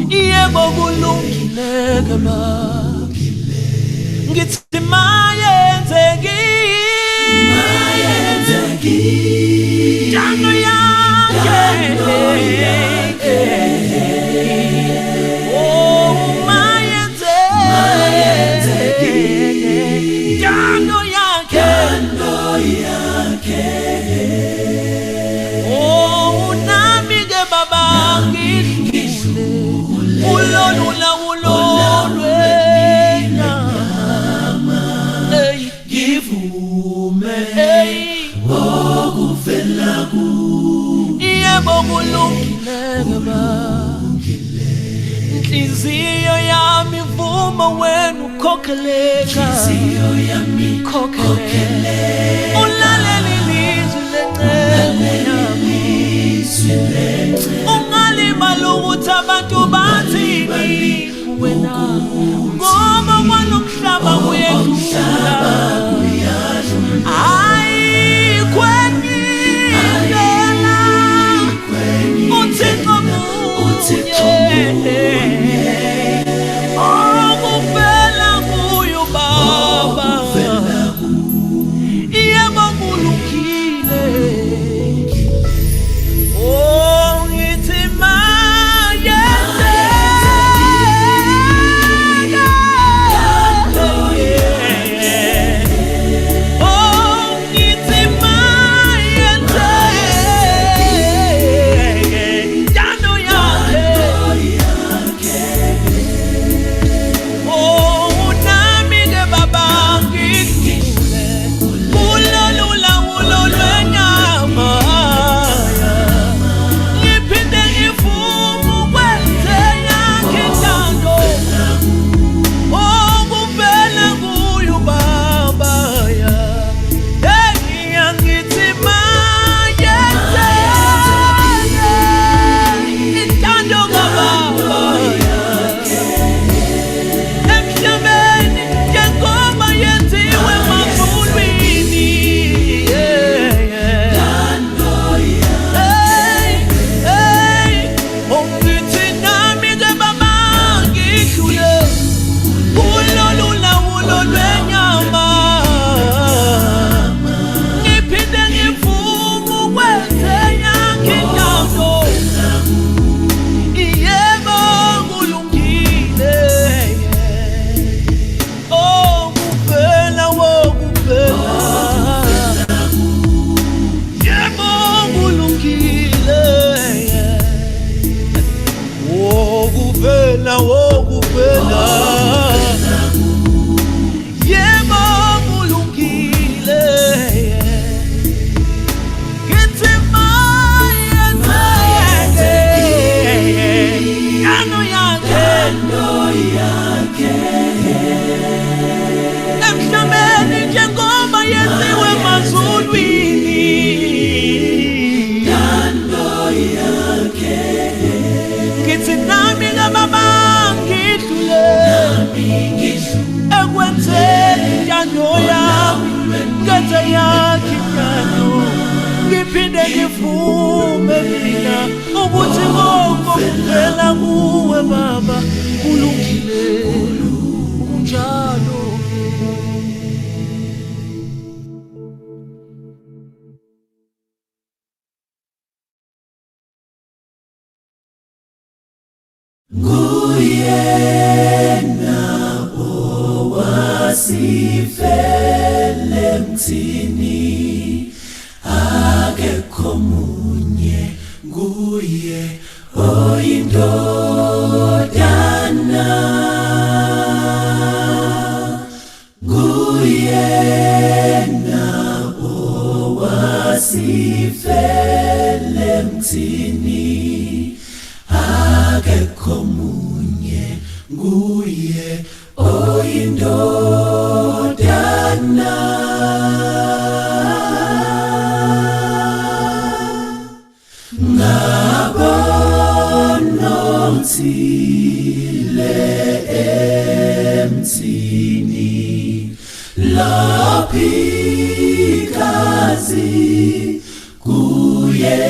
Yebo kulungile kaba ngithi mayenzeki Jano yake Oh mayenzeki Jano yake Oh unami ke baba ngidlule ulolula nyama ngivume okuvela ku yebo kulungile kaba inhliziyo yami vuma wena ukhokheleka inhliziyo yami khokheleka ulalela ilizwi lencebo ungalimala ukuthi abantu bathini wena ngoba kwanomhlaba kuyedlula hayi kwenyela uthixo munye okuvela kuyo baba yebo kulungile oh ngithi ngivume mina ukuthi ngokuvela kuwe baba kulungile kunjalo nguyena owasifele mthini akekho munye nguye oyindodana nguyena owasifele mthini akekho munye nguye oyindodana ngabonontsile emthini laphikazi kuye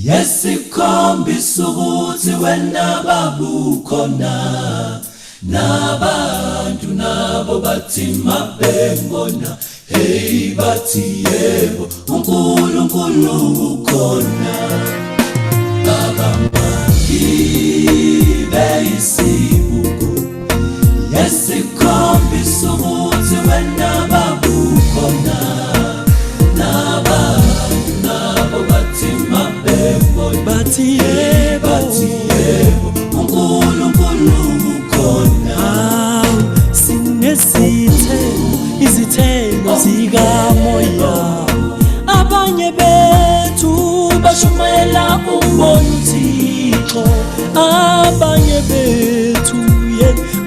Yesikhombisa ukuthi wena babukhona nabantu nabo bathi mabengona hey bathi yebo uNkulunkulu ukhona baba mangibe isibuko yesikhombisa ukuthi wena babukhona nabantu nabo bathi bathi yebo uNkulunkulu ukhona izithelo zikamoya abanye bethu bashumayela umbona uThixo abanye bethu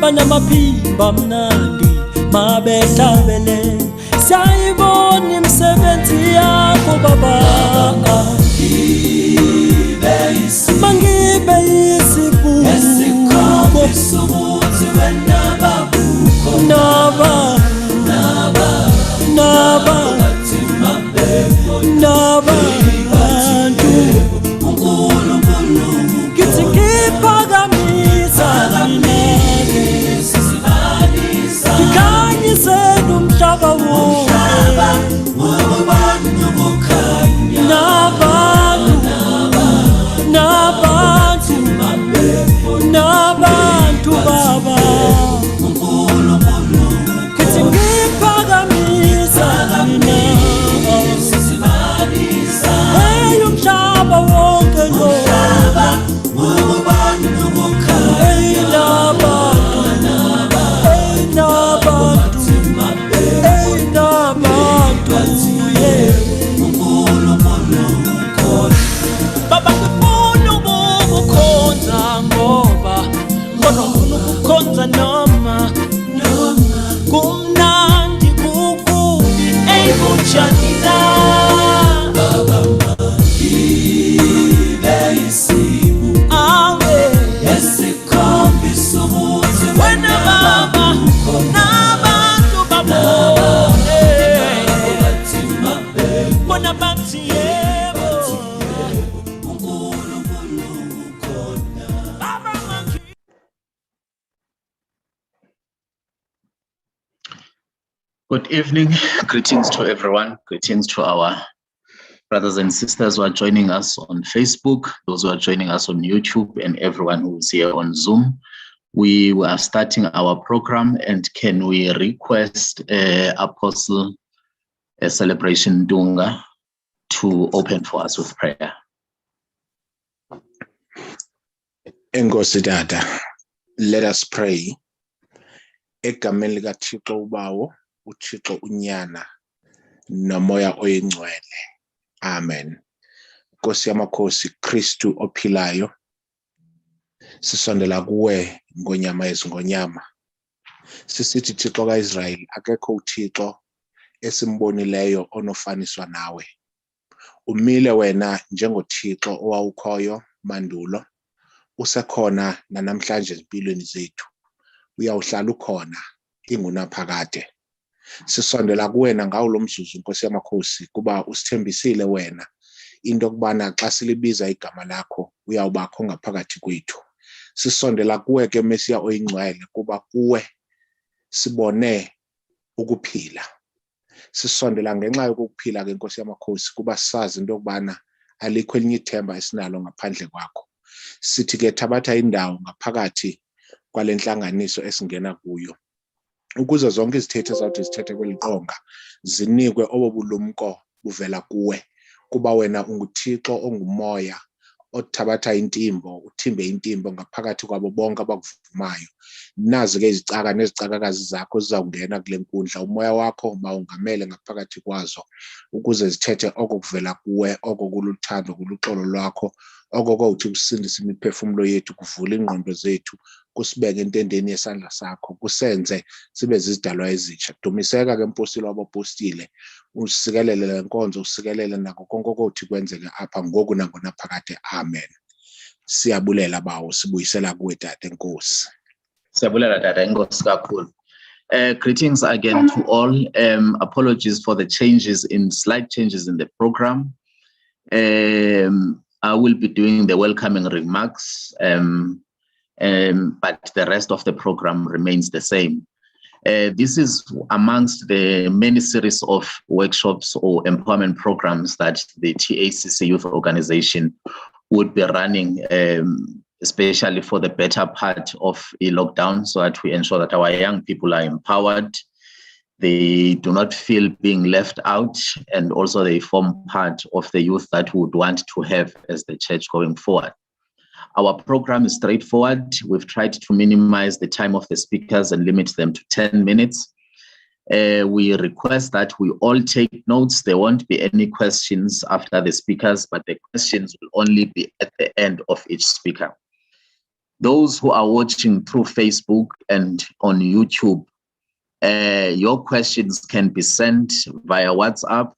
banamaphimbo amnandi mabehlabele sayibona imisebenzi yakho baba mangibe isibuko yesikhombisa ukuthi wena babukhona nabantu kithi ngiphakamisa ngikhanyise umhlaba wonke nabantu baba kithi ngiphakamisa hey umhlaba wonke lo noma kumnandi kukubi eyibujanina baba mangibe isibuko yesikhombisa ukuthi wena baba nabantu babone bona bathi yebo uNkulunkulu ukhona baba mangibe. Good evening. Greetings to everyone. Greetings to our brothers and sisters who are joining us on Facebook, those who are joining us on YouTube, and everyone who is here on Zoom. We are starting our program, and can we request Apostle Celebration Dunga to open for us with prayer? Enkosi Tata, let us pray. Egameni likaThixo ubawo, uThixo unyana, nomoya oyingcwele. Amen. Nkosi yamakhosi, Kristu ophilayo, sisondela kuwe ngonyama ezingonyama. Sisithi Thixo kaIsrayeli, akekho uThixo esimbonileyo onofaniswa nawe. Umile wena njengoThixo owawukhoyo mandulo, usekhona nanamhlanje ezimpilweni zethu. Uyawuhlala ukhona ingunaphakade. Sisondela kuwena ngawo lo mzuzu Nkosi yamakhosi kuba usithembisile wena into okubana xa silibiza igama lakho uyawubakho ngaphakathi kwethu. Sisondela kuwe ke Mesiya oyingcwele kuba kuwe sibone ukuphila. Sisondela ngenxa yokuphila ke Nkosi yamakhosi kuba sazi into okubana alikho elinye ithemba esinalo ngaphandle kwakho. Sithi ke thabatha indawo ngaphakathi kwale nhlanganiso esingena kuyo, ukuze zonke izithethe zawuthi zithethe kweli qonga zinikwe obubulumko buvela kuwe, kuba wena unguThixo ongumoya othabatha intimbo, uthimbe intimbo ngaphakathi kwabo bonke abakuvumayo. Nazi ke izicaka nezicakakazi zakho zizawungena kule nkundla, umoya wakho mawungamele ngaphakathi kwazo ukuze zithethe oko kuvela kuwe, oko kuluthando, kuluxolo lwakho, oko kowuthi kusindise imiphefumulo yethu, kuvule ingqondo zethu, kusibeke entendeni yesandla sakho, kusenze sibe zizidalwa ezitsha. Dumiseka ke mpostile wabapostile, usikelele le nkonzo, usikelele nako konke okowuthi kwenzeke apha ngoku nangonaphakade. Amen. Siyabulela bawo, sibuyisela kuwe Tata Enkosi. Siyabulela Tata Enkosi kakhulu. Greetings again to all. Apologies for the slight changes in the program. I will be doing the welcoming remarks, but the rest of the program remains the same. This is amongst the many series of workshops or empowerment programs that the TACC Youth Organization would be running, especially for the better part of a lockdown, so that we ensure that our young people are empowered, they do not feel being left out, and also they form part of the youth that we would want to have as the church going forward. Our program is straightforward. We've tried to minimize the time of the speakers and limit them to 10 minutes. We request that we all take notes. There won't be any questions after the speakers, but the questions will only be at the end of each speaker. Those who are watching through Facebook and on YouTube, your questions can be sent via WhatsApp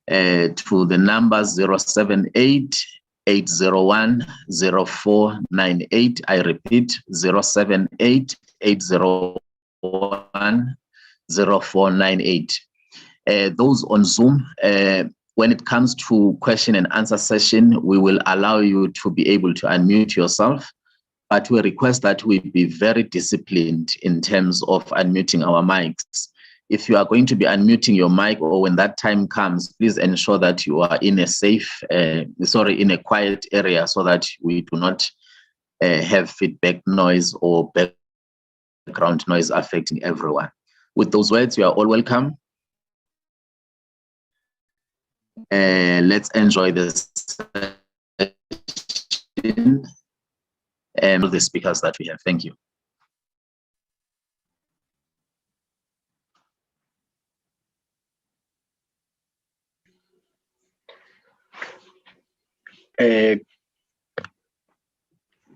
to the number 078-801-0498. I repeat, 078-801-0498. Those on Zoom, when it comes to question and answer session, we will allow you to be able to unmute yourself, but we request that we be very disciplined in terms of unmuting our mics. If you are going to be unmuting your mic, or when that time comes, please ensure that you are in a in a quiet area, so that we do not have feedback noise or background noise affecting everyone. With those words, you are all welcome. Let's enjoy this session and the speakers that we have. Thank you.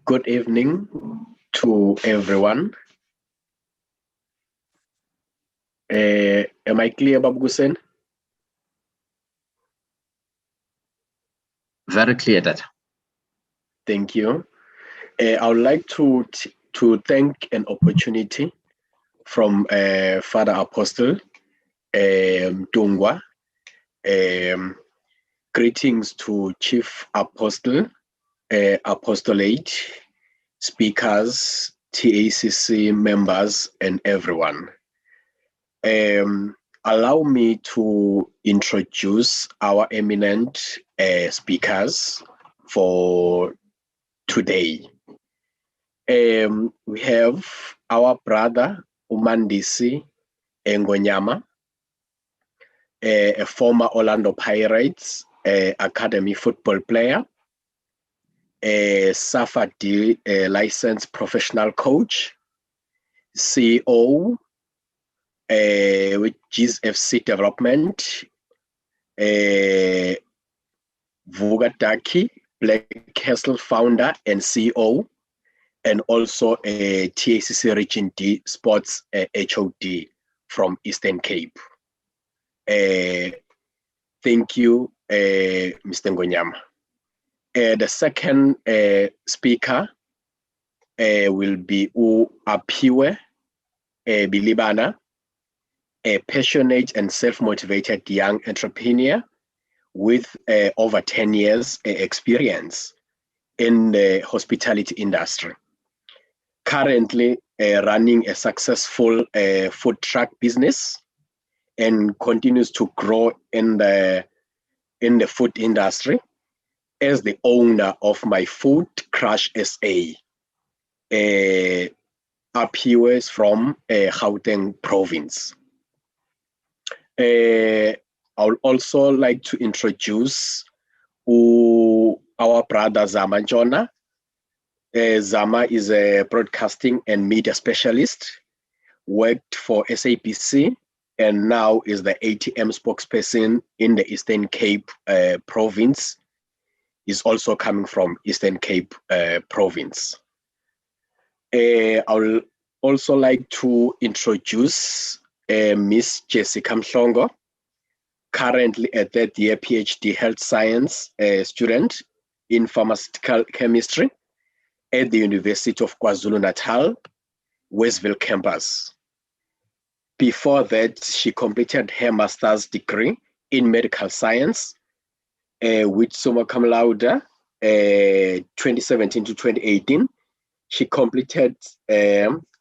Good evening to everyone. Am I clear, Babu Gusen? Very clear, Dad. Thank you. I would like to thank an opportunity from Father Apostle Dungwa. Greetings to Chief Apostle, Apostolate, speakers, TACC members, and everyone. Allow me to introduce our eminent speakers for today. We have our brother Umandisi Ngonyama, a former Orlando Pirates Academy football player. a SAFA-D licensed professional coach, CEO with GFC Development, Vuga TACCY, Black Castle founder and CEO, and also a TACC Region D Sports HOD from Eastern Cape. Thank you, Mr. Ngonyama. The second speaker will be Apiwe Bilibana, a passionate and self-motivated young entrepreneur with over 10 years experience in the hospitality industry. Currently running a successful food truck business and continues to grow in the food industry as the owner of My Food Crush SA. Apiwe is from Gauteng province. I would also like to introduce our brother Zama Njona. Zama is a broadcasting and media specialist, worked for SABC, and now is the ATM spokesperson in the Eastern Cape province. Is also coming from Eastern Cape province. I would also like to introduce Miss Jessica Mhlongo, currently a third-year PhD health science student in pharmaceutical chemistry at the University of KwaZulu-Natal, Westville campus. Before that, she completed her master's degree in medical science with summa cum laude 2017 to 2018. She completed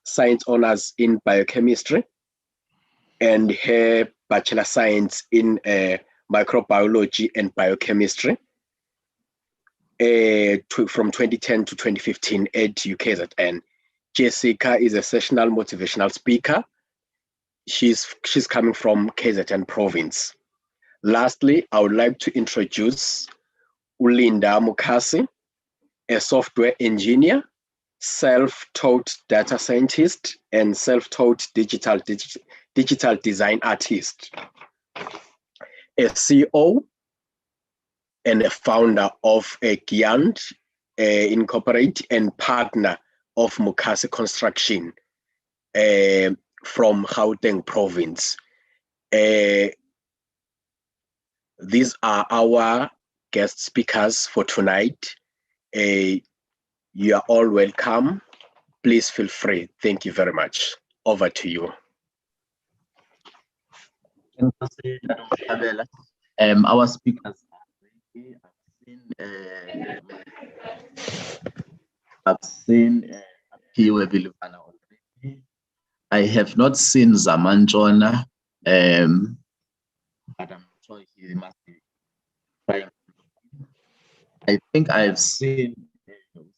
science honors in biochemistry and her bachelor science in microbiology and biochemistry from 2010 to 2015 at UKZN. Jessica is a sessional motivational speaker. She's coming from KZN province. Lastly, I would like to introduce Ulinda Mukasi, a software engineer, self-taught data scientist, and self-taught digital design artist. A CEO and a founder of Giant Incorporate and partner of Mukasi Construction from Gauteng province. These are our guest speakers for tonight. You are all welcome. Please feel free. Thank you very much. Over to you. Our speakers I've seen Apiwe Bilibana already. I have not seen Zamanjona, but I'm sure he must be trying. I think I've seen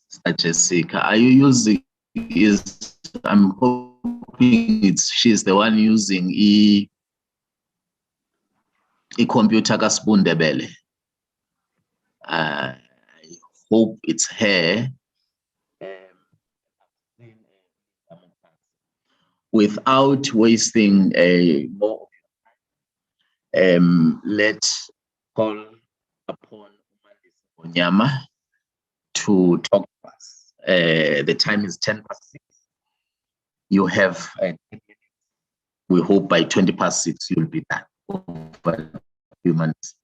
Sister Jessica. Are you using I'm hoping she's the one using a computer kaSibundebele. I hope it's her. Without wasting more, let's call upon Ngonyama to talk to us. The time is 10 past 6. You have 10 minutes. We hope by 20 past 6 you'll be done. Over a few months.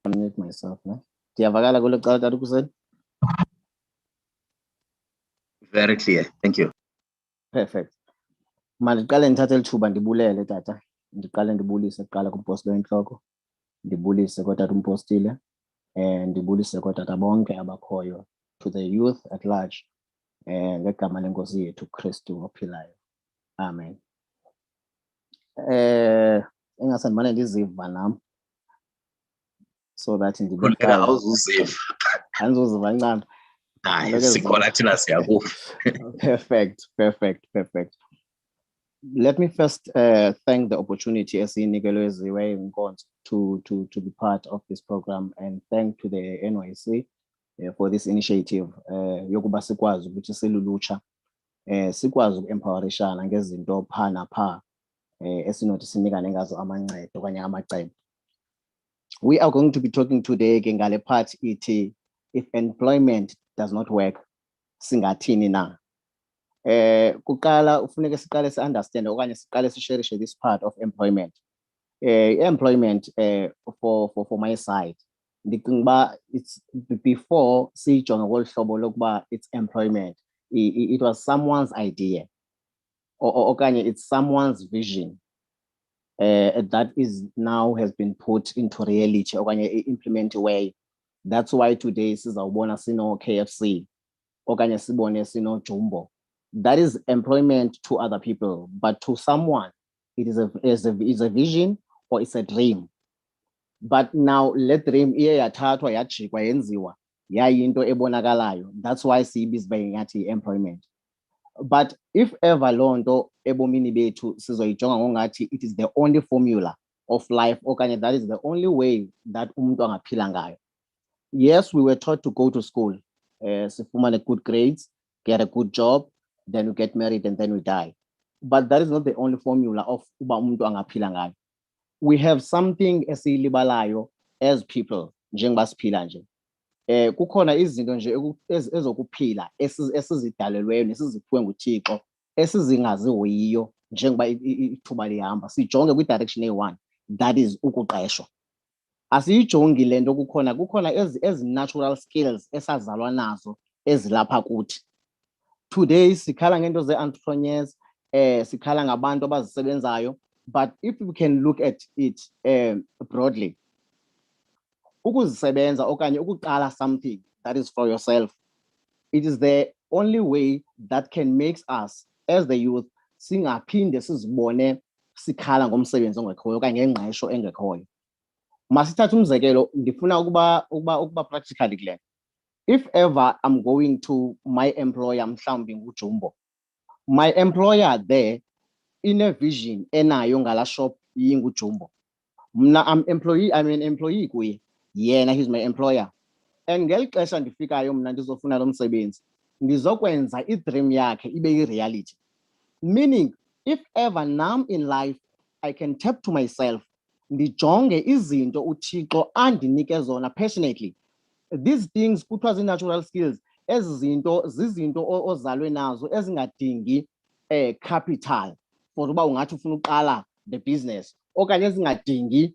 Unmute myself now. Ndiyavakala kule cala tata kuseni? Very clear. Thank you. Perfect. Mandiqale ndithathe lithuba ndibulele tata. Ndiqale ndibulise kuqala kumpostile enhloko. Ndibulise kotata umpostile. Ndibulise kotata bonke abakhoyo, to the youth at large. Ngegama lenkosi yethu Kristu ophilayo. Amen. Engase ndimane ndiziva nam. So that in the Perfect. let me first thank the opportunity as to be part of this program, and thank to the NYC for this initiative yokuba sikwazi ukuthi selulutsha sikwazi uku-empowerishana ngezinto pha napha esinothi sinikane ngazo amancedo okanye amacebo. We are going to be talking today ke ngale part ithi if employment does not work singathini na. Kuqala ufuneka siqale si-understand okanye siqale si-share this part of employment. Employment for my side ndicinga uba it's before siyijonge ngolu hlobo lokuba it's employment, it was someone's idea or okanye it's someone's vision that is now has been put into reality okanye implement way. That's why today sizawubona sino KFC okanye sibone sino Jumbo. That is employment to other people, but to someone it is a vision or it's a dream. But now let dream iye yathathwa yajikwa yenziwa yayinto ebonakalayo. That's why siyibiza ngathi employment. But if ever loo nto ebomini bethu sizoyijonga ngokungathi it is the only formula of life okanye that is the only way that umuntu angaphila ngayo. Yes, we were taught to go to school, sifumane good grades, get a good job, then we get married and then we die. But that is not the only formula of uba umuntu angaphila ngayo. We have something esiyilibalayo as people njengoba siphila nje. Kukhona izinto nje ezokuphila esizidalelweyo nesiziphiwe nguThixo esizingazihoyiyo njengoba ithuba lihamba. Sijonge kwi-direction eyi-one, that is ukuqeshwa. Asiyijongi le nto kukhona ezi natural skills esazalwa nazo ezilapha kuthi. Today sikhala ngento ze-entrepreneurs, sikhala ngabantu abazisebenzayo, but if we can look at it broadly, ukuzisebenza okanye ukuqala something that is for yourself, it is the only way that can make us as the youth singaphinde sizibone sikhala ngomsebenzi ongekhoyo okanye ngengqesho engekhoyo. Masithathe umzekelo, ndifuna ukuba practically kule. If ever I'm going to my employer mhlawumbi nguJumbo, my employer there in a vision enayo ngala shop yinguJumbo. Mna I'm an employee kuye, yena he's my employer. And ngeli xesha ndifikayo mna ndizofuna lo msebenzi, ndizokwenza i-dream yakhe ibe yi-reality. Meaning, if ever now in life I can tap to myself, ndijonge izinto uThixo andinike zona passionately. These things kuthiwa zi-natural skills, ezi zinto zizinto ozalwe nazo ezingadingi capital for uba ungathi ufuna uqala the business okanye ezingadingi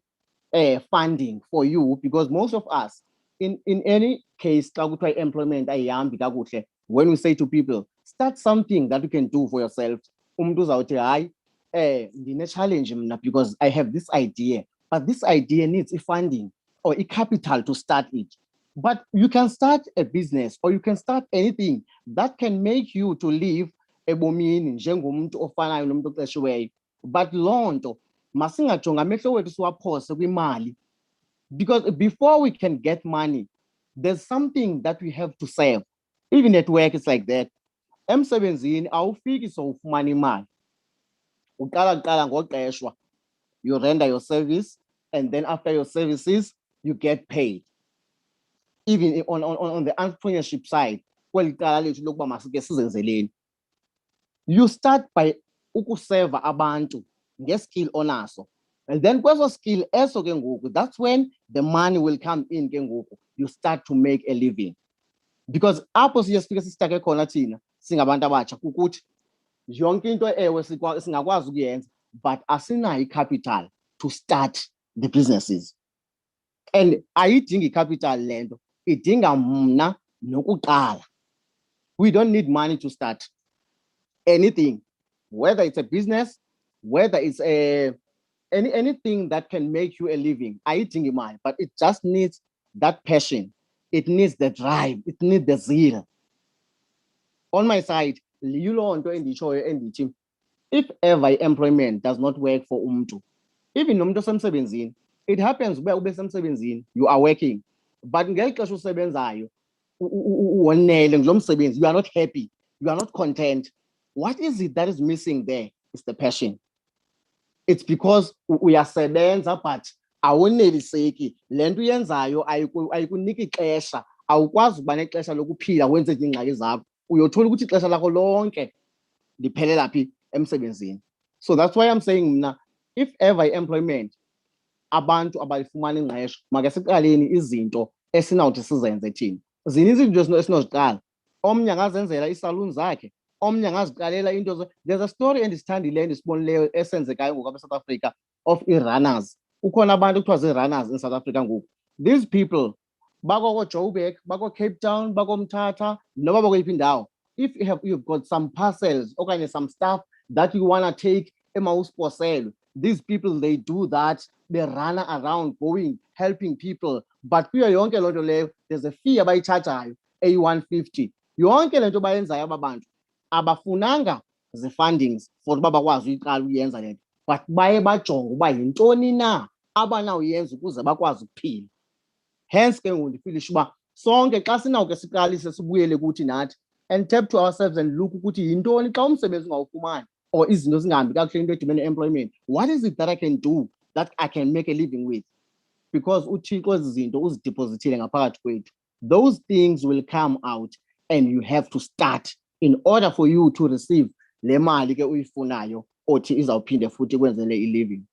funding for you, because most of us in any case xa kuthiwa employment ayihambi kakuhle, when we say to people start something that you can do for yourself, umuntu uzawuthi hayi ndine-challenge mna because I have this idea, but this idea needs funding or capital to start it. But you can start a business or you can start anything that can make you to live ebomini njengomuntu ofanayo nomuntu oqeshiweyo. But loo nto masingajonga amehlo wethu siwaphose kwimali, because before we can get money, there's something that we have to save. Even at work it's like that. Emsebenzini awufiki sowufumana imali. Uqala ngoqeshwa, you render your service, and then after your services you get paid. Even on the entrepreneurship side, you start by ukuseva abantu nge-skill onaso, and then kweso skill eso ke ngoku, that's when the money will come in ke ngoku. You start to make a living, because apho siyafika sisitake khona thina singabantu abatsha kukuthi yonke into ewe singakwazi ukuyenza, but asinayo i-capital to start the businesses. And ayidingi capital lento, idinga mna nokuqala. We don't need money to start anything, whether it's a business, whether it's anything that can make you a living. Ayidingi imali, but it just needs that passion, it needs the drive, it needs the zeal. On my side, yiloo nto enditshoyo endithi if ever employment does not work for umuntu, even nomuntu osemsebenzini, it happens where ube semsebenzini, you are working, but ngeli xesha usebenzayo uwonele ngulo msebenzi, you are not happy, you are not content. What is it that is missing there? it's the passion. It's because uyasebenza but awuneliseki le nto uyenzayo ayikunika ixesha, awukwazi ukuba nexesha lokuphila wenze iingxaki zakho, uyothola ukuthi ixesha lakho lonke liphelela phi emsebenzini. So that's why I'm saying mna, if ever employment abantu abayifumana ingqesho, makasiqaleni izinto esinawuthi sizenze thina. Zininzi izinto esinoziqala, omnye angazenzela isaluni zakhe, omnye angaziqalela into. There's a story endisithandileyo endisibonileyo esenzekayo ngoku South Africa of i-runners. Ukhona abantu kuthiwa zii-runners in South Africa ngoku. These people bako Joburg, bako Cape Town, bako Mthatha, noba bakweyiphi indawo. If you've got some parcels okanye some stuff that you want to take emawusiposele, these people, they do that. They run around going, helping people. But kuyo yonke loo nto leyo, there's a fee abayitshajayo, eyi-150. Yonke le nto bayenzayo aba bantu abafunanga zi-fundings for uba bakwazi uyiqala uyenza le nto, but baye bajonge uba yintoni na abanawuyenza ukuze bakwazi ukuphila. Hence ke ngoku ndifilisha uba sonke xa sinawuke siqalise sibuyele kuthi nathi and tap to ourselves and look ukuthi yintoni xa umsebenzi ungawufumani or izinto zingahambi kakuhle into edibene employment, what is it that I can do that I can make a living with? Because uThixo ezi zinto uzidepositile ngaphakathi kwethu. Those things will come out and you have to start in order for you to receive le mali ke uyifunayo othi izawuphinde futhi kwenzele i-living.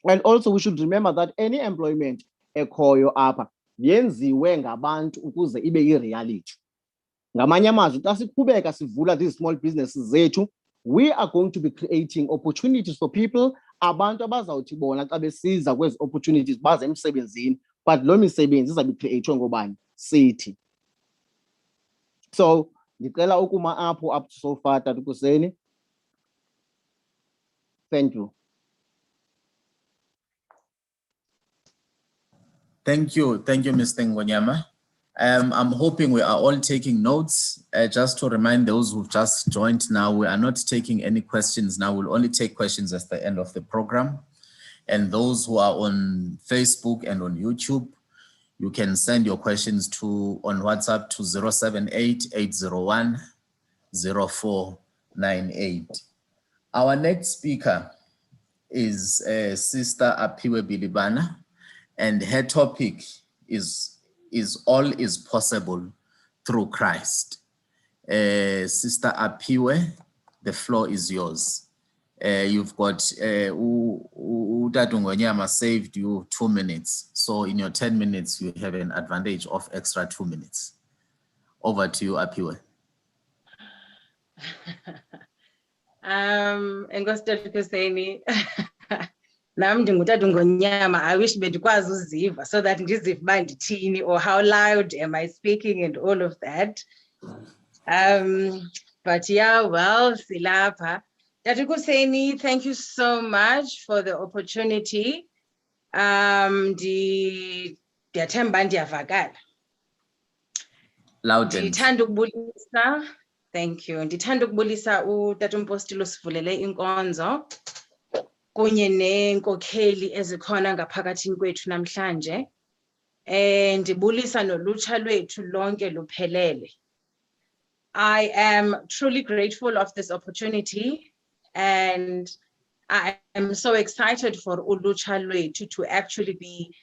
And also we should remember that any employment ekhoyo apha yenziwe ngabantu ukuze ibe yi-reality. Ngamanye amazwi xa siqhubeka sivula these small businesses zethu, we are going to be creating opportunities for people, abantu abazawuthi bona xa besiza kwezi opportunities baze emsebenzini, but loo misebenzi izawube creatwe ngobani? Sithi. So ndicela ukuma apho up so far Tatukuseni. Thank you. Thank you, Mr. Ngonyama. I'm hoping we are all taking notes. Just to remind those who've just joined now, we are not taking any questions now. We'll only take questions at the end of the program. And those who are on Facebook and on YouTube, you can send your questions on WhatsApp to 078-801-0498. Our next speaker is Sister Apiwe Bilibana, and her topic is all is possible through Christ. Sister Apiwe, the floor is yours. You've got Tatu Ngonyama saved you 2 minutes. So in your 10 minutes, you have an advantage of extra 2 minutes. Over to you, Apiwe. Enkosi Tatukuseni. Nam ndingutata Ngonyama, I wish bendikwazi uziva so that ndizive uba ndithini or how loud am I speaking and all of that. But yeah, well, silapha. Tatukuseni, thank you so much for the opportunity. Ndiyathemba ndiyavakala. Loud and Ndithanda ukubulisa. Thank you. Ndithanda ukubulisa uTata uMpostile osivulele inkonzo kunye nenkokheli ezikhona ngaphakathi kwethu namhlanje. Ndibulisa nolutsha lwethu lonke luphelele. I am truly grateful of this opportunity, and I am so excited for ulutsha lwethu to actually be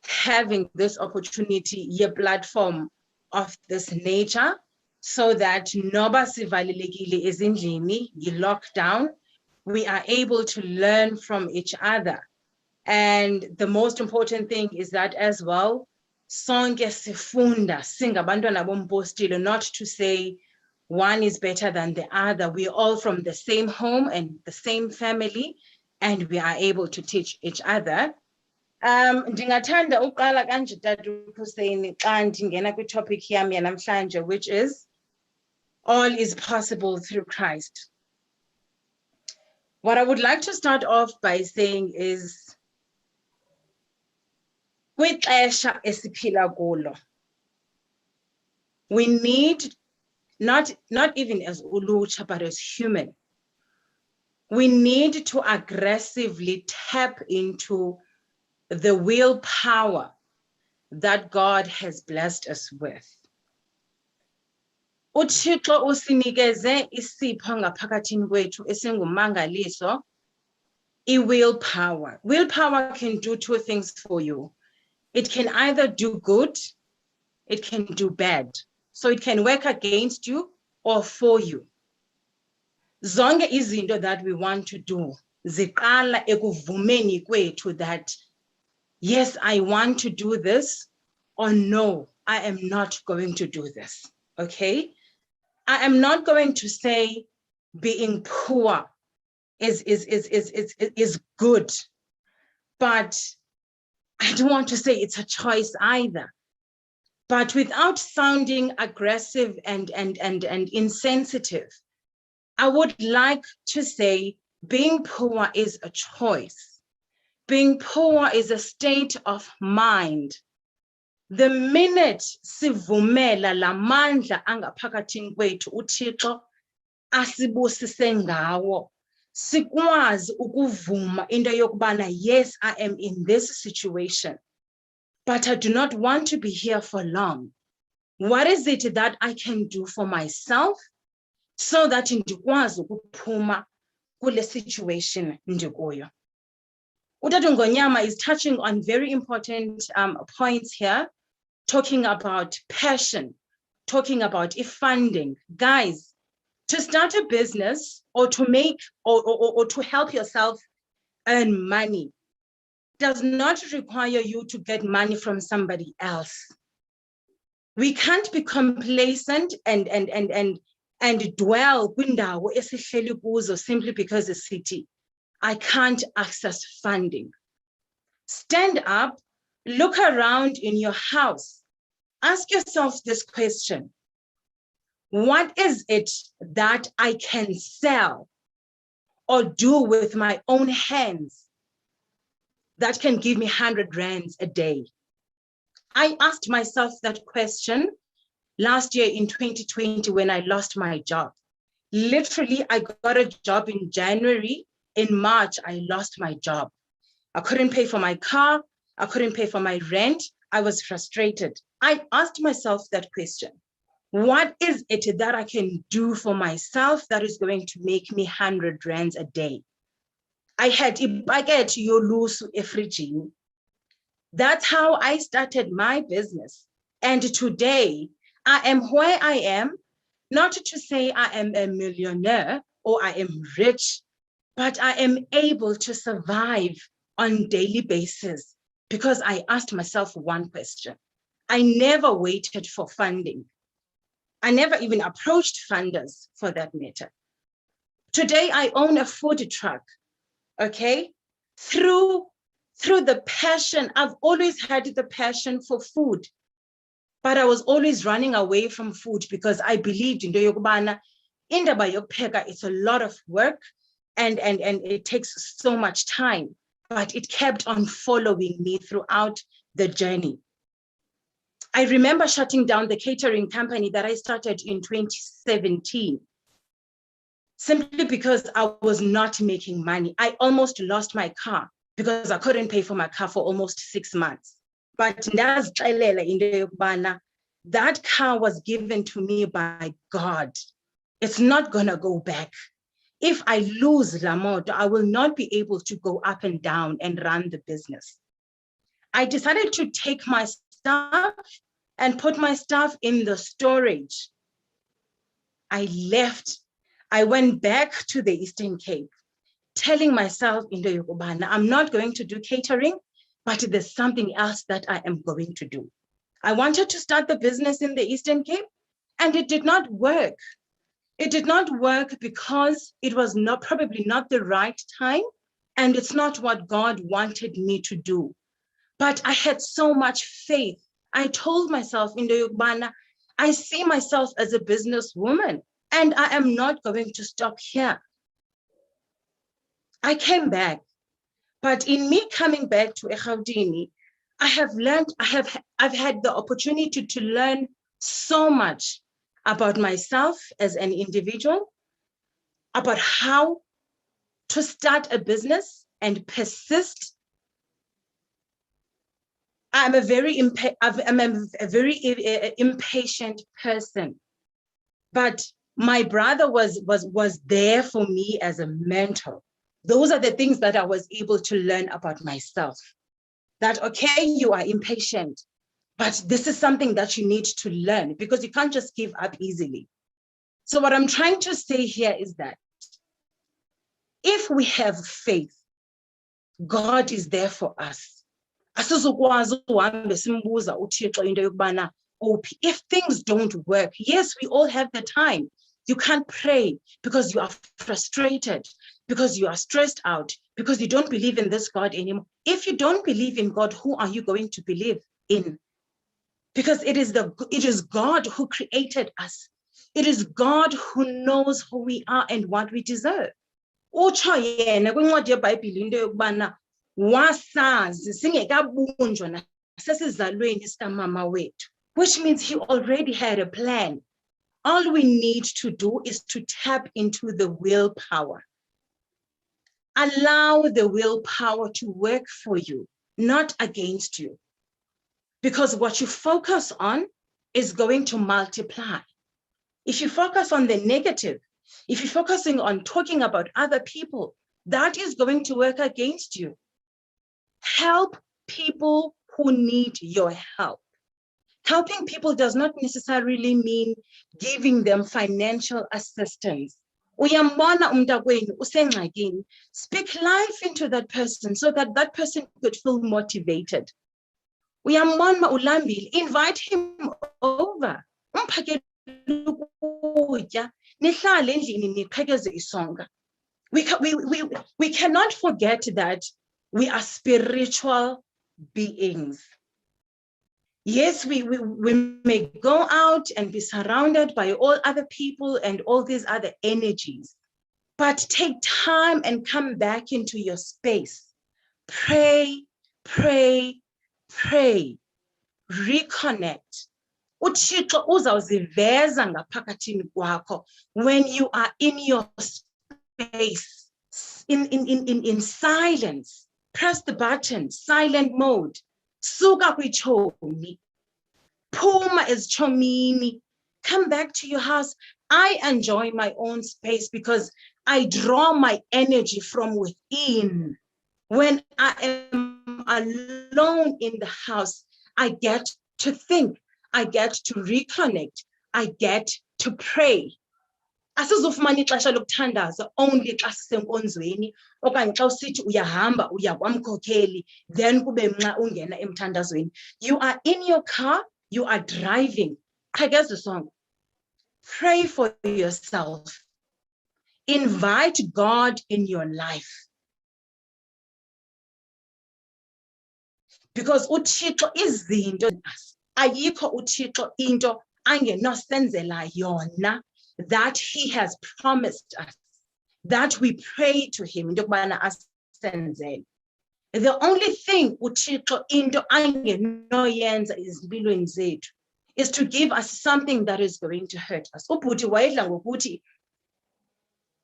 having this opportunity, a platform of this nature, so that noba sivalelekile ezindlini, yi-lockdown, we are able to learn from each other. And the most important thing is that as well, sonke sifunda singabantwana bompostile, not to say one is better than the other. We're all from the same home and the same family, and we are able to teach each other. Ndingathanda uqala kanje Tatukuseni xa ndingena kwi-topic yami yanamhlanje, which is all is possible through Christ. What I would like to start off by saying is, kwixesha esiphila kulo, we need, not even as ulutsha, but as human, we need to aggressively tap into the willpower that God has blessed us with. uThixo usinikeze isipho ngaphakathini kwethu esingumangaliso, i-willpower. Willpower can do two things for you. It can either do good, it can do bad. So it can work against you or for you. Zonke izinto that we want to do ziqala ekuvumeni kwethu that yes, I want to do this, or no, I am not going to do this. Okay? I am not going to say being poor is good, but I don't want to say it's a choice either. But without sounding aggressive and insensitive, I would like to say being poor is a choice. Being poor is a state of mind. The minute sivumela la mandla angaphakathini kwethu uThixo asibusise ngawo, sikwazi ukuvuma into yokubana yes, I am in this situation, but I do not want to be here for long. What is it that I can do for myself so that ndikwazi ukuphuma kule situation ndikuyo? Utata Ngonyama is touching on very important points here, talking about passion, talking about funding. Guys, to start a business or to make or to help yourself earn money does not require you to get money from somebody else. We can't be complacent and dwell kwindawo esihleli kuzo simply because the city I can't access funding. Stand up, look around in your house, ask yourself this question: what is it that I can sell or do with my own hands that can give me 100 rands a day? I asked myself that question last year in 2020 when I lost my job. Literally, I got a job in January. In March, I lost my job. I couldn't pay for my car. I couldn't pay for my rent. I was frustrated. I asked myself that question: what is it that I can do for myself that is going to make me 100 rands a day? I had a bucket yolusu efrijini. That's how I started my business. And today, I am where I am, not to say I am a millionaire or I am rich, but I am able to survive on a daily basis because I asked myself one question. I never waited for funding. I never even approached funders for that matter. Today, I own a food truck, okay? Through the passion, I've always had the passion for food, but I was always running away from food because I believed in the yokubana, indaba yokupheka, it's a lot of work and it takes so much time, but it kept on following me throughout the journey. I remember shutting down the catering company that I started in 2017, simply because I was not making money. I almost lost my car because I couldn't pay for my car for almost 6 months. But that car was given to me by God. It's not gonna go back. If I lose la moto, I will not be able to go up and down and run the business. I decided to take my stuff and put my stuff in the storage. I left. I went back to the Eastern Cape, telling myself in the Yokobana, I'm not going to do catering, but there's something else that I am going to do. I wanted to start the business in the Eastern Cape, and it did not work. It did not work because it was probably not the right time, and it's not what God wanted me to do. But I had so much faith. I told myself in the Yokobana, I see myself as a businesswoman, and I am not going to stop here. I came back, but in me coming back to Egautini, I've had the opportunity to learn so much about myself as an individual, about how to start a business and persist. I'm a very impatient person. But my brother was there for me as a mentor. Those are the things that I was able to learn about myself. That, okay, you are impatient, but this is something that you need to learn because you can't just give up easily. So what I'm trying to say here is that if we have faith, God is there for us. If things don't work, yes, we all have the time. You can't pray because you are frustrated, because you are stressed out, because you don't believe in this God anymore. If you don't believe in God, who are you going to believe in? Because it is God who created us. It is God who knows who we are and what we deserve. Utsho yena kwincwadi yeBhayibhile into yokubana wasazi singekabunjwa nasesizalweni sikamama wethu, which means he already had a plan. All we need to do is to tap into the willpower. Allow the willpower to work for you, not against you. Because what you focus on is going to multiply. If you focus on the negative, if you're focusing on talking about other people, that is going to work against you. Help people who need your help. Helping people does not necessarily mean giving them financial assistance. Uyambona umntakwenu usengxakini, speak life into that person so that that person could feel motivated. Uyambona ulambile, invite him over. Umphakele ukutya, nihlale endlini niqhekeze isonka. We cannot forget that we are spiritual beings. Yes, we may go out and be surrounded by all other people and all these other energies, but take time and come back into your space. Pray, pray, pray. Reconnect. UThixo uzawuziveza ngaphakathini kwakho when you are in your space, in silence. Press the button, silent mode. Suka kwichomi. Phuma ezchomini. Come back to your house. I enjoy my own space because I draw my energy from within. When I am alone in the house, I get to think, I get to reconnect, I get to pray. Asizofumana ixesha lokuthandaza only xa sisenkonzweni okanye xa usithi uyahamba uya kwamkhokheli then kube nxa ungena emthandazweni. You are in your car, you are driving. Qhekeza isonka. Pray for yourself. Invite God in your life. Because uThixo izinto ayikho uThixo into angenosenzela yona that he has promised us, that we pray to him. The only thing uThixo into angenoyenza ezimpilweni zethu is to give us something that is going to hurt us.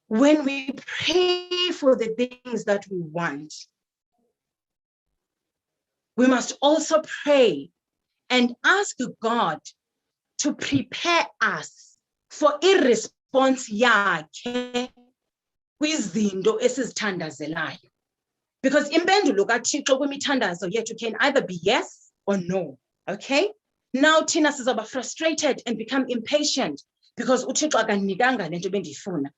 When we pray for the things that we want, we must also pray and ask God to prepare us for irresponse yakhe kwizinto esizithandazelayo. Because impendulo kaThixo kwimithandazo yethu can either be yes or no. Okay? Now thina sizoba frustrated and become impatient because uThixo akaninikanga lento bendiyifuna.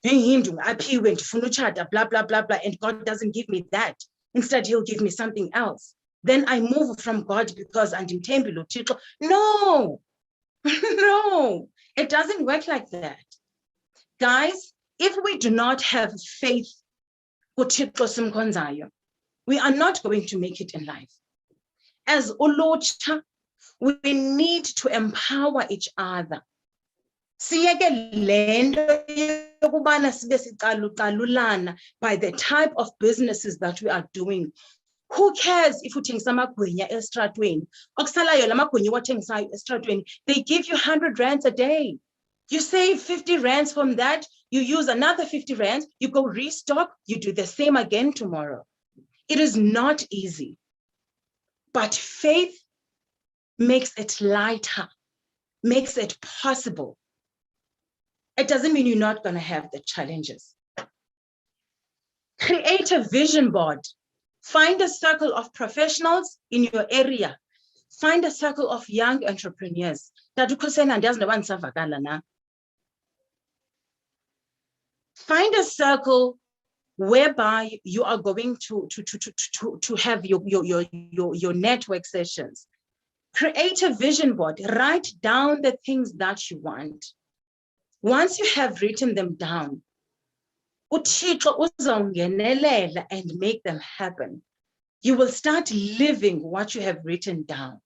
Aphiwe ndifuna utshata, blah blah blah blah, and God doesn't give me that. Instead, he'll give me something else. Then I move from God because andimthembile uThixo. No. No. It doesn't work like that. Guys, if we do not have faith, we are not going to make it in life. As ulutsha, we need to empower each other. By the type of businesses that we are doing. Who cares if you think amagwinya estratweni? Okusalayo lamagwinya wathengisayo estratweni, they give you 100 rands a day. You save 50 rands from that, you use another 50 rands, you go restock, you do the same again tomorrow. It is not easy. But faith makes it lighter, makes it possible. it doesn't mean you're not going to have the challenges. Create a vision board. Find a circle of professionals in your area. Find a circle of young entrepreneurs. Find a circle whereby you are going to have your network sessions. Create a vision board. Write down the things that you want. Once you have written them down, uThixo uzawungenelela and make them happen. You will start living what you have written down.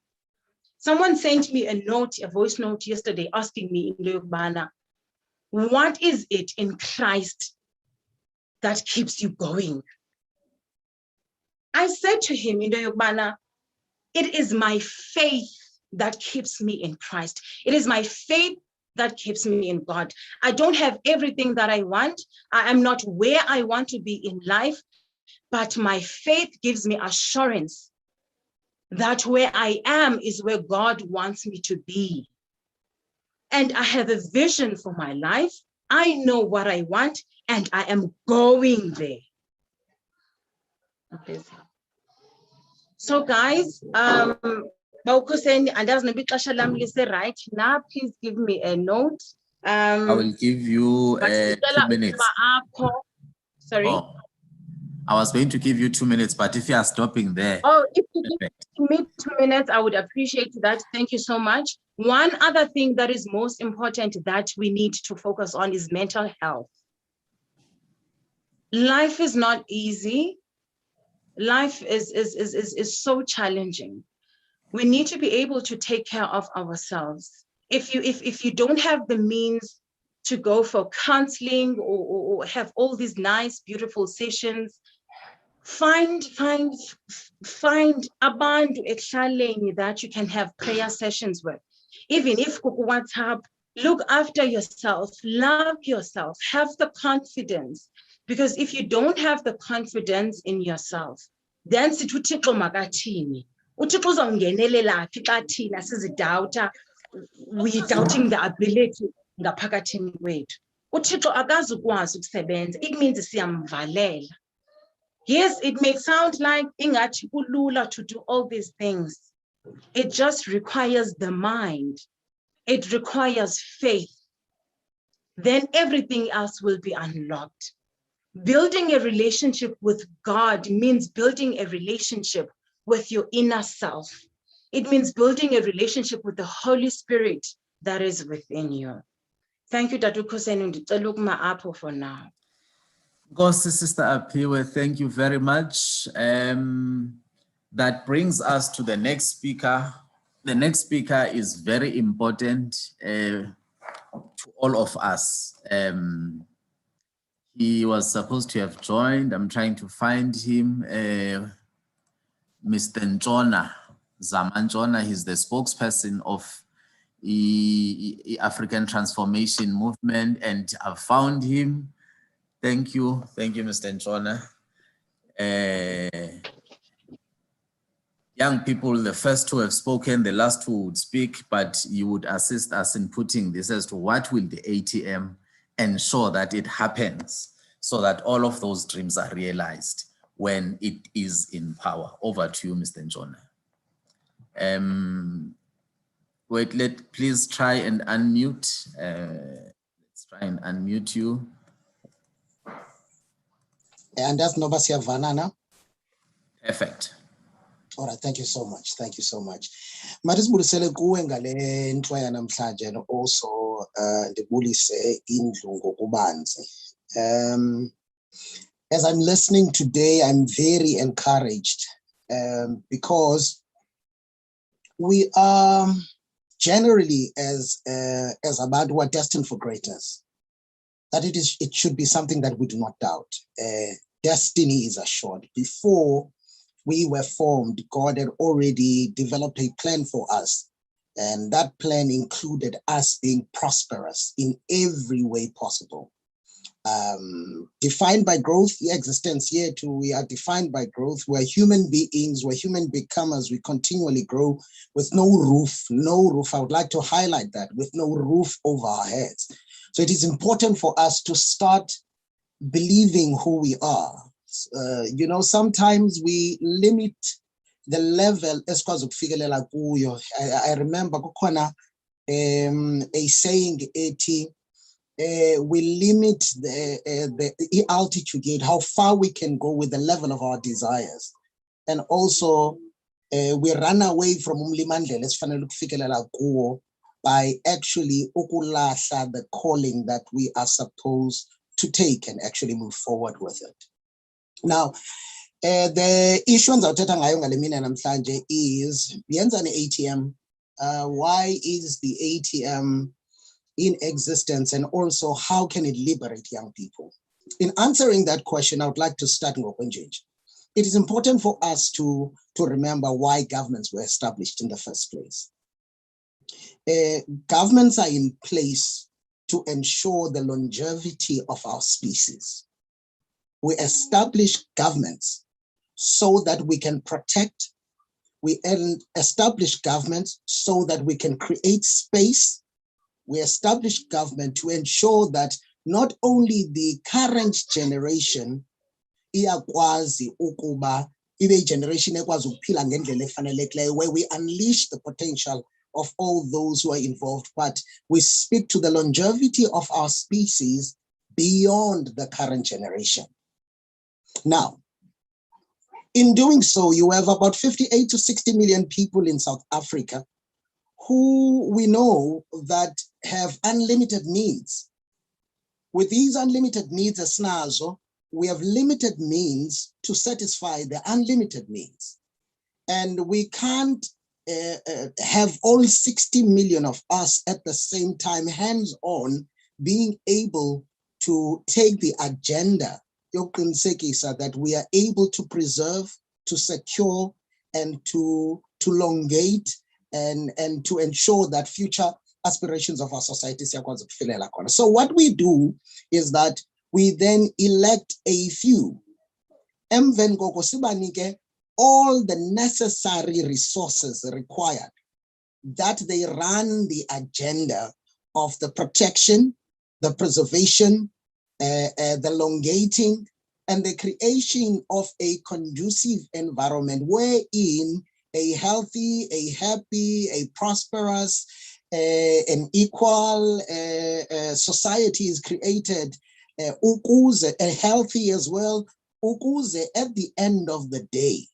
Someone sent me a voice note yesterday asking me, what is it in Christ that keeps you going? I said to him, it is my faith that keeps me in Christ. It is my faith that keeps me in God. I don't have everything that I want. I am not where I want to be in life, but my faith gives me assurance that where I am is where God wants me to be. And I have a vision for my life. I know what I want, and I am going there. Okay. So guys, right now, please give me a note. I will give you 2 minutes. Sorry? Oh, I was going to give you 2 minutes, but if you are stopping there. Oh, if you give me 2 minutes, I would appreciate that. Thank you so much. One other thing that is most important that we need to focus on is mental health. Life is not easy. Life is so challenging. We need to be able to take care of ourselves. If you don't have the means to go for counseling or have all these nice, beautiful sessions, find abantu ekuhlaleni that you can have prayer sessions with. Even if WhatsApp, look after yourself, love yourself, have the confidence. Because if you don't have the confidence in yourself, then uThixo makathini. uThixo uzawungenelela phi xa thina sizidoubt, we doubting the ability ngaphakathini kwethu. uThixo akazukwazi ukusebenza. It means siyamvalela. Yes, it may sound like ingathi kulula to do all these things. It just requires the mind. It requires faith. Then everything else will be unlocked. Building a relationship with God means building a relationship with your inner self. It means building a relationship with the Holy Spirit that is within you. Thank you, Tatu Khoseni. Ndicela ukuma apho for now. Nkosi, Sister Aphiwe, thank you very much. That brings us to the next speaker. The next speaker is very important to all of us. He was supposed to have joined. I'm trying to find him. Mr. Njona, Zaman Njona, he's the spokesperson of the African Transformation Movement, and I've found him. Thank you, Mr. Njona. Young people, the first two have spoken, the last two would speak, but you would assist us in putting this as to what will the ATM ensure that it happens so that all of those dreams are realized when it is in power. Over to you, Mr. Njona. Wait, please try and unmute. Let's try and unmute you. And that's Nova Siavanana. Perfect. All right, thank you so much. Thank you so much. Marisbulisele kuwe ngale ntwa namhlanje and also ndibulise indlu ngokubanzi. As I'm listening today, I'm very encouraged because we are generally as abantu who are destined for greatness, that it should be something that we do not doubt. Destiny is assured. Before we were formed, God had already developed a plan for us. And that plan included us being prosperous in every way possible. Defined by growth, existence here too, we are defined by growth. We're human beings, we're human becomers. We continually grow with no roof. I would like to highlight that, with no roof over our heads. So it is important for us to start believing who we are. You know, sometimes we limit the level esikwazi ukufikelela kuyo. I remember kukhona a saying ethi we limit the altitude, how far we can go with the level of our desires, and also we run away from umlimandlela esifanele ukufikelela kuwo by actually ukulahla the calling that we are supposed to take and actually move forward with it. Now, the issue engizawuthetha ngayo ngale mina namhlanje is yenza ne-ATM. Why is the ATM in existence, and also how can it liberate young people? In answering that question, I would like to start ngokwenjenje. It is important for us to remember why governments were established in the first place. Governments are in place to ensure the longevity of our species. We establish governments so that we can protect. We establish governments so that we can create space. We establish government to ensure that not only the current generation iyakwazi ukuba ibe generation ekwazi ukuphila ngendlela efanelekileyo, where we unleash the potential of all those who are involved, but we speak to the longevity of our species beyond the current generation. Now, in doing so, you have about 58 to 60 million people in South Africa who we know that have unlimited needs. With these unlimited needs as SNAZO, we have limited means to satisfy the unlimited needs. And we can't have all 60 million of us at the same time, hands-on, being able to take the agenda that we are able to preserve, to secure, and to elongate, and to ensure that future aspirations of our society. So what we do is that we then elect a few, all the necessary resources required, that they run the agenda of the protection, the preservation, the elongating, and the creation of a conducive environment wherein a healthy, a happy, a prosperous, an equal society is created, a healthy as well, at the end of the day,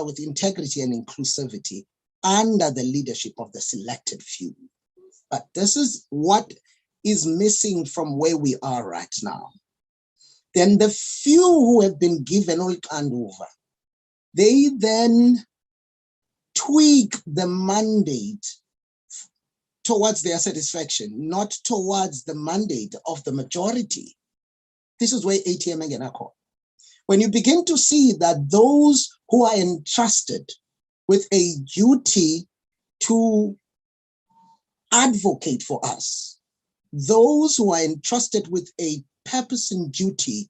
with integrity and inclusivity under the leadership of the selected few. But this is what is missing from where we are right now. Then the few who have been given all over, they then tweak the mandate towards their satisfaction, not towards the mandate of the majority. This is where ATM again are called. When you begin to see that those who are entrusted with a duty to advocate for us, those who are entrusted with a purpose and duty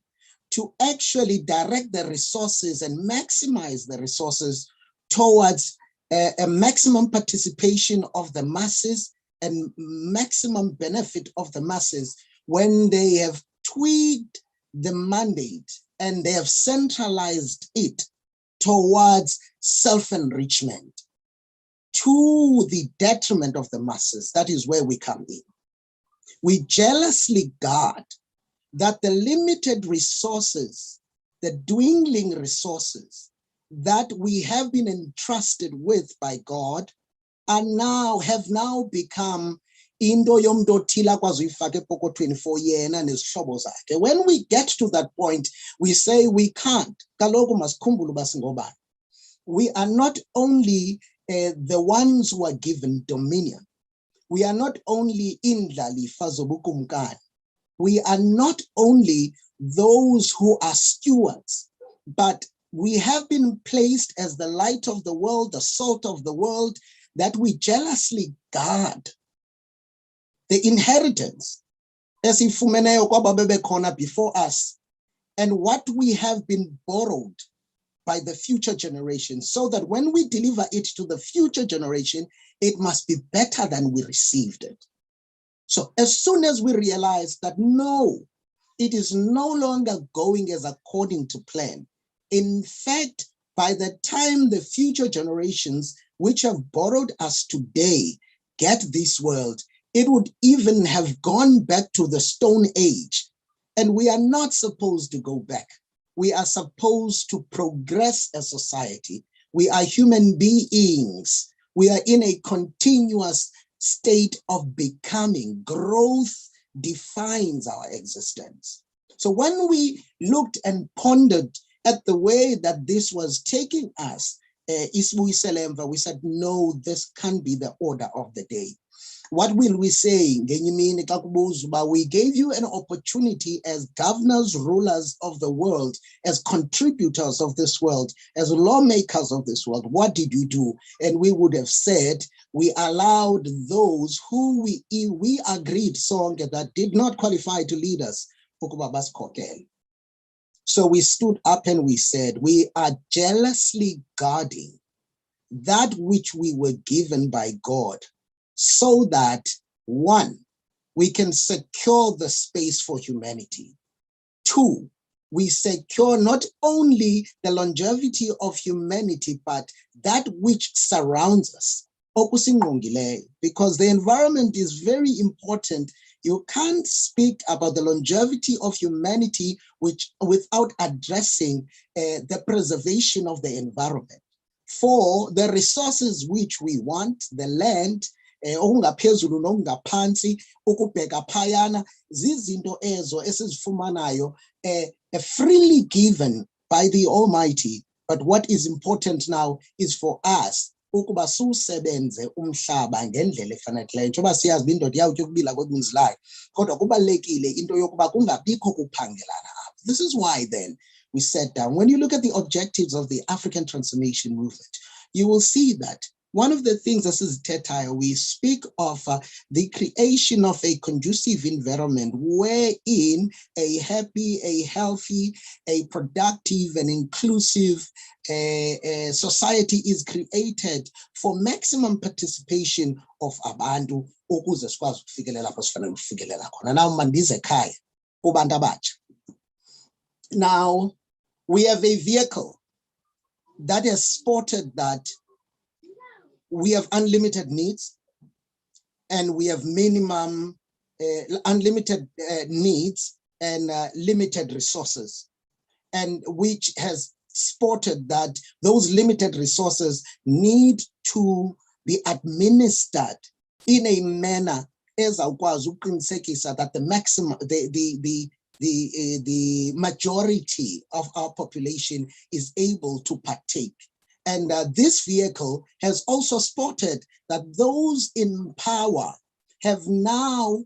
to actually direct the resources and maximize the resources towards a maximum participation of the masses and maximum benefit of the masses, when they have tweaked the mandate and they have centralized it towards self-enrichment to the detriment of the masses, that is where we come in. We jealously guard that the limited resources, the dwindling resources that we have been entrusted with by God have now become into yomntu othile akwazi uyifaka epokothweni for yena nezihlobo zakhe. When we get to that point, we say we can't. Kaloku masikhumbule uba singobani. We are not only the ones who are given dominion. We are not only indlalifa zobukumkani. We are not only those who are stewards, but we have been placed as the light of the world, the salt of the world, that we jealously guard the inheritance before us, and what we have been borrowed by the future generation, so that when we deliver it to the future generation, it must be better than we received it. So as soon as we realize that no, it is no longer going as according to plan. In fact, by the time the future generations which have borrowed us today get this world, it would even have gone back to the Stone Age. And we are not supposed to go back. We are supposed to progress as society. We are human beings. We are in a continuous state of becoming. Growth defines our existence. So when we looked and pondered at the way that this was taking us, we said, no, this can't be the order of the day. What will we say? We gave you an opportunity as governors, rulers of the world, as contributors of this world, as lawmakers of this world. What did you do? And we would have said, we allowed those who we agreed that did not qualify to lead us. So we stood up and we said, we are jealously guarding that which we were given by God, so that, one, we can secure the space for humanity. Two, we secure not only the longevity of humanity, but that which surrounds us. Because the environment is very important. You can't speak about the longevity of humanity without addressing the preservation of the environment. For the resources which we want, the land, okungaphezulu nokungaphansi, ukubheka phayana, zizinto ezo esizifumanayo freely given by the Almighty. But what is important now is for us ukuba siwusebenze umhlaba ngendlela efaneleyo. Njengoba siyazi indoda iyawutya ukubila kwebunzi layo, kodwa kubalulekile into yokuba kungabikho kuphangelana apha. This is why then we sat down. When you look at the objectives of the African Transformation Movement, you will see that one of the things, this is TACCYO, we speak of the creation of a conducive environment wherein a happy, a healthy, a productive and inclusive society is created for maximum participation of abantu ukuze sikwazi ukufikelela lapho sifanele ukufikelela khona. Now mandize ekhaya kubantu abatsha. Now we have a vehicle that has spotted that we have unlimited needs and we have minimum unlimited needs and limited resources, and which has spotted that those limited resources need to be administered in a manner that the maximum, the majority of our population is able to partake. And this vehicle has also spotted that those in power have now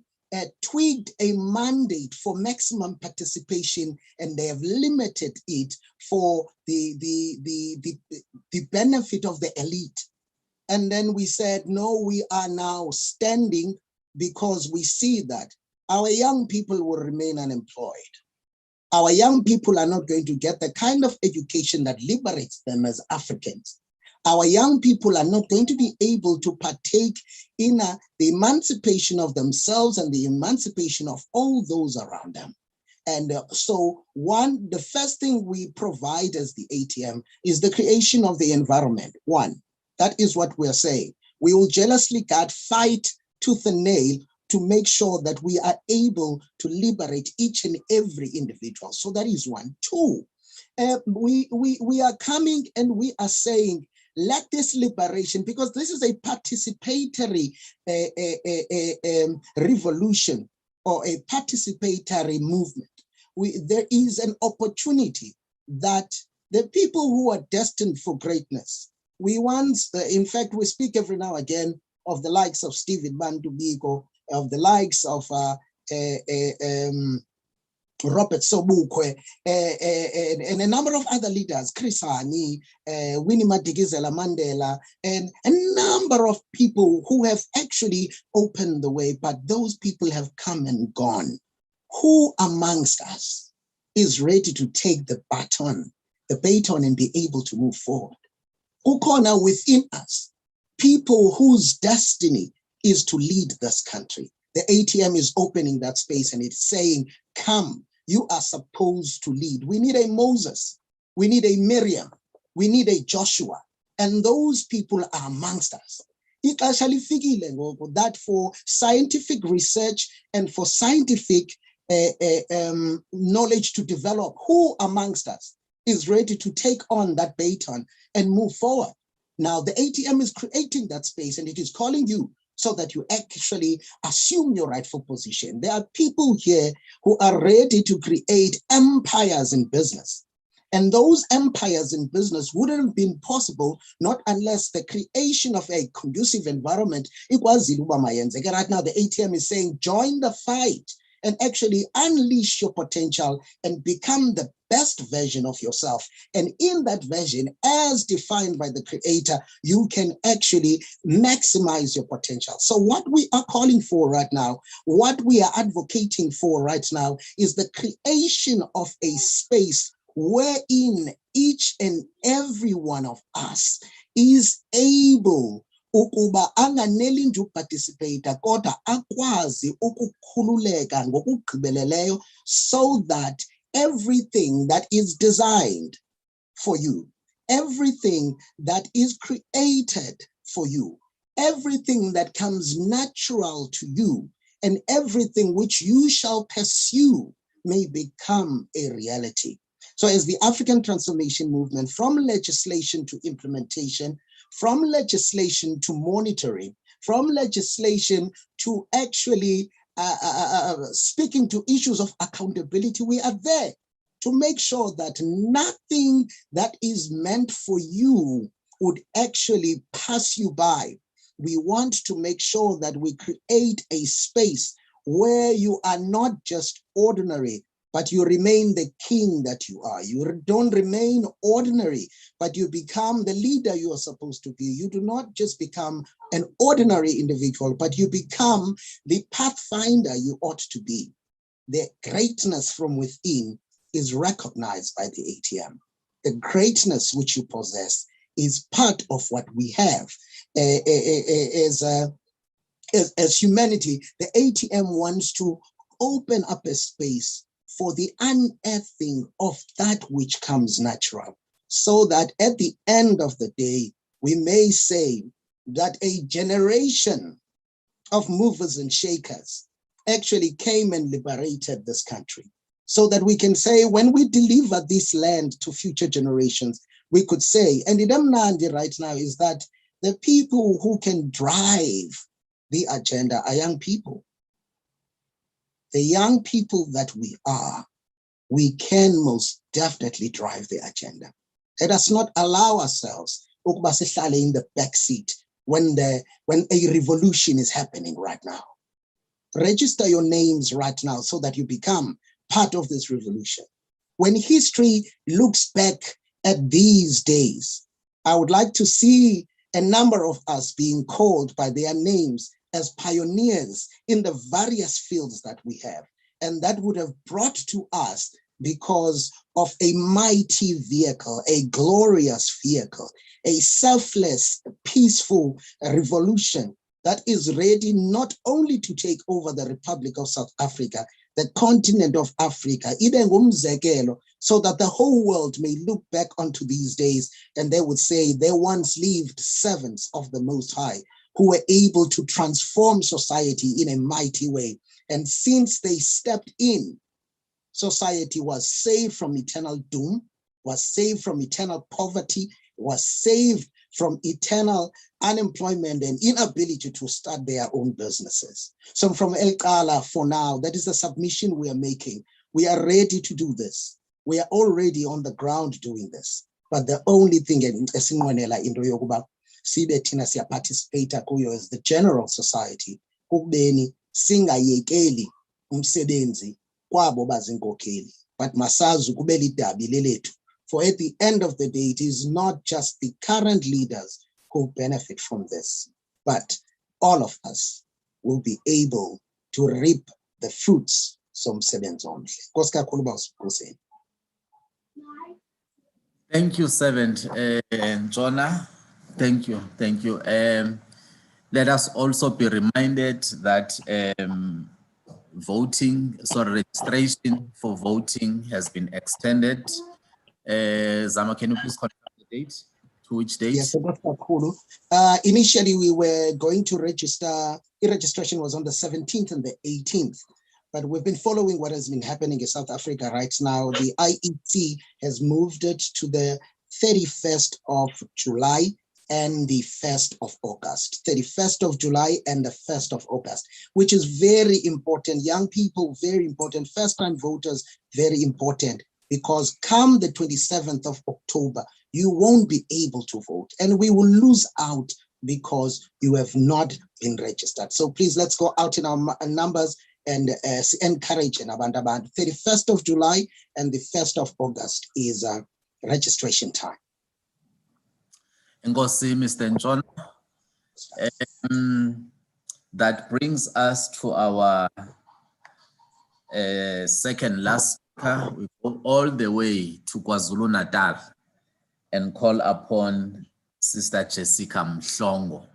tweaked a mandate for maximum participation, and they have limited it for the benefit of the elite. And then we said, no, we are now standing because we see that our young people will remain unemployed. Our young people are not going to get the kind of education that liberates them as Africans. Our young people are not going to be able to partake in the emancipation of themselves and the emancipation of all those around them. And so the first thing we provide as the ATM is the creation of the environment. One, that is what we're saying. We will jealously guard, fight tooth and nail to make sure that we are able to liberate each and every individual. So that is one. Two, we are coming and we are saying, let this liberation, because this is a participatory revolution or a participatory movement. There is an opportunity that the people who are destined for greatness, we once, in fact, we speak every now and again of the likes of Stephen Bantu Biko, of the likes of Robert Sobukwe, and a number of other leaders, Chris Hani, Winnie Madikizela Mandela, and a number of people who have actually opened the way, but those people have come and gone. Who amongst us is ready to take the baton and be able to move forward? Ukona within us, people whose destiny is to lead this country. The ATM is opening that space and it's saying, come, you are supposed to lead. We need a Moses. We need a Miriam. We need a Joshua. And those people are amongst us. Ixesha lifikile ngoku that for scientific research and for scientific knowledge to develop, who amongst us is ready to take on that baton and move forward? Now, the ATM is creating that space and it is calling you so that you actually assume your rightful position. There are people here who are ready to create empires in business. And those empires in business wouldn't have been possible not unless the creation of a conducive environment. Right now, the ATM is saying, join the fight and actually unleash your potential and become the best version of yourself. And in that version, as defined by the creator, you can actually maximize your potential. So what we are calling for right now, what we are advocating for right now is the creation of a space wherein each and every one of us is able ukuba anganeli nje ukuparticipate kodwa akwazi ukukhululeka ngokugqibeleleyo so that everything that is designed for you, everything that is created for you, everything that comes natural to you, and everything which you shall pursue may become a reality. So as the African Transformation Movement, from legislation to implementation, from legislation to monitoring, from legislation to actually speaking to issues of accountability, we are there to make sure that nothing that is meant for you would actually pass you by. We want to make sure that we create a space where you are not just ordinary, but you remain the king that you are. You don't remain ordinary, but you become the leader you are supposed to be. You do not just become an ordinary individual, but you become the pathfinder you ought to be. The greatness from within is recognized by the ATM. The greatness which you possess is part of what we have. As humanity, the ATM wants to open up a space for the unearthing of that which comes natural, so that at the end of the day, we may say that a generation of movers and shakers actually came and liberated this country, so that we can say, when we deliver this land to future generations, we could say, and in Mnandi right now is that the people who can drive the agenda are young people. The young people that we are, we can most definitely drive the agenda. Let us not allow ourselves in the backseat when a revolution is happening right now. Register your names right now so that you become part of this revolution. When history looks back at these days, I would like to see a number of us being called by their names as pioneers in the various fields that we have. And that would have brought to us because of a mighty vehicle, a glorious vehicle, a selfless, peaceful revolution that is ready not only to take over the Republic of South Africa, the continent of Africa, so that the whole world may look back onto these days and they would say they once lived servants of the Most High who were able to transform society in a mighty way. And since they stepped in, society was saved from eternal doom, was saved from eternal poverty, was saved from eternal unemployment and inability to start their own businesses. So from El Kala, for now, that is the submission we are making. We are ready to do this. We are already on the ground doing this. But the only thing participate as the general society, singayekeli umsebenzi kwabo bazinkokheli, but masazu kubeli dabi lelethu. For at the end of the day, it is not just the current leaders who benefit from this, but all of us will be able to reap the fruits somsebenzi omhle. Nkosi kakhulu bawusiphoseni. Thank you, Servant Jonah. Thank you. Let us also be reminded that registration for voting has been extended. Zama, can you please confirm the date? To which date? Yes, Dr. Kulu. Initially, we were going to register, registration was on the 17th and the 18th, but we've been following what has been happening in South Africa right now. The IEC has moved it to the 31st of July and the 1st of August, 31st of July and the 1st of August, which is very important. Young people, very important. First-time voters, very important, because come the 27th of October, you won't be able to vote and we will lose out because you have not been registered. So please, let's go out in our numbers and encourage in Abandaband. 31st of July and the 1st of August is registration time. Ngosi, Mr. Njona. That brings us to our second last speaker. We go all the way to KwaZulu-Natal and call upon Sister Jessica Mhlongo.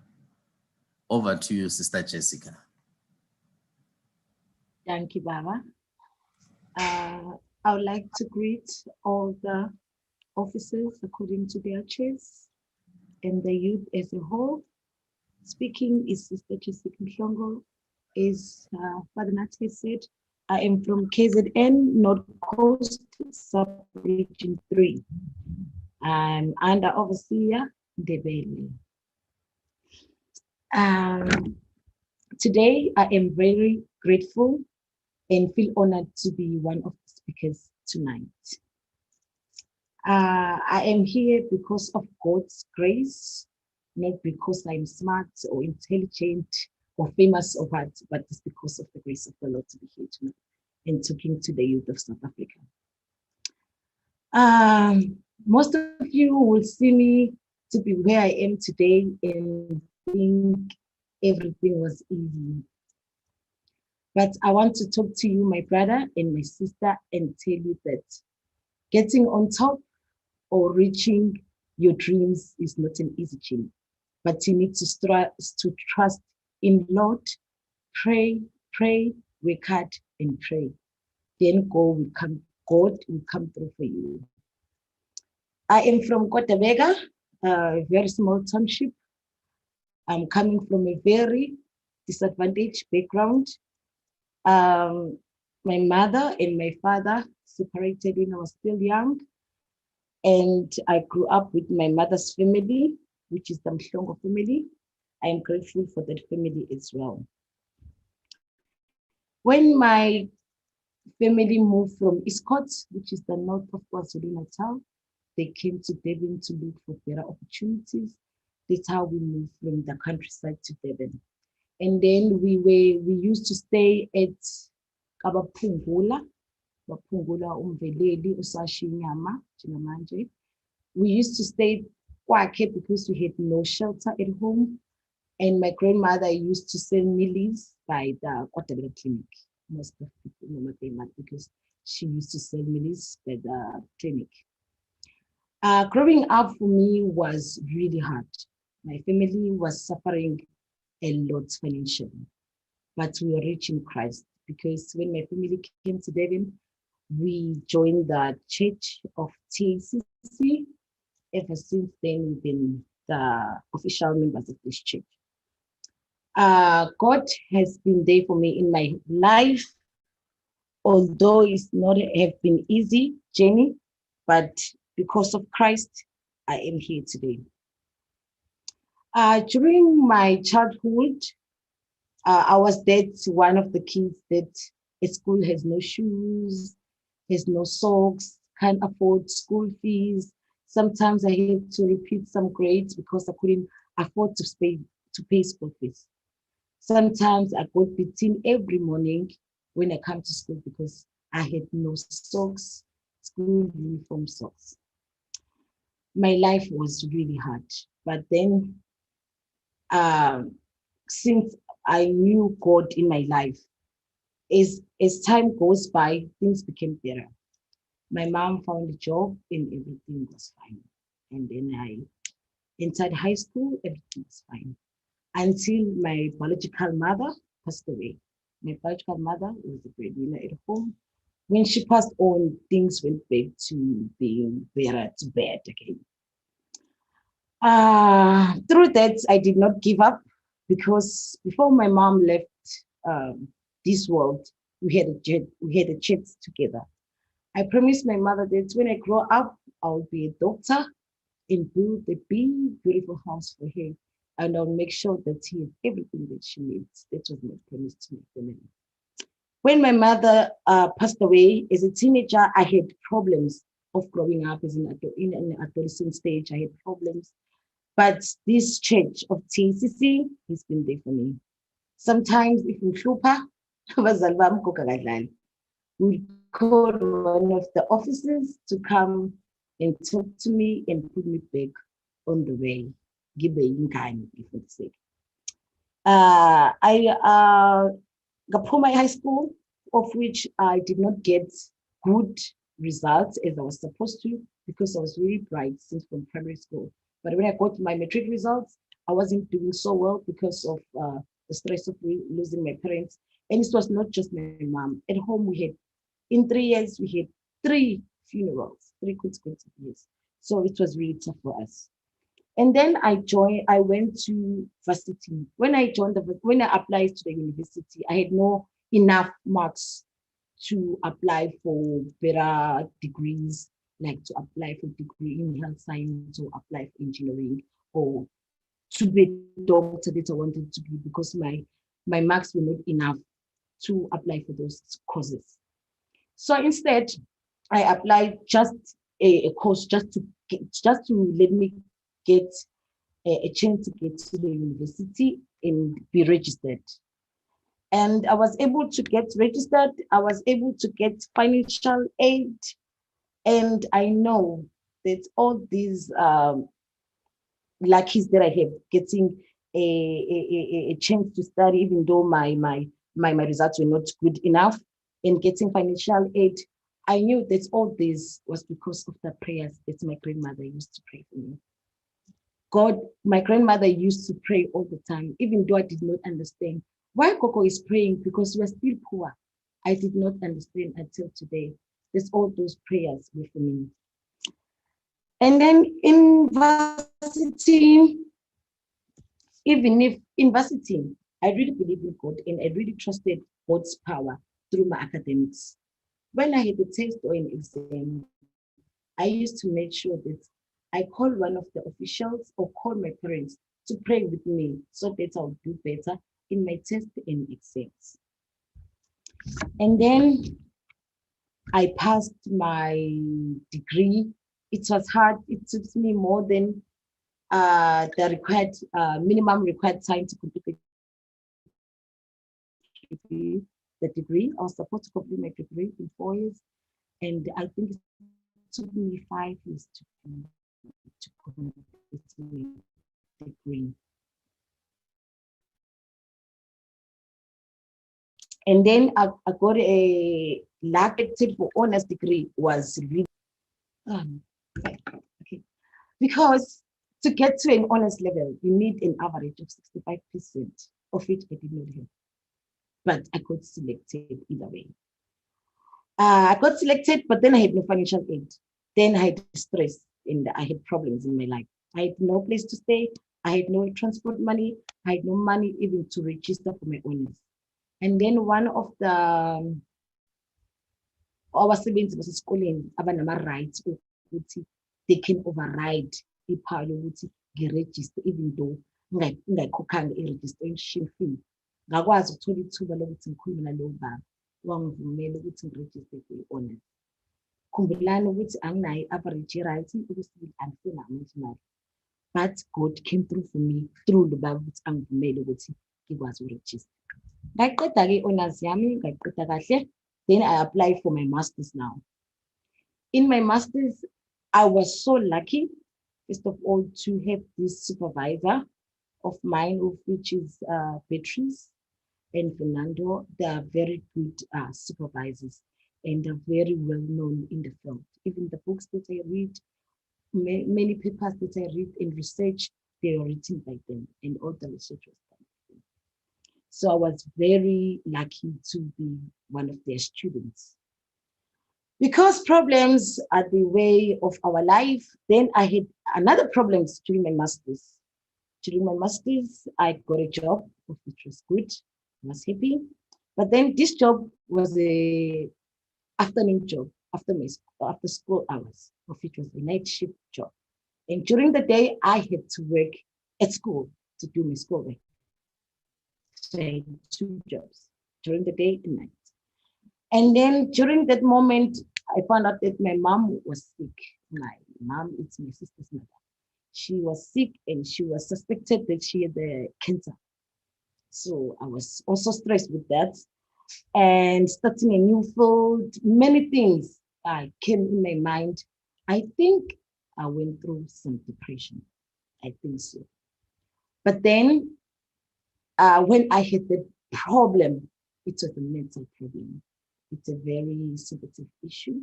Over to you, Sister Jessica. Thank you, Baba. I would like to greet all the officers according to their chairs and the youth as a whole. Speaking is Sister Jessica Mhlongo. As Father Natke said, I am from KZN, North Coast, Sub-Region 3. I'm under Overseer Ndebele. Today, I am very grateful and feel honored to be one of the speakers tonight. I am here because of God's grace, not because I'm smart or intelligent or famous or what, but it's because of the grace of the Lord to be here tonight and talking to the youth of South Africa. Most of you will see me to be where I am today and think everything was easy. But I want to talk to you, my brother and my sister, and tell you that getting on top or reaching your dreams is not an easy thing. But you need to trust in Lord, pray, work hard and pray. Then God will come through for you. I am from Kotavega, a very small township. I'm coming from a very disadvantaged background. My mother and my father separated when I was still young. And I grew up with my mother's family, which is the Mhlongo family. I am grateful for that family as well. When my family moved from Escort, which is the north of KwaZulu-Natal, they came to Durban to look for better opportunities. That's how we moved from the countryside to Durban. And then we used to stay at Kabapungula, Umveleli, Usashinyama, Chinamanje. We used to stay kwakhe because we had no shelter at home. And my grandmother used to sell mealies by the Kotavega clinic. Most of people know my grandmother because she used to sell mealies by the clinic. Growing up for me was really hard. My family was suffering a lot financially, but we were rich in Christ because when my family came to Durban, we joined the church of TACC. Ever since then, we've been the official members of this church. God has been there for me in my life, although it's not have been easy journey, but because of Christ, I am here today. During my childhood, I was one of the kids that at school has no shoes, has no socks, can't afford school fees. Sometimes I had to repeat some grades because I couldn't afford to pay school fees. Sometimes I got beaten every morning when I come to school because I had no socks, school uniform socks. My life was really hard, but then since I knew God in my life, as time goes by, things became better. My mom found a job and everything was fine. And then I entered high school, everything was fine. until my biological mother passed away. My biological mother was the breadwinner at home. When she passed on, things went back to being better to bad again. Through that, I did not give up, because before my mom left this world, we had a chat together. I promised my mother that when I grow up, I'll be a doctor and build a big, beautiful house for her, and I'll make sure that he has everything that she needs. That was my promise to my family. When my mother passed away as a teenager, I had problems of growing up as in an adolescent stage. I had problems, but this church of TACC has been there for me. Sometimes if we abazali bami ugogo akadlali, we call one of the officers to come and talk to me and put me back on the way. Give a ingane, if it's sake. I Gapuma High School, of which I did not get good results as I was supposed to, because I was really bright since from primary school. But when I got my matric results, I wasn't doing so well because of the stress of losing my parents. And it was not just my mom. At home, in 3 years, we had 3 funerals, 3 consecutive years. So it was really tough for us. And then I went to varsity. When I applied to the university, I had no enough marks to apply for better degrees, like to apply for degree in health science or apply for engineering or to be a doctor that I wanted to be, because my marks were not enough to apply for those courses. So instead, I applied just a course just to let me get a chance to get to the university and be registered. And I was able to get registered. I was able to get financial aid. And I know that all these luckies that I have, getting a chance to study, even though my results were not good enough, and getting financial aid, I knew that all this was because of the prayers that my grandmother used to pray for me. My grandmother used to pray all the time, even though I did not understand why Coco is praying, because we are still poor. I did not understand until today. There's all those prayers were for me. And then in varsity, I really believe in God and I really trusted God's power through my academics. When I had a test or an exam, I used to make sure that I call one of the officials or call my parents to pray with me so that I'll do better in my test and exams. And then I passed my degree. It was hard. It took me more than the minimum required time to complete the degree. I was supposed to complete my degree in 4 years, and I think it took me 5 years to complete my degree. And then I got a elected for honors degree was really okay, because to get to an honors level, you need an average of 65%, of which I did not have. But I got selected either way. I got selected, but then I had no financial aid. Then I had stress and I had problems in my life. I had no place to stay. I had no transport money. I had no money even to register for my honors. And then one of the abasebenzi basesikoleni abanama-rights ukuthi they can override ipower yokuthi ngiregister even though ngingayikhokhanga i-registration fee. Ngakwazi ukuthola ithuba lokuthi ngikhulume nalowo baba, wangivumela ukuthi ngiregister kwi-honors. Khumbulani ukuthi anginayo i-average right, okwesibili angisenayo imali. But God came through for me through lo baba ukuthi angivumele ukuthi ngikwazi ukuregister. Ngayiqeda-ke i-honors yami, ngayiqeda kahle. Then I applied for my master's now. In my master's, I was so lucky, first of all, to have this supervisor of mine, which is Beatrice and Fernando. They are very good supervisors and are very well known in the field. Even the books that I read, many papers that I read and research, they were written by them, and all the research was done by them. So I was very lucky to be one of their students. Because problems are the way of our life, then I had another problem during my master's. During my master's, I got a job, which was good. I was happy. But then this job was a afternoon job after school hours, of which was a night shift job. And during the day, I had to work at school to do my schoolwork. So I had 2 jobs, during the day and night. And then during that moment, I found out that my mom was sick. My mom, it's my sister's mother. She was sick and she was suspected that she had the cancer. So I was also stressed with that. And starting a new field, many things came in my mind. I think I went through some depression. I think so. But then when I had the problem, it was a mental problem. It's a very sensitive issue.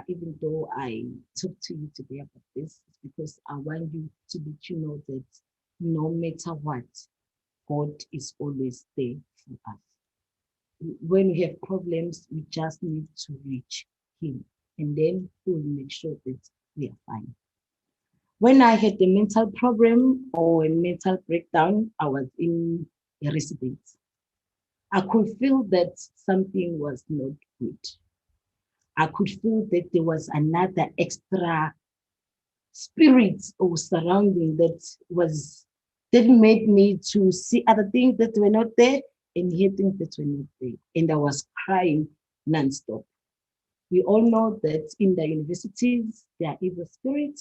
Even though I talk to you today about this, it's because I want you to let you know that no matter what, God is always there for us. When we have problems, we just need to reach Him, and then He will make sure that we are fine. When I had a mental problem or a mental breakdown, I was in a residence. I could feel that something was not good. I could feel that there was another extra spirit or surrounding that made me to see other things that were not there and hear things that were not there. And I was crying nonstop. We all know that in the universities, there is a spirit.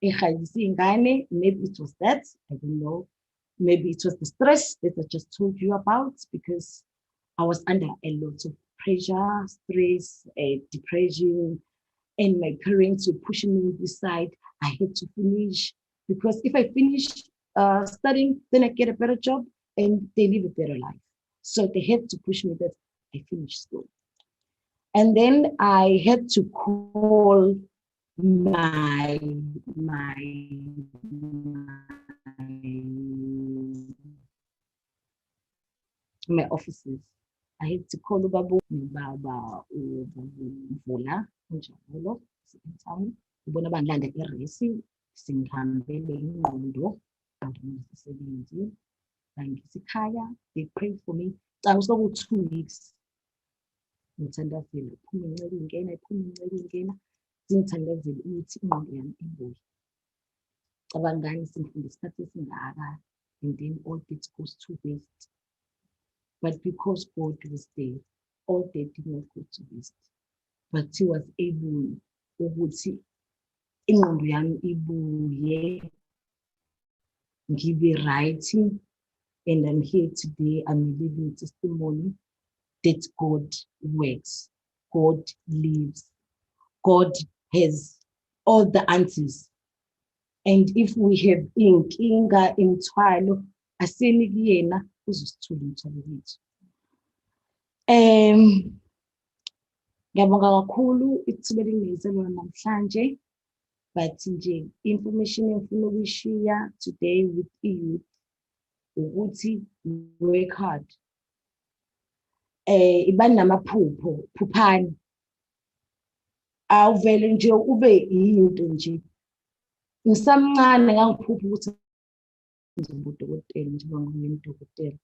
Maybe it was that, I don't know. Maybe it was the stress that I just told you about, because I was under a lot of pressure, stress, depression, and my parents were pushing me this side. I had to finish, because if I finish studying, then I get a better job and they live a better life. So they had to push me that I finish school. And then I had to call my offices. I had to call Baba Vula, Njalo, in town. Ubona bandlanda iresi, singihambele ingqondo, angisebenzi, ngisekhaya. They prayed for me. I was over 2 weeks. Ngithandazela, iphuma incele ingena, iphuma incele ingena. Singithandazela ukuthi ingqondo yami ibuye. Cabangani sengifunda isikhathi esingaka, and then all this goes to waste. But because God was there, all that did not go to waste. But He was able ukuthi ingqondo yami ibuye, ngibe right, and I'm here today. I'm a living testimony that God works, God lives, God has all the answers. And if we have inkinga, imthwalo, aseni kuyena uzosithula umthwalo wethu. Ngiyabonga kakhulu ithuba elingizelwe namhlanje, but nje information engifuna ukuyishiya today with you ukuthi work hard. Ibani namaphupho, phuphani. Awuvele nje ube yinto nje. Ngisamncane ngangiphupha ukuthi ngizoba udokotela, njengoba ngingumdokotela.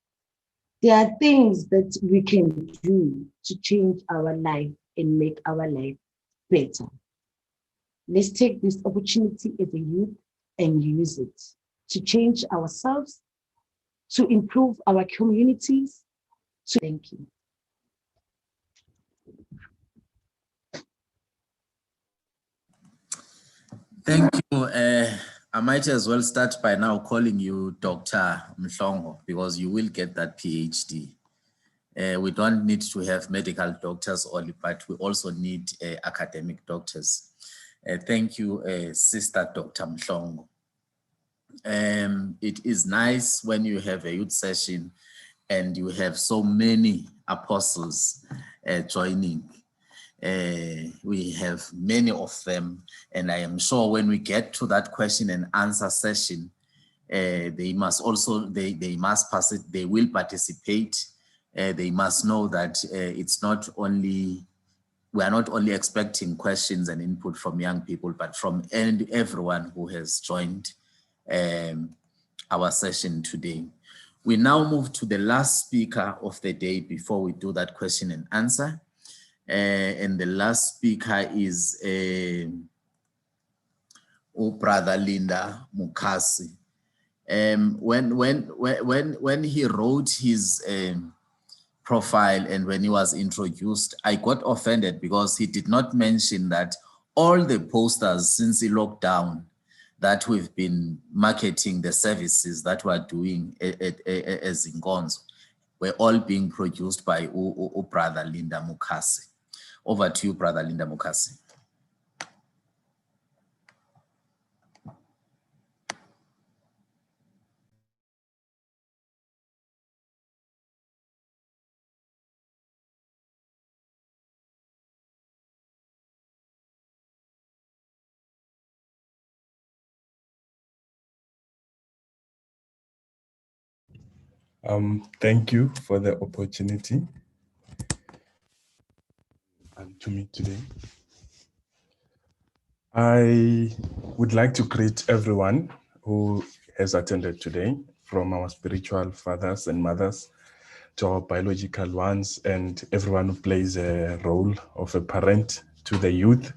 There are things that we can do to change our life and make our life better. Let's take this opportunity as a youth and use it to change ourselves, to improve our communities. Thank you. Thank you. I might as well start by now calling you Dr. Mhlongo, because you will get that PhD. We don't need to have medical doctors only, but we also need academic doctors. Thank you, Sister Dr. Mhlongo. It is nice when you have a youth session and you have so many apostles joining. We have many of them, and I am sure when we get to that question and answer session, They must also, they must pass it, they will participate. They must know that it's not only, we are not only expecting questions and input from young people, but from everyone who has joined our session today. We now move to the last speaker of the day before we do that question and answer. And the last speaker is Brother Linda Mukasi. When he wrote his profile and when he was introduced, I got offended because he did not mention that all the posters since the lockdown that we've been marketing the services that we're doing as Inkonzo were all being produced by Brother Linda Mukasi. Over to you, Brother Linda Mukasi. Thank you for the opportunity to meet today. I would like to greet everyone who has attended today, from our spiritual fathers and mothers to our biological ones, and everyone who plays a role of a parent to the youth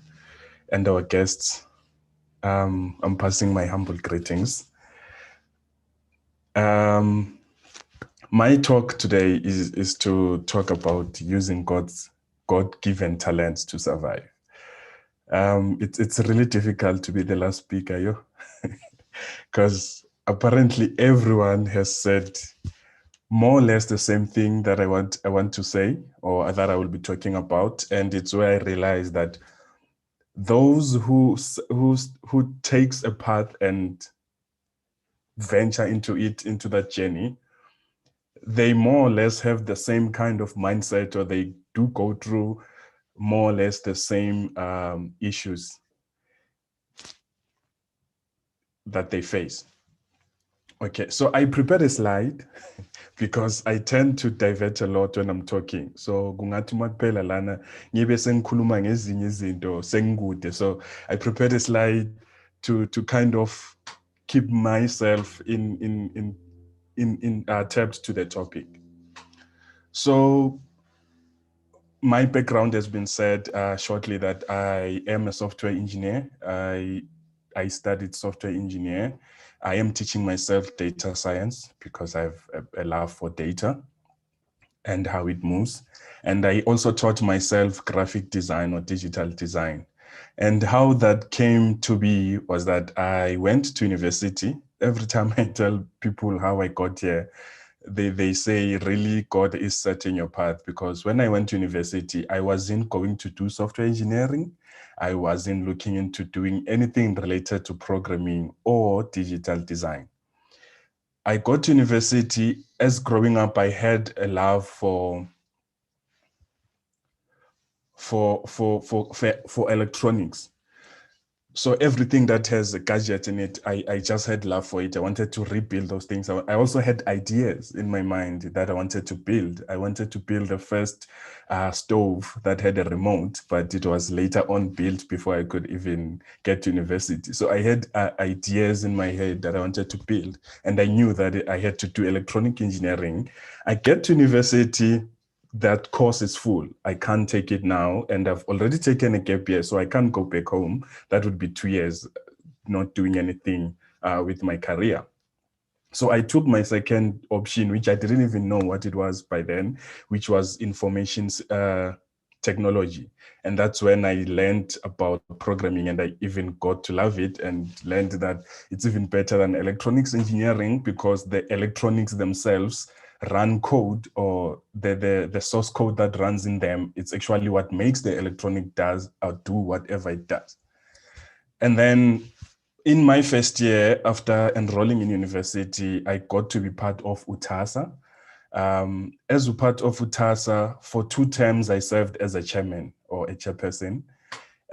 and our guests. I'm passing my humble greetings. My talk today is to talk about using God's God-given talents to survive. It's really difficult to be the last speaker, because apparently everyone has said more or less the same thing that I want to say, or that I will be talking about, and it's where I realize that those who takes a path and venture into that journey, they more or less have the same kind of mindset, or they do go through more or less the same issues that they face. Okay, so I prepared a slide because I tend to divert a lot when I'm talking. So kungathi makuphela lana ngibe sengikhuluma ngezinye izinto sengikude. So I prepared a slide to kind of keep myself in tapped to the topic. So my background has been said shortly, that I am a software engineer. I studied software engineer. I am teaching myself data science because I have a love for data and how it moves. And I also taught myself graphic design or digital design. And how that came to be was that I went to university. Every time I tell people how I got here, they say, really, God is setting your path. Because when I went to university, I wasn't going to do software engineering. I wasn't looking into doing anything related to programming or digital design. I got to university. As growing up, I had a love for electronics. So everything that has a gadget in it, I just had love for it. I wanted to rebuild those things. I also had ideas in my mind that I wanted to build. I wanted to build the first stove that had a remote, but it was later on built before I could even get to university. So I had ideas in my head that I wanted to build, and I knew that I had to do electronic engineering. I get to university, that course is full. I can't take it now, and I've already taken a gap year, so I can't go back home. That would be 2 years not doing anything with my career. So I took my second option, which I didn't even know what it was by then, which was information technology. And that's when I learned about programming, and I even got to love it and learned that it's even better than electronics engineering, because the electronics themselves run code, or the source code that runs in them, it's actually what makes the electronic does or do whatever it does. And then in my first year after enrolling in university, I got to be part of UTASA. As a part of UTASA, for 2 terms, I served as a chairman or a chairperson.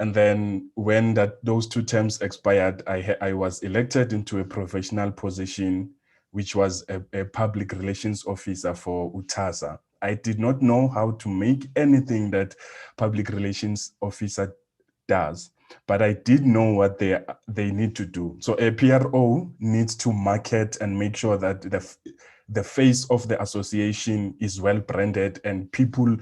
And then when those 2 terms expired, I was elected into a professional position, which was a public relations officer for UTASA. I did not know how to make anything that public relations officer does, but I did know what they need to do. So a PRO needs to market and make sure that the face of the association is well branded and people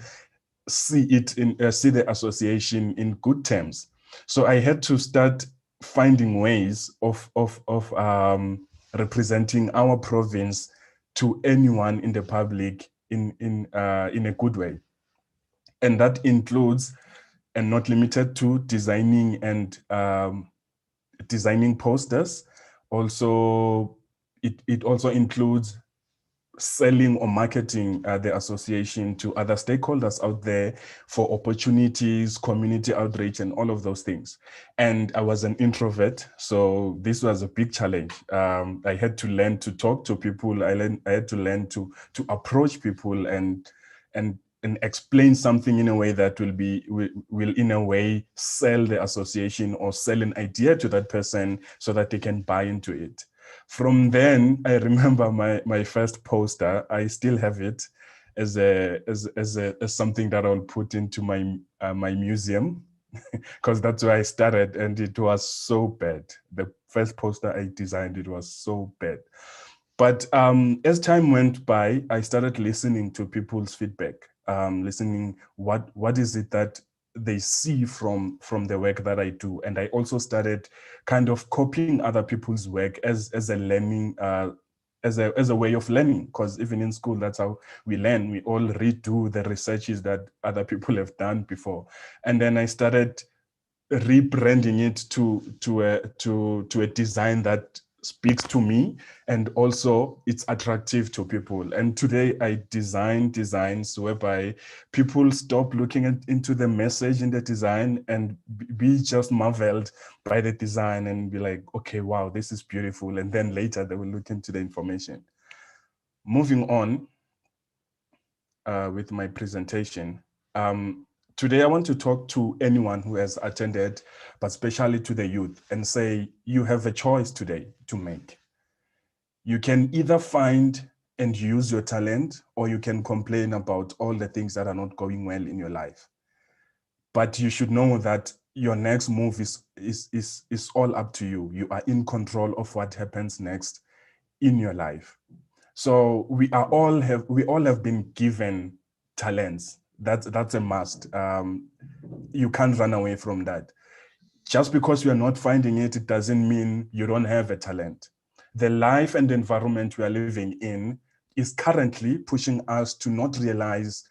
see the association in good terms. So I had to start finding ways of representing our province to anyone in the public in a good way, and that includes, and not limited to, designing and designing posters. Also, it also includes selling or marketing the association to other stakeholders out there for opportunities, community outreach, and all of those things. And I was an introvert, so this was a big challenge. I had to learn to talk to people. I had to learn to approach people and explain something in a way that will in a way sell the association or sell an idea to that person so that they can buy into it. From then, I remember my first poster. I still have it as something that I'll put into my museum, because that's where I started, and it was so bad. The first poster I designed, it was so bad. But as time went by, I started listening to people's feedback, listening what is it that they see from the work that I do. And I also started kind of copying other people's work as a learning, as a way of learning, because even in school, that's how we learn. We all redo the researches that other people have done before. And then I started rebranding it to a design that speaks to me, and also it's attractive to people. And today I design designs whereby people stop looking into the message in the design and be just marveled by the design and be like, okay, wow, this is beautiful. And then later they will look into the information. Moving on with my presentation. Today, I want to talk to anyone who has attended, but especially to the youth, and say, you have a choice today to make. You can either find and use your talent, or you can complain about all the things that are not going well in your life. But you should know that your next move is all up to you. You are in control of what happens next in your life. So we all have been given talents. That's a must. You can't run away from that. Just because you are not finding it, it doesn't mean you don't have a talent. The life and environment we are living in is currently pushing us to not realize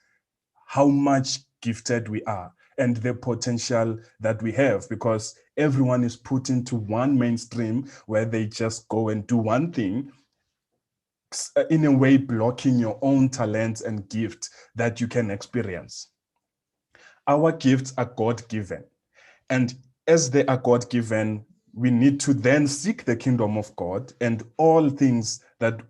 how much gifted we are and the potential that we have, because everyone is put into one mainstream where they just go and do one thing, in a way blocking your own talents and gifts that you can experience. Our gifts are God-given, and as they are God-given, we need to then seek the kingdom of God, and all things that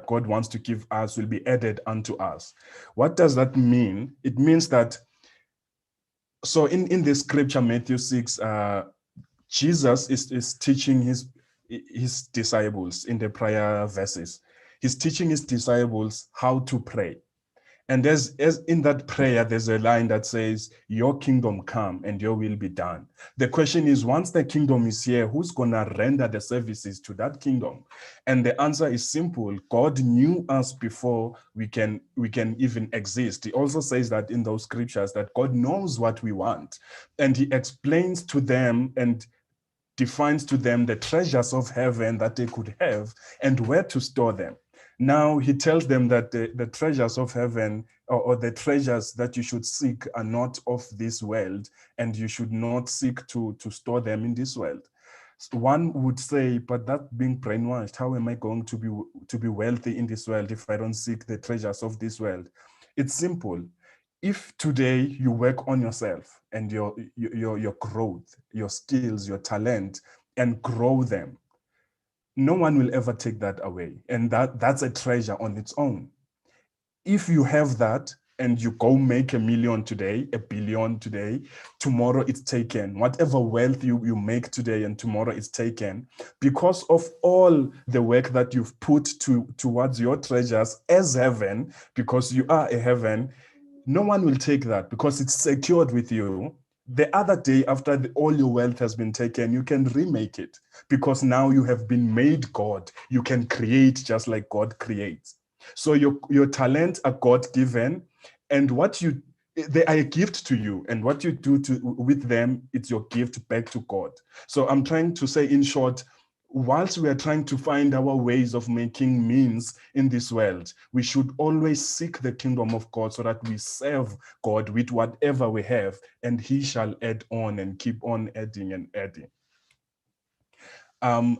God wants to give us will be added unto us. What does that mean? It means that, so in this scripture, Matthew 6, Jesus is teaching his disciples in the prior verses. He's teaching his disciples how to pray. And as in that prayer, there's a line that says, your kingdom come and your will be done. The question is, once the kingdom is here, who's going to render the services to that kingdom? And the answer is simple. God knew us before we can even exist. He also says that in those scriptures that God knows what we want. And he explains to them and defines to them the treasures of heaven that they could have and where to store them. Now he tells them that the treasures of heaven, or the treasures that you should seek, are not of this world, and you should not seek to store them in this world. So one would say, but that being brainwashed, how am I going to be wealthy in this world if I don't seek the treasures of this world? It's simple. If today you work on yourself and your growth, your skills, your talent, and grow them, no one will ever take that away. And that's a treasure on its own. If you have that and you go make $1 million today, $1 billion today, tomorrow it's taken. Whatever wealth you make today and tomorrow it's taken, because of all the work that you've put towards your treasures as heaven, because you are a heaven, no one will take that because it's secured with you. The other day, after all your wealth has been taken, you can remake it because now you have been made God. You can create just like God creates. So your talents are God-given, and they are a gift to you, and what you do with them, it's your gift back to God. So I'm trying to say, in short, whilst we are trying to find our ways of making means in this world, we should always seek the kingdom of God so that we serve God with whatever we have, and he shall add on and keep on adding and adding.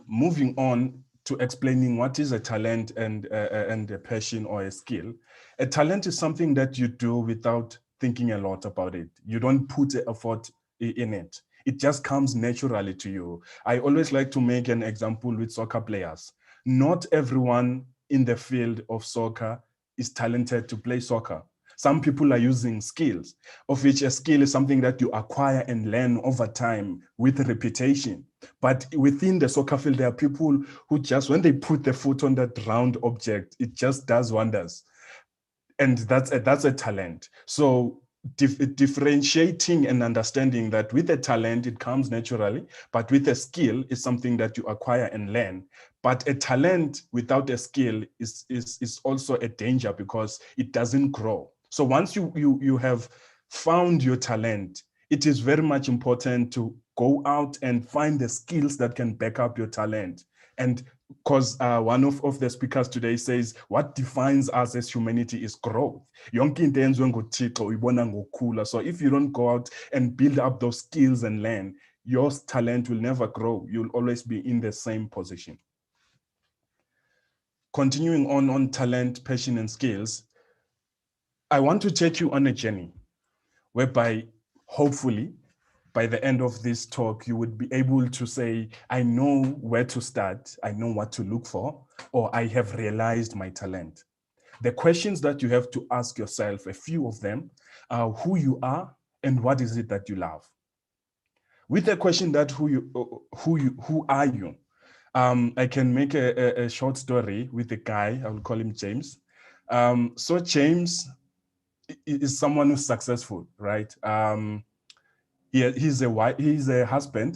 Moving on to explaining what is a talent and a passion or a skill. A talent is something that you do without thinking a lot about it. You don't put effort in it. It just comes naturally to you. I always like to make an example with soccer players. Not everyone in the field of soccer is talented to play soccer. Some people are using skills, of which a skill is something that you acquire and learn over time with repetition. But within the soccer field, there are people who just, when they put the foot on that round object, it just does wonders. And that's a talent. So differentiating and understanding that with a talent, it comes naturally, but with a skill is something that you acquire and learn. But a talent without a skill is also a danger because it doesn't grow. So once you have found your talent, it is very much important to go out and find the skills that can back up your talent. And because one of the speakers today says, what defines us as humanity is growth. So if you don't go out and build up those skills and learn, your talent will never grow. You'll always be in the same position. Continuing on talent, passion, and skills, I want to take you on a journey whereby hopefully by the end of this talk, you would be able to say, I know where to start, I know what to look for, or I have realized my talent. The questions that you have to ask yourself, a few of them, are who you are and what is it that you love. With the question that who are you, I can make a short story with a guy, I will call him James. So James is someone who's successful, right? He's a husband,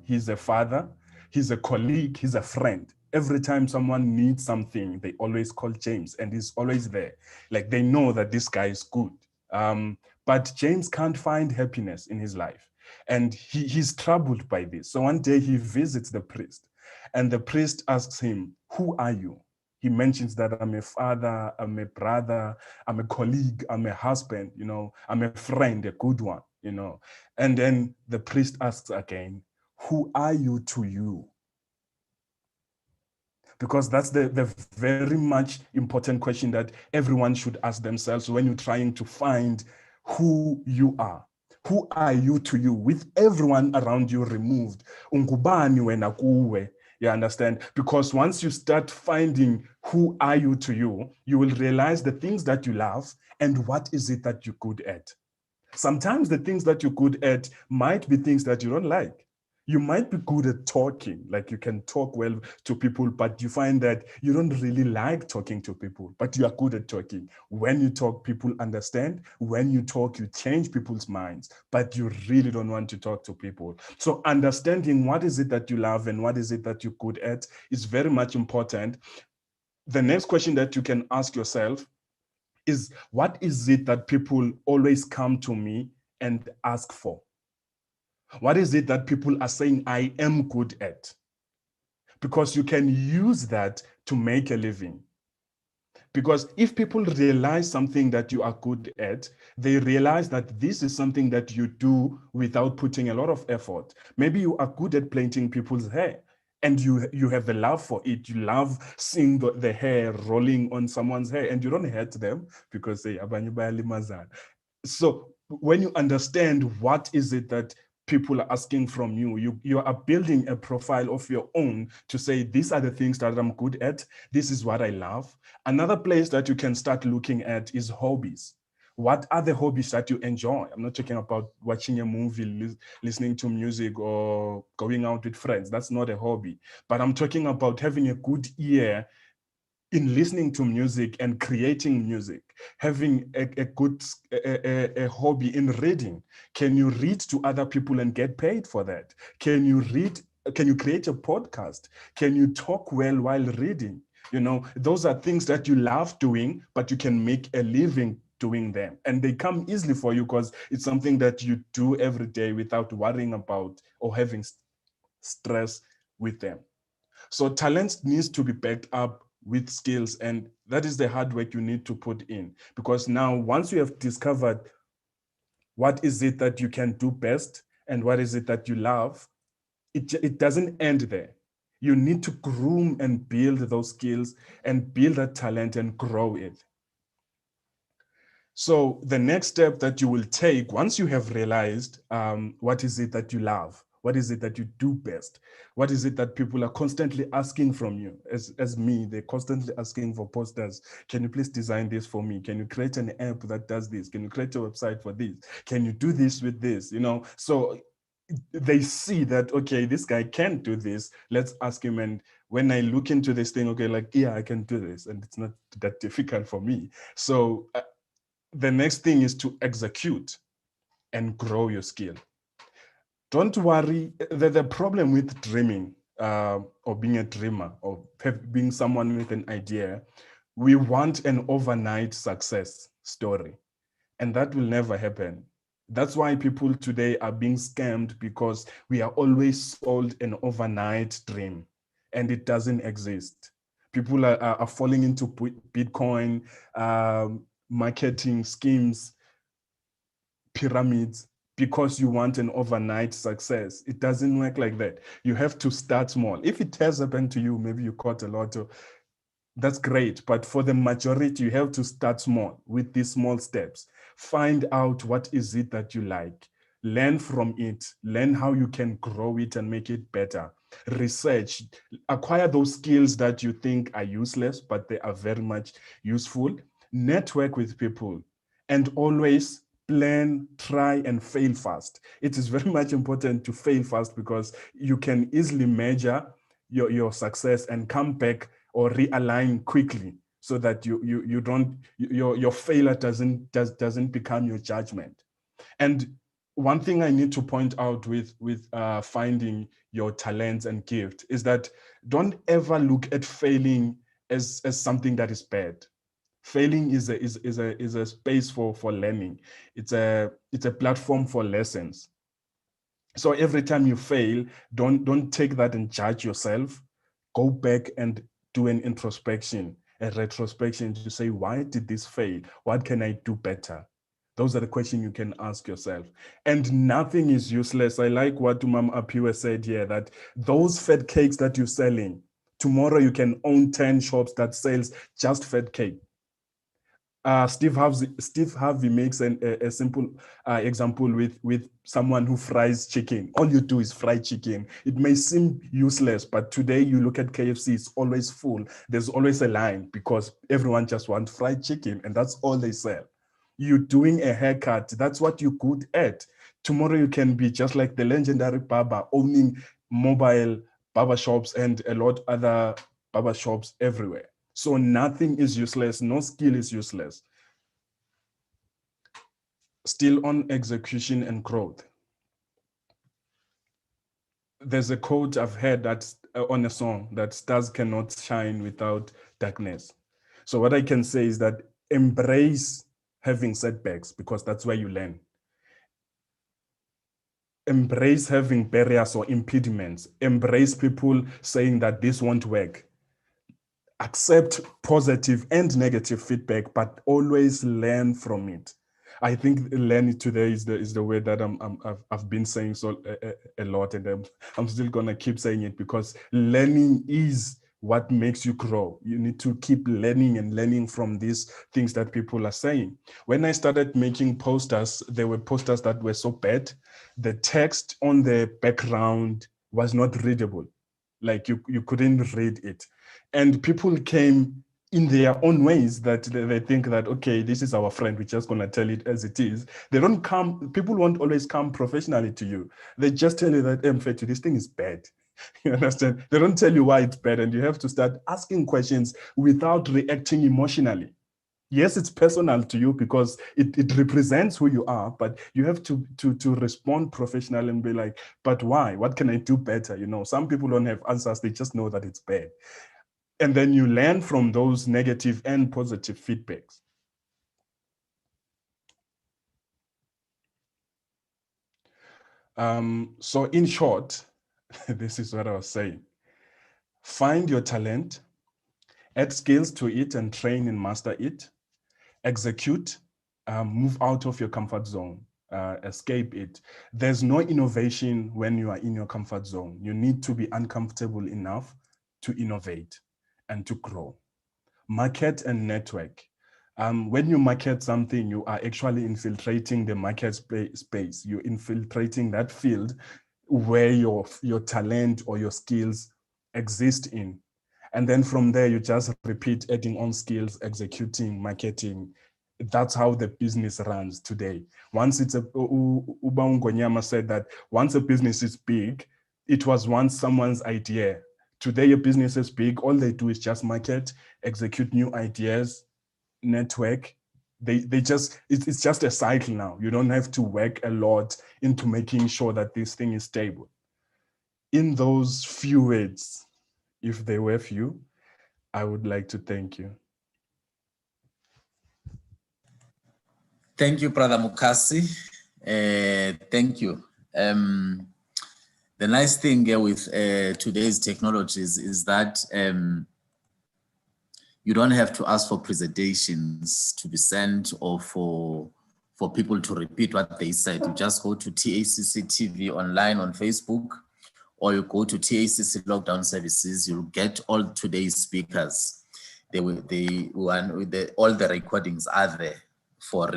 he's a father, he's a colleague, he's a friend. Every time someone needs something, they always call James and he's always there. Like they know that this guy is good. But James can't find happiness in his life. And he's troubled by this. So one day he visits the priest and the priest asks him, who are you? He mentions that I'm a father, I'm a brother, I'm a colleague, I'm a husband, I'm a friend, a good one, And then the priest asks again, who are you to you? Because that's the very much important question that everyone should ask themselves when you're trying to find who you are. Who are you to you? With everyone around you removed. Ungubani wena kuwe. You understand? Because once you start finding who are you to you, you will realize the things that you love and what is it that you're good at. Sometimes the things that you're good at might be things that you don't like. You might be good at talking, like you can talk well to people, but you find that you don't really like talking to people, but you are good at talking. When you talk, people understand. When you talk, you change people's minds, but you really don't want to talk to people. So understanding what is it that you love and what is it that you're good at is very much important. The next question that you can ask yourself is, what is it that people always come to me and ask for? What is it that people are saying I am good at? Because you can use that to make a living. Because if people realize something that you are good at, they realize that this is something that you do without putting a lot of effort. Maybe you are good at plaiting people's hair and you have a love for it. You love seeing the hair rolling on someone's hair and you don't hurt them because they are. So when you understand what is it that people are asking from you, you are building a profile of your own to say, these are the things that I'm good at. This is what I love. Another place that you can start looking at is hobbies. What are the hobbies that you enjoy? I'm not talking about watching a movie, listening to music, or going out with friends. That's not a hobby. But I'm talking about having a good ear in listening to music and creating music, having a good a hobby in reading. Can you read to other people and get paid for that? Can you create a podcast? Can you talk well while reading? You know, those are things that you love doing, but you can make a living doing them. And they come easily for you because it's something that you do every day without worrying about or having stress with them. So talent needs to be backed up with skills, and that is the hard work you need to put in, because now once you have discovered what is it that you can do best and what is it that you love, it doesn't end there. You need to groom and build those skills and build that talent and grow it. So the next step that you will take once you have realized what is it that you love, what is it that you do best, what is it that people are constantly asking from you, as me, they're constantly asking for posters. Can you please design this for me? Can you create an app that does this? Can you create a website for this? Can you do this with this? You know, so they see that, okay, this guy can do this, let's ask him. And when I look into this thing, okay, like, yeah, I can do this, and it's not that difficult for me. So the next thing is to execute and grow your skill. Don't worry. The problem with dreaming or being a dreamer or being someone with an idea, we want an overnight success story, and that will never happen. That's why people today are being scammed, because we are always sold an overnight dream, and it doesn't exist. People are falling into Bitcoin, marketing schemes, pyramids, because you want an overnight success. It doesn't work like that. You have to start small. If it has happened to you, maybe you caught a lot of, that's great. But for the majority, you have to start small with these small steps. Find out what is it that you like. Learn from it. Learn how you can grow it and make it better. Research. Acquire those skills that you think are useless, but they are very much useful. Network with people. And always plan, try, and fail fast. It is very much important to fail fast, because you can easily measure your success and come back or realign quickly, so that you don't, your failure doesn't become your judgment. And one thing I need to point out with finding your talents and gift is that don't ever look at failing as something that is bad. Failing is a space for learning. It's a platform for lessons. So every time you fail, don't take that and judge yourself. Go back and do an introspection, a retrospection, to say, why did this fail? What can I do better? Those are the questions you can ask yourself. And nothing is useless. I like what Umam Apiwe said here, that those fat cakes that you're selling, tomorrow you can own 10 shops that sells just fat cake. Steve Harvey makes a simple example with someone who fries chicken. All you do is fry chicken. It may seem useless, but today you look at KFC, it's always full. There's always a line, because everyone just wants fried chicken, and that's all they sell. You're doing a haircut, that's what you're good at. Tomorrow you can be just like the legendary barber, owning mobile barber shops and a lot other barber shops everywhere. So nothing is useless, no skill is useless. Still on execution and growth. There's a quote I've heard that's on a song, that stars cannot shine without darkness. So what I can say is that embrace having setbacks, because that's where you learn. Embrace having barriers or impediments. Embrace people saying that this won't work. Accept positive and negative feedback, but always learn from it. I think learning today is the word that I've been saying so a lot, and I'm still gonna keep saying it, because learning is what makes you grow. You need to keep learning and learning from these things that people are saying. When I started making posters, there were posters that were so bad. The text on the background was not readable. Like you couldn't read it. And people came in their own ways that they think that, okay, this is our friend, we're just going to tell it as it is. They don't come, people won't always come professionally to you. They just tell you that, Mfetu, this thing is bad. You understand? They don't tell you why it's bad, and you have to start asking questions without reacting emotionally. Yes, it's personal to you because it represents who you are, but you have to respond professionally and be like, but why? What can I do better? You know, some people don't have answers. They just know that it's bad. And then you learn from those negative and positive feedbacks. So in short, this is what I was saying. Find your talent, add skills to it and train and master it, execute, move out of your comfort zone, escape it. There's no innovation when you are in your comfort zone. You need to be uncomfortable enough to innovate and to grow. Market and network. When you market something, you are actually infiltrating the market space. You're infiltrating that field where your talent or your skills exist in. And then from there, you just repeat adding on skills, executing, marketing. That's how the business runs today. Once it's Uba Ngonyama said that once a business is big, it was once someone's idea. Today, your business is big. All they do is just market, execute new ideas, network. It's just a cycle now. You don't have to work a lot into making sure that this thing is stable. In those few words, if they were few, I would like to thank you. Thank you, Brother Mukasi. Thank you. The nice thing here with today's technologies is that you don't have to ask for presentations to be sent or for people to repeat what they said. You just go to TACC TV online on Facebook, or you go to TACC Lockdown Services. You'll get all today's speakers. All the recordings are there for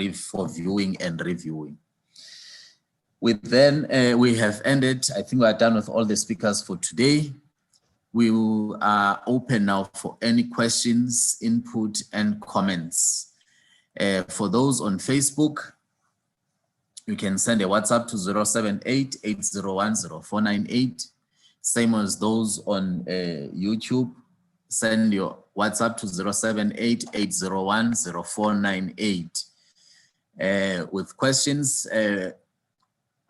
viewing and reviewing. We have ended. I think we are done with all the speakers for today. We are open now for any questions, input, and comments. For those on Facebook, you can send a WhatsApp to 078-801-0498. Same as those on YouTube, send your WhatsApp to 078-801-0498. With questions,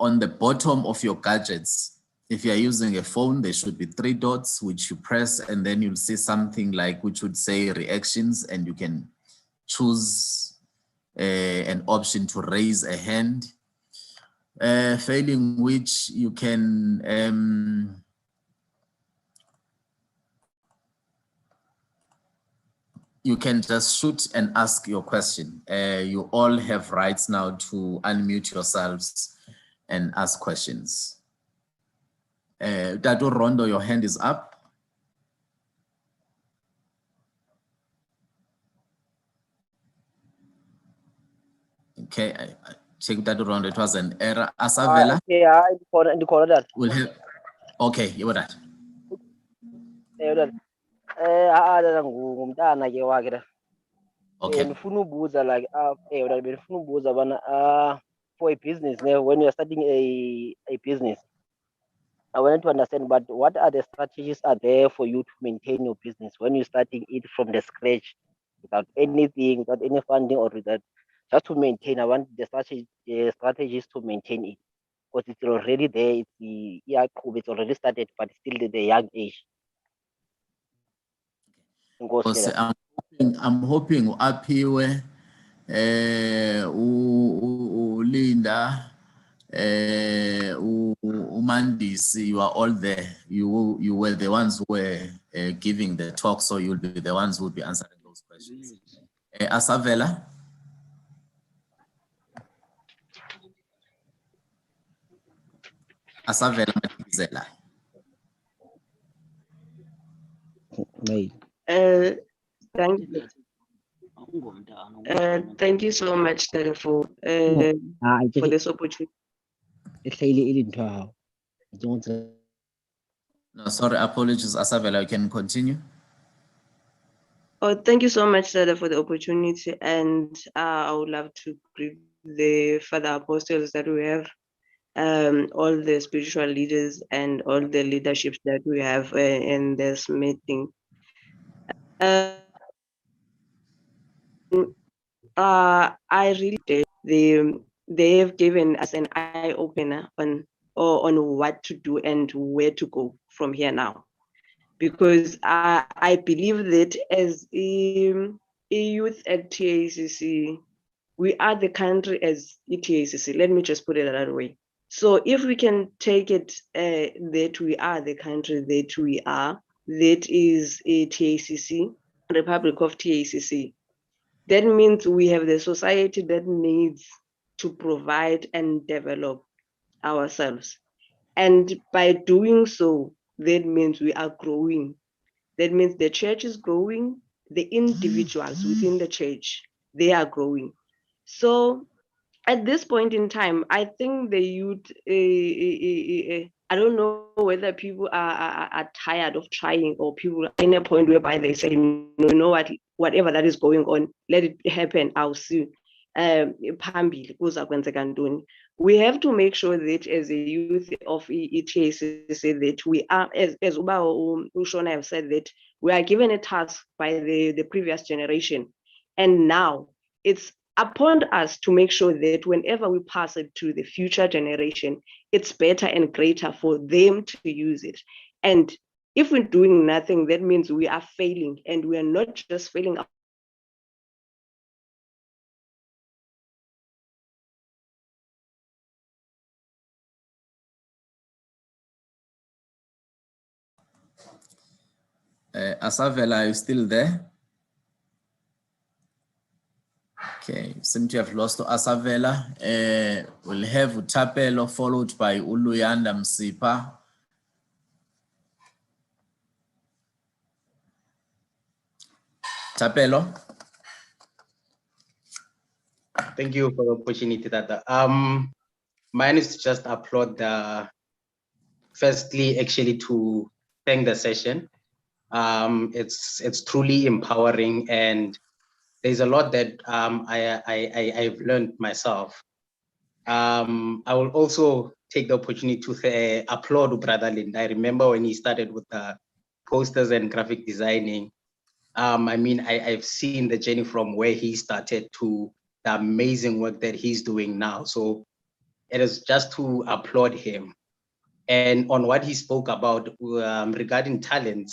on the bottom of your gadgets, if you are using a phone, there should be 3 dots which you press, and then you'll see something like which would say reactions, and you can choose an option to raise a hand. Failing which, you can just shoot and ask your question. You all have rights now to unmute yourselves and ask questions. Dado Rondo, your hand is up. Okay, I checked Dado Rondo, it was an error. Asavela? Yeah, that. Will help. Okay, you were that. Okay. For a business, when you're starting a business, I wanted to understand, but what are the strategies are there for you to maintain your business when you're starting it from the scratch, without anything, without any funding or without, just to maintain? I want the strategies to maintain it, because it's already there. It's already started, but still at the young age. I'm hoping up here, Linda, Umandisi, you are all there. You were the ones who were giving the talk, so you'll be the ones who will be answering those questions. Asavela? Asavela Matikizela. Thank you so much, Dada, for this opportunity. No, sorry, apologies, Asavela, you can continue. Oh, thank you so much, Dada, for the opportunity. And I would love to greet the Father Apostles that we have, all the spiritual leaders and all the leaderships that we have in this meeting. I really did. They have given us an eye opener on what to do and where to go from here now. Because I believe that as a youth at TACC, we are the country as TACC. Let me just put it that way. So if we can take it that we are the country that we are, that is a TACC, Republic of TACC, that means we have the society that needs to provide and develop ourselves. And by doing so, that means we are growing. That means the church is growing, the individuals within the church, they are growing. So at this point in time, I think the youth, I don't know whether people are tired of trying, or people are in a point whereby they say, you know what, whatever that is going on, let it happen, I'll see. We have to make sure that as a youth of ETACC that we are, as Uba Ushona have said, that we are given a task by the previous generation. And now it's upon us to make sure that whenever we pass it to the future generation, it's better and greater for them to use it. And if we're doing nothing, that means we are failing, and we are not just failing. Asavela, are you still there? Okay, seem to have lost Asavela. We'll have Utapelo followed by Uluyanda Msipa. Tapelo. Thank you for the opportunity, Tata. Mine is to just applaud firstly, actually, to thank the session. It's truly empowering, and there's a lot that I've learned myself. I will also take the opportunity to applaud Brother Linda. I remember when he started with the posters and graphic designing. I mean, I've seen the journey from where he started to the amazing work that he's doing now. So it is just to applaud him. And on what he spoke about regarding talent,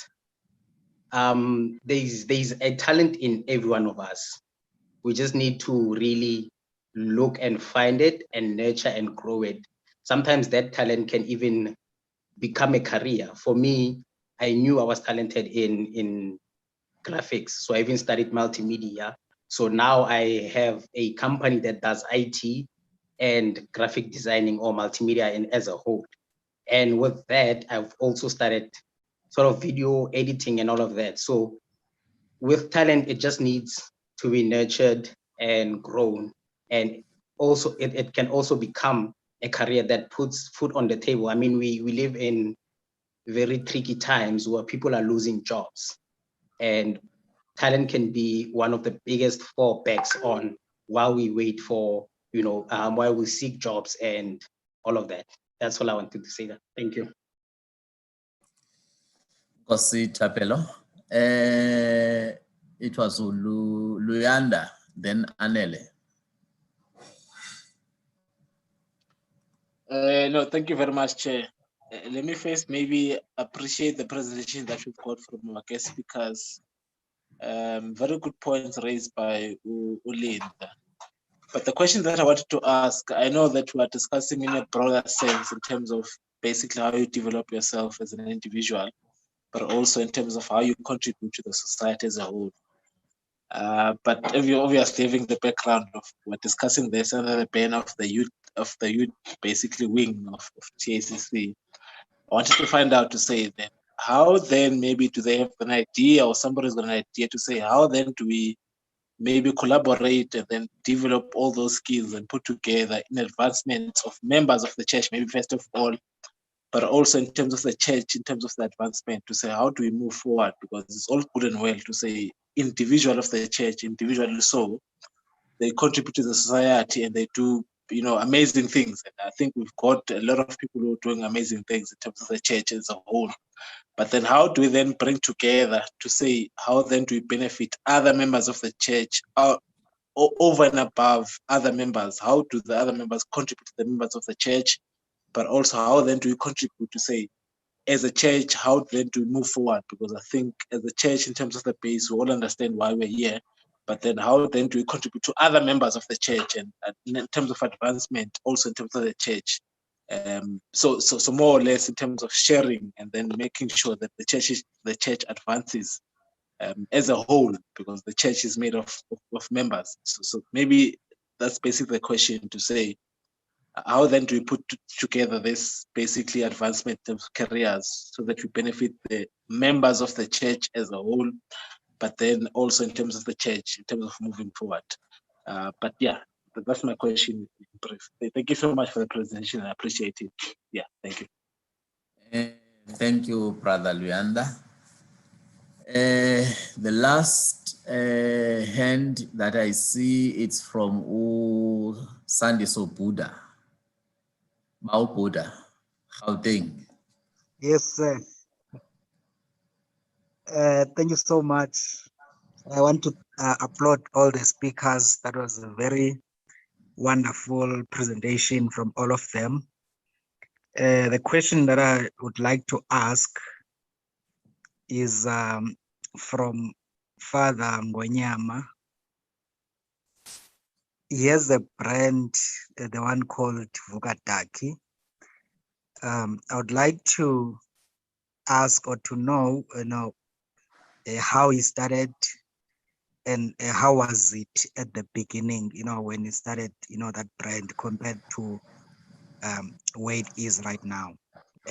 there's a talent in every one of us. We just need to really look and find it and nurture and grow it. Sometimes that talent can even become a career. For me, I knew I was talented in graphics, so I even studied multimedia. So now I have a company that does IT and graphic designing, or multimedia as a whole. And with that, I've also started sort of video editing and all of that. So with talent, it just needs to be nurtured and grown. And also it can also become a career that puts food on the table. I mean, we live in very tricky times where people are losing jobs, and talent can be one of the biggest fallbacks on while we wait for, while we seek jobs and all of that. That's all I wanted to say. That. Thank you. Kosi Tapelo. It was Luyanda, then Anele. No, thank you very much, Chair. Let me first maybe appreciate the presentation that we've got from our guest speakers. Very good points raised by Ulinda. But the question that I wanted to ask, I know that we are discussing in a broader sense in terms of basically how you develop yourself as an individual, but also in terms of how you contribute to the society as a whole. But if you're obviously having the background of we're discussing this under the banner of the youth basically wing of TACC, I wanted to find out to say that how then maybe do they have an idea, or somebody's got an idea to say how then do we maybe collaborate and then develop all those skills and put together in advancement of members of the church, maybe first of all, but also in terms of the church, in terms of the advancement, to say how do we move forward, because it's all good and well to say individual of the church, individually so, they contribute to the society and they do, amazing things. And I think we've got a lot of people who are doing amazing things in terms of the church as a whole. But then how do we then bring together to say, how then do we benefit other members of the church over and above other members? How do the other members contribute to the members of the church? But also, how then do we contribute to say, as a church, how then do we move forward? Because I think as a church, in terms of the base, we all understand why we're here. But then how then do we contribute to other members of the church and in terms of advancement, also in terms of the church? So more or less in terms of sharing and then making sure that the church advances as a whole, because the church is made of members. So maybe that's basically the question, to say, how then do we put together this basically advancement of careers so that we benefit the members of the church as a whole, but then also in terms of the church, in terms of moving forward. But yeah, that's my question in brief. Thank you so much for the presentation. I appreciate it. Yeah, thank you. Thank you, Brother Luyanda. The last hand that I see, it's from Sandiso Buddha. Mau Buddha, Gauteng. Yes, sir. Thank you so much. I want to applaud all the speakers. That was a very wonderful presentation from all of them. The question that I would like to ask is from Father Ngonyama. He has a brand, the one called Vukataki. I would like to ask or to know, how he started and how was it at the beginning, when he started, that brand compared to where it is right now.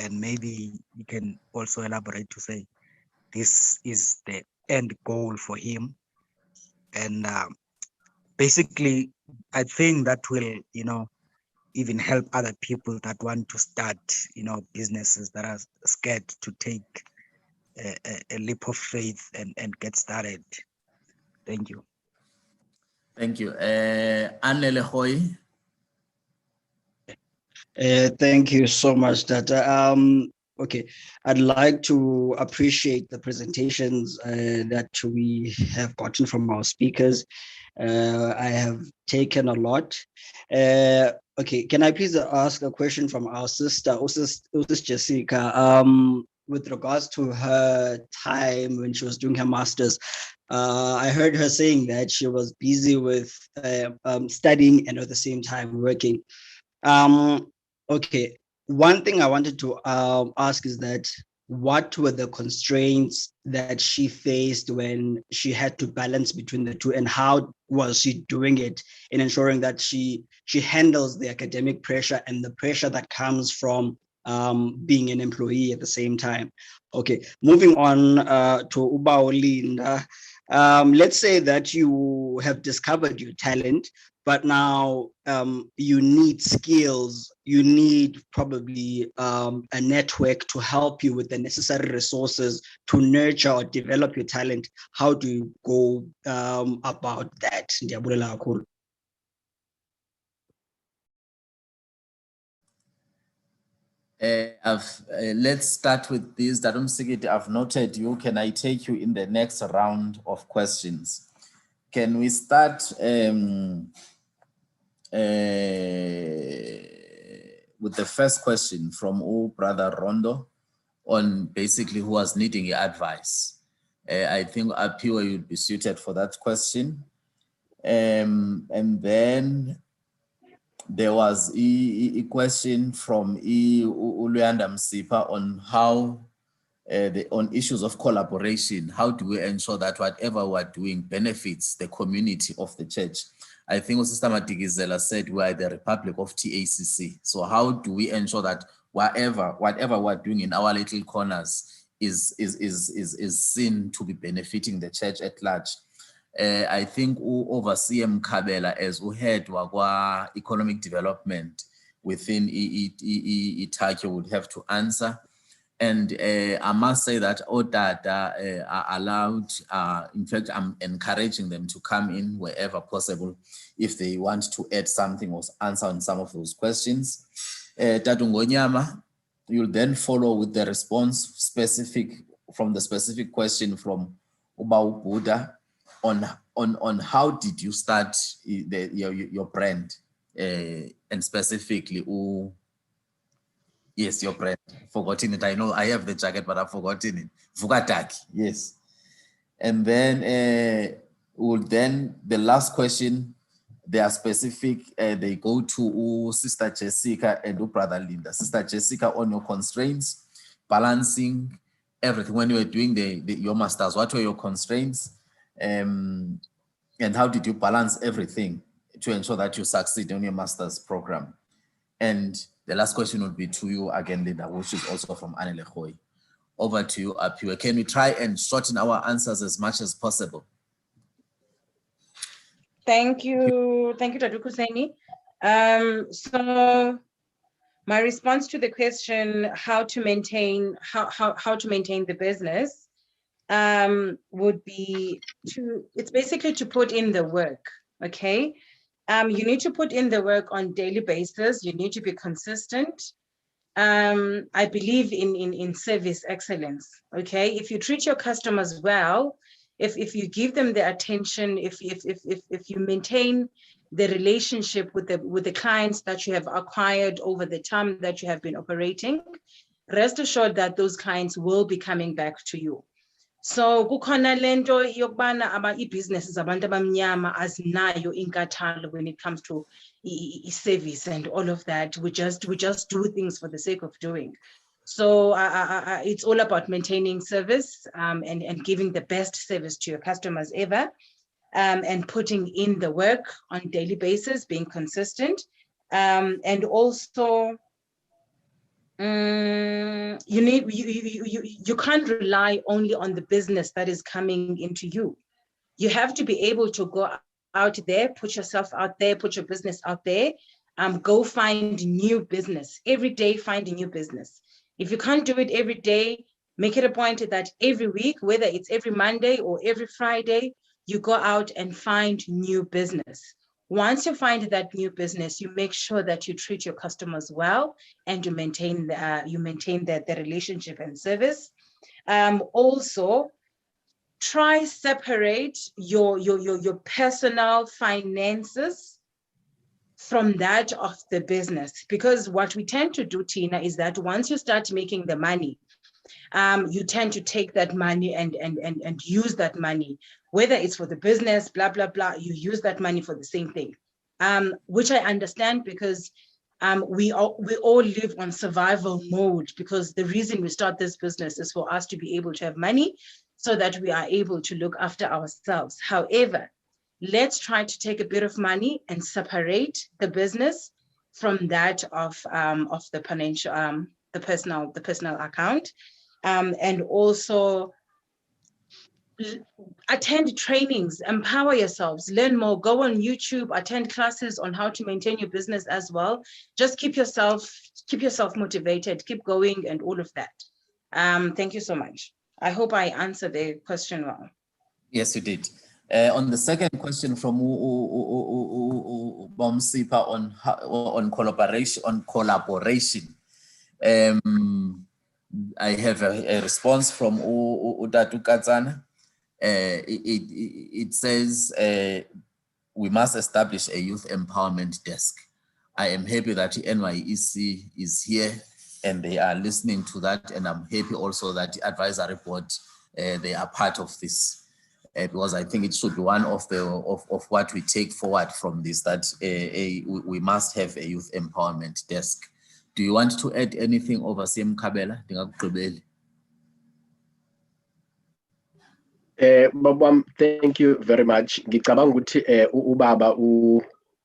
And maybe you can also elaborate to say, this is the end goal for him. And basically, I think that will, even help other people that want to start, businesses that are scared to take a leap of faith and get started. Thank you. Thank you. Anele Hoy. Thank you so much, Tata. Okay, I'd like to appreciate the presentations that we have gotten from our speakers. I have taken a lot. Okay, can I please ask a question from our sister, Usis Jessica, with regards to her time when she was doing her master's? I heard her saying that she was busy with studying and at the same time working. Okay, one thing I wanted to ask is that what were the constraints that she faced when she had to balance between the two, and how was she doing it in ensuring that she handles the academic pressure and the pressure that comes from being an employee at the same time? Okay, moving on to Ubaolinda. Let's say that you have discovered your talent, but now you need skills, you need probably a network to help you with the necessary resources to nurture or develop your talent. How do you go about that? Let's start with this. Darum Sigit, I've noted you. Can I take you in the next round of questions? Can we start with the first question from Brother Rondo on basically who was needing your advice? I think Apio would be suited for that question. And then there was a question from Uluyanda Msipa on how on issues of collaboration. How do we ensure that whatever we're doing benefits the community of the church? I think Sister Matigizela said we are the Republic of TACC. So how do we ensure that whatever we're doing in our little corners is seen to be benefiting the church at large? I think overseer Mkabela as head wa economic development within TACCYO would have to answer. And I must say that Otata are allowed, in fact, I'm encouraging them to come in wherever possible if they want to add something or answer on some of those questions. Tatungonyama, you'll then follow with the response from the specific question from Ubau Buddha on how did you start your brand, and specifically, yes, your brand. Forgotten it. I know I have the jacket, but I've forgotten it. TACC, yes. And then the last question, they are specific. They go to Sister Jessica and Brother Linda. Sister Jessica, on your constraints, balancing everything. When you were doing your masters, what were your constraints? And how did you balance everything to ensure that you succeed on your master's program? And the last question would be to you again, Linda, which is also from Anele Khoy. Over to you, Aphiwe. Can we try and shorten our answers as much as possible? Thank you, Tatu Kuseni. So my response to the question, how to maintain the business, would be it's basically to put in the work, okay? You need to put in the work on daily basis. You need to be consistent. I believe in service excellence, okay? If you treat your customers well, if you give them the attention, if you maintain the relationship with the clients that you have acquired over the time that you have been operating, rest assured that those clients will be coming back to you. So kukhona lento yokubana i-businesses abantu abamnyama azinayo inkathalo when it comes to service and all of that. We just do things for the sake of doing. So it's all about maintaining service and giving the best service to your customers ever, and putting in the work on daily basis, being consistent, and also you can't rely only on the business that is coming into you. You have to be able to go out there, put yourself out there, put your business out there, go find new business. Every day, find a new business. If you can't do it every day, make it a point that every week, whether it's every Monday or every Friday, you go out and find new business. Once you find that new business, you make sure that you treat your customers well and you maintain the relationship and service. Also, try separate your personal finances from that of the business, because what we tend to do, Tina, is that once you start making the money, you tend to take that money and use that money, whether it's for the business, blah, blah, blah, you use that money for the same thing, which I understand, because we all live on survival mode, because the reason we start this business is for us to be able to have money so that we are able to look after ourselves. However, let's try to take a bit of money and separate the business from that of the financial, the personal account, and also attend trainings, empower yourselves, learn more, go on YouTube, attend classes on how to maintain your business as well. Just keep yourself motivated, keep going, and all of that. Thank you so much. I hope I answered the question well. Yes, you did. On the second question from Bomsipa on collaboration, I have a response from Udatu Katsana. It says we must establish a youth empowerment desk. I am happy that NYEC is here and they are listening to that, and I'm happy also that the advisory board they are part of this. Because I think it should be one of what we take forward from this, that we must have a youth empowerment desk. Do you want to add anything, Overseer Mkhabela? Babam, thank you very much. Ngicabanga ukuthi ubaba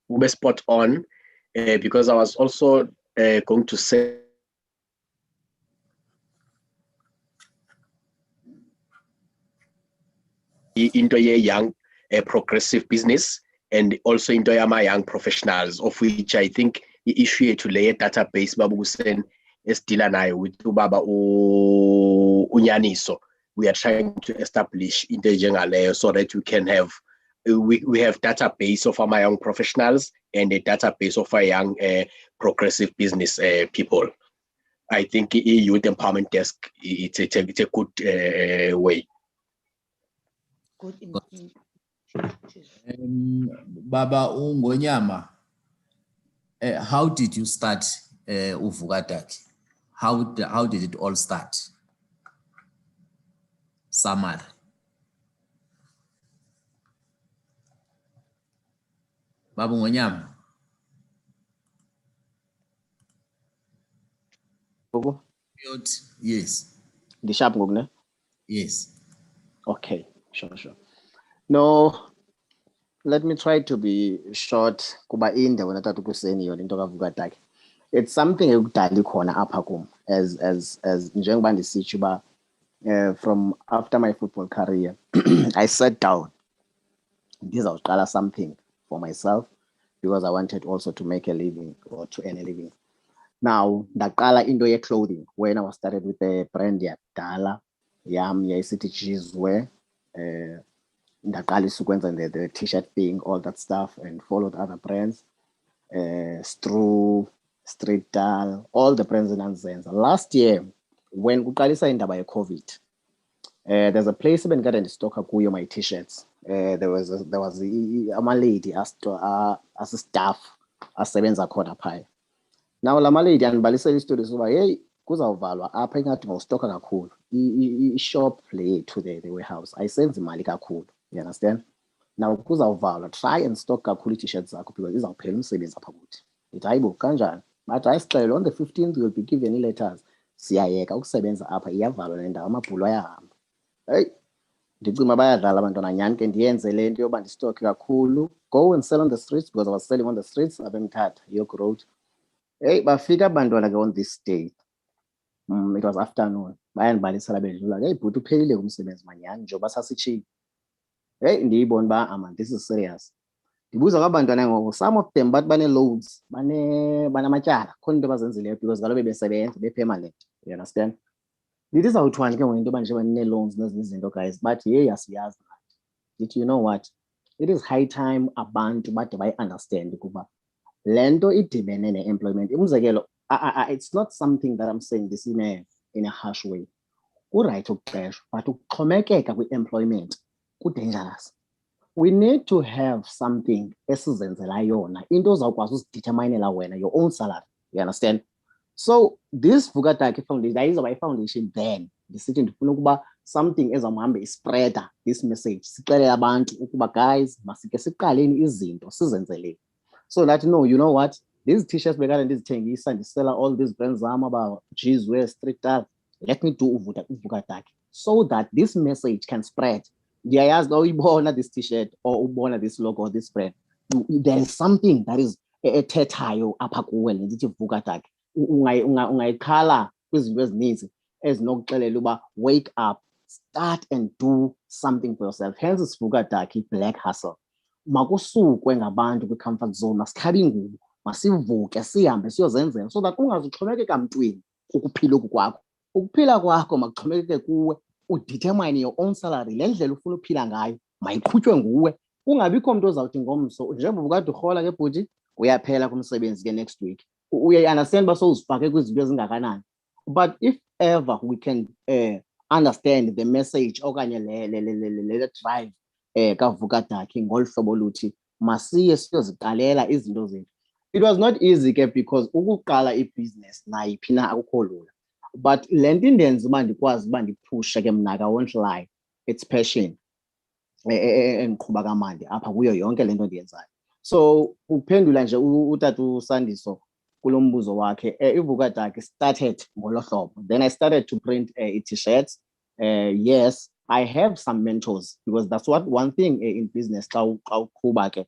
ube spot on, because I was also going to say into a young progressive business, and also into my young professionals, of which I think the issue to lay a database babusen esidila nayo with ubaba unyaniso. We are trying to establish into njengaleyo so that we can have we have database of our young professionals and a database of our young progressive business people. I think youth empowerment desk it's a good way. Good. Baba Ungonyama, how did you start Uvuka TACC? How did it all start? Samar. Baba Ungonyama. Yes. The sharp ngoku. Yes. Okay, sure. No, let me try to be short. Kuba inde wena tata ukuseni yona into kaVuka TACC. It's something ekudala ikhona apha kum as njengoba ndisitsho uba from after my football career I sat down ndizawuqala something for myself because I wanted also to make a living or to earn a living. Now ndaqala into ye-clothing when I was started with a brand yakudala yam yayisithi Jizwe. Ndaqalisa ukwenza the t-shirt thing, all that stuff, and followed other brands, Stru, Street Dal, all the brands endandizenza. Last year when kuqalisa indaba ye-COVID, there's a place ebendikade ndistokha kuyo my t-shirts. There was ama-lady asi-staff asebenza khona phaya. Now la malady andibalisela istory soba hey kuzawuvalwa apha ingathi ngawustokha kakhulu i-shop le to the warehouse ayisenzi imali kakhulu, you understand. Now kuzawuvalwa, try and stock kakhulu i-t-shirts zakho because izawuphela umsebenzi apha kuthi. Ndithi hayibo kanjani, but ayisixelele on the 15th you will be given i-letters. Siyayeka ukusebenza apha, iyavalwa le ndawo, amabhulu ayahamba. Hey ndicima bayadlala abantwana nyhani ke ndiyenze le nto yoba ndistokhe kakhulu, go and sell on the streets because I was selling on the streets abemthatha York Road. Hey bafika abantwana ke on this day, it was afternoon, bayandibalisela bedlula hey bhuti uphelile umsebenzi manyhani njengoba sasitshile. Hey ndiyibona uba man this is serious. Ndibuza kwabantwana ngoku, some of them bathi bane-loans, banamatyala khona into abazenzileyo because kaloku bebesebenza be-permanent, you understand. Ndithi izawuthwani ke ngoku into yoba njengoba nine-loans nezinye izinto guys, but hey asiyazi nathi. Ndithi you know what, it is high time abantu bade bayi-understand ukuba le nto idibene ne-employment. Umzekelo, it's not something that I'm saying this in a harsh way. Kuright ukuqeshwa, but ukuxhomekeka kwi-employment ku-dangerous. We need to have something esizenzela yona, into ozawukwazi uzideterminela wena, your own salary, you understand. So this Vuka TACC Foundation, ayizoba i-foundation then ndisithi ndifuna ukuba something ezawuhambe ispreader this message, sixelele abantu ukuba guys masike siqaleni izinto sizenzele. So that you know what, these t-shirts bekade ndizithengisa ndisela all these brands zam about Jizwe, Street Dal, let me do Vuka TACC so that this message can spread. Ndiyayazi xa uyibona this t-shirt or ubona this logo or this brand, there is something that is ethethayo apha kuwe le ndithi Vuka TACC. Ungayikhala kwizinto ezininzi ezinokuxelela uba wake up, start and do something for yourself. Hence is Vuka TACC black hustle. Makusukwe ngabantu kwi-comfort zone, masikhabe ingubo, masivuke sihambe siyozenzela so that ungazuxhomekeka mntwini ukuphila oku kwakho. Ukuphila kwakho makuxhomekeke kuwe, udetermine your own salary, le ndlela ufuna uphila ngayo mayiqhutywe nguwe. Kungabikho mntu ozawuthi ngomso njengoba ubukade urhola ke bhuti uyaphela kumsebenzi ke next week. Uyayi-understand uba sowuzifake kwizinto ezingakanani. But if ever we can understand the message okanye le drive kaVuka TACC ngolu hlobo oluthi masiye siyoziqalela izinto zethu. It was not easy ke because ukuqala ibusiness nayiphi na akukho lula, but le nto indenza uba ndikwazi uba ndiphushe ke mna, I won't lie, it's passion endiqhuba kamandi apha kuyo yonke le nto ndiyenzayo. So uphendula nje utata uSandiso kulo mbuzo wakhe, iVuka TACC started ngolo hlobo. Then I started to print t-shirts. Yes, I have some mentors because that's one thing in business xa uqhuba ke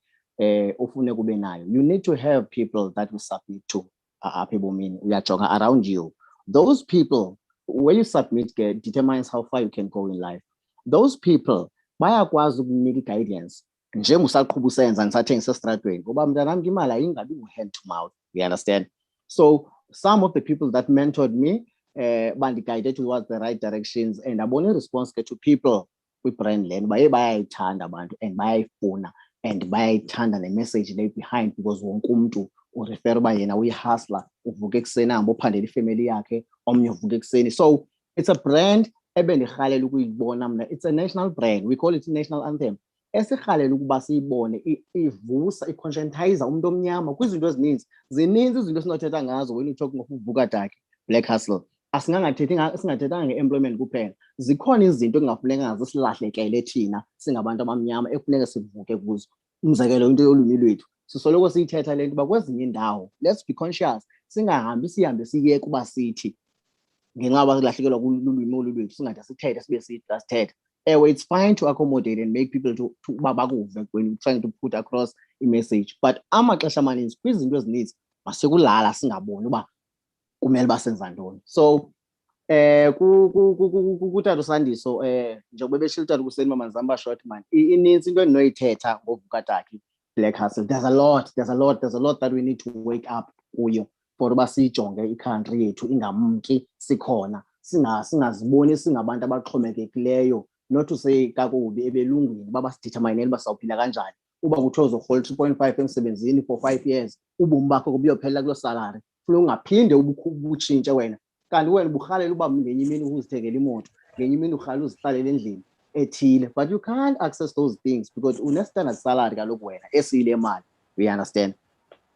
ufune kube nayo. You need to have people that you submit to apha ebomini, uyajonga around you. Those people, when you submit determines how far you can go in life. Those people bayakwazi ukunika guidance njengoba usaqhuba usenza ngisathengisa esitratweni ngoba mntanam imali ayingabi ngu-hand to mouth, you understand. So some of the people that mentored me, guided towards the right directions, and I want to response to people with brand land by tanda abantu and by phone and by tanda the message left behind, because wonke umuntu urefer uba yena uyihustler, uvuka ekuseni ahambe uphandela ifamily yakhe, omnye uvuka ekuseni. So it's a brand ebendirhalela ukuyibona mna. It's a national brand, we call it national anthem. Esirhalela ukuba siyibone ivusa i-conscientizer umuntu omnyama kwizinto ezininzi. Zininzi izinto esinothetha ngazo when you talking of uvuka takhe, black hustle. Singathethanga nge-employment kuphela, zikhona izinto ekungafuneka silahlekele thina singabantu abamnyama ekufuneka sivuke kuzo. Umzekelo into yolwimi lwethu sisoloko siyithetha le nto uba kwezinye indawo, let's be conscious, sihambe siyeke uba sithi ngenxa yoba silahlekelwa kululwimi olu lwethu singade sithethe sibe sithetha. It's fine to accommodate and make people to bakuve when you're trying to put across a message, but amaxesha amaninzi kwizinto ezininzi masikulala singaboni uba kumele basenza ntoni. So kutata Sandiso njengoba beshilo utata kuseni mama Nzamba short man, inintsi into endinoyithetha ngovuka takhe black hustle. There's a lot that we need to wake up kuyo for uba siyijonge i-country yethu ingamki sikhona, singaziboni singabantu abaxhomekekileyo, not to say kakubi ebelungwini babasideterminele uba sawuphila kanjani. Uba kuthiwa uzohola 2.5 emsebenzini for 5 years, ubomi bakho buyophelela kuloo salary, funeka ungaphinde ubutshintshe wena. Kanti wena burhalela uba ngenye imini uzithengele imoto, ngenye imini urhalela uzihlalele endlini ethile, but you can't access those things because une-standard salary kaloku wena esiyile mali, we understand.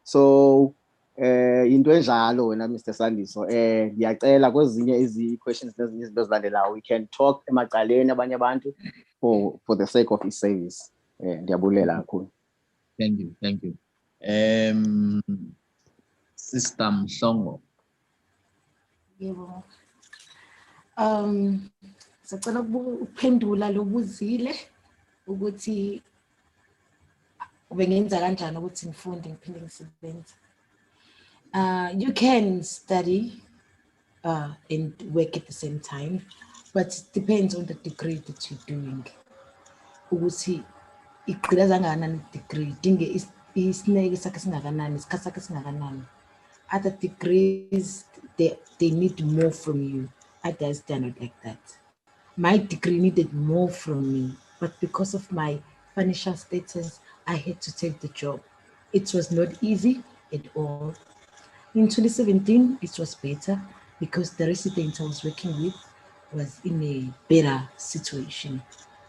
So into enjalo wena Mr. Sandiso, ndiyacela kwezinye ezi-questions nezinye izinto ezilandelayo we can talk emacaleni abanye abantu for the sake of i-service. Ndiyabulela kakhulu. Thank you. Sister Mhlongo. Yebo. Sicela ukuphendula lobuzile ukuthi ubengenza kanjani ukuthi ngifunde ngiphinde ngisebenze. You can study and work at the same time, but it depends on the degree that you're doing. Ukuthi igqila kangakanani degree, dinge isineke sakhe singakanani, isikhathi sakhe singakanani. Other degrees, they need more from you. Others, they're not like that. My degree needed more from me, but because of my financial status, I had to take the job. It was not easy at all. In 2017, it was better because the resident I was working with was in a better situation.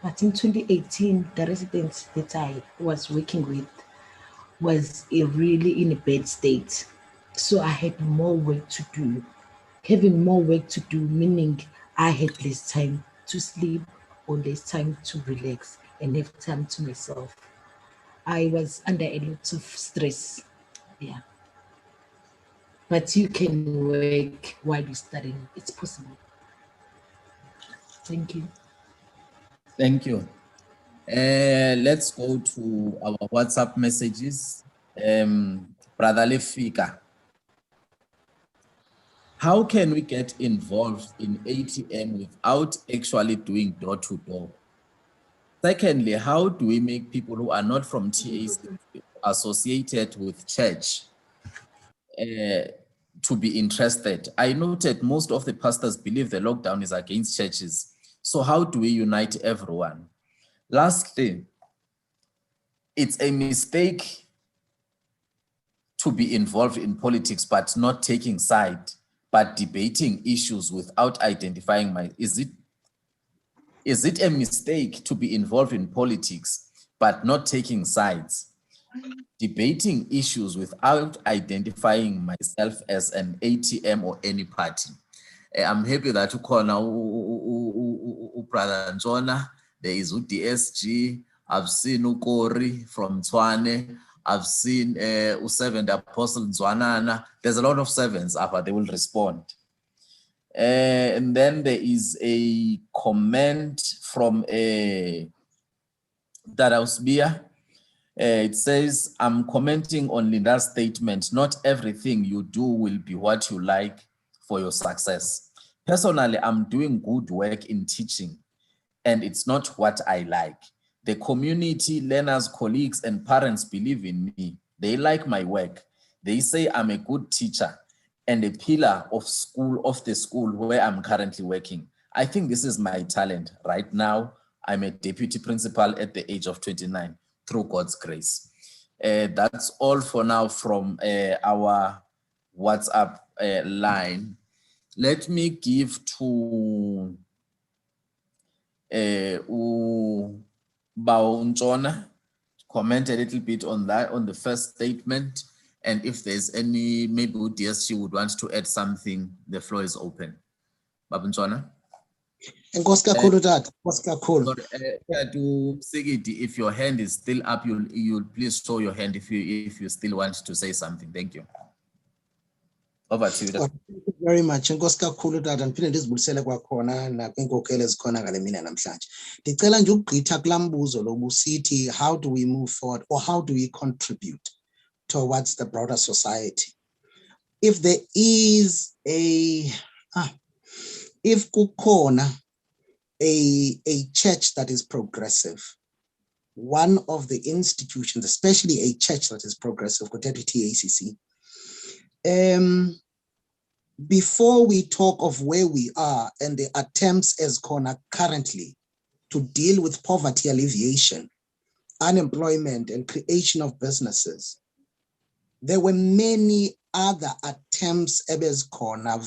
But in 2018, the resident that I was working with was really in a bad state. So I had more work to do. Having more work to do, meaning I had less time to sleep or less time to relax and have time to myself. I was under a lot of stress. Yeah. But you can work while you're studying. It's possible. Thank you. Thank you. Let's go to our WhatsApp messages. Brother Lefika. How can we get involved in ATM without actually doing door-to-door? Secondly, how do we make people who are not from TACC associated with church to be interested? I noted most of the pastors believe the lockdown is against churches. So how do we unite everyone? Lastly, it's a mistake to be involved in politics but not taking side, but debating issues without identifying is it a mistake to be involved in politics but not taking sides, debating issues without identifying myself as an ATM or any party? I'm happy that you call now Brother Njona. There is DSG. I've seen Ukori from Tswane. I've seen U7 Apostle Nzwanana. There's a lot of sevens up, they will respond. And then there is a comment from Darausbia. It says, I'm commenting on Linda's statement, not everything you do will be what you like for your success. Personally, I'm doing good work in teaching, and it's not what I like. The community, learners, colleagues, and parents believe in me. They like my work. They say I'm a good teacher, and a pillar of the school where I'm currently working. I think this is my talent. Right now, I'm a deputy principal at the age of 29 through God's grace. That's all for now from our WhatsApp line. Let me give to Baunchona, comment a little bit on that, on the first statement. And if there's any, maybe DSG would want to add something, the floor is open. Babunchona? If your hand is still up, you'll please show your hand if you still want to say something. Thank you. Over to you. Thank you very much. Nkosi kakhulu tata ndiphinde ndizibulisele kwakhona nakwinkokeli ezikhona ngale mini namhlanje. Ndicela nje ukugqitha kulaa mbuzo lobusithi how do we move forward or how do we contribute towards the broader society? If there is if kukhona a church that is progressive, one of the institutions, especially a church that is progressive, TACC, before we talk of where we are and the attempts as Kona currently to deal with poverty alleviation, unemployment, and creation of businesses, there were many other attempts as Kona,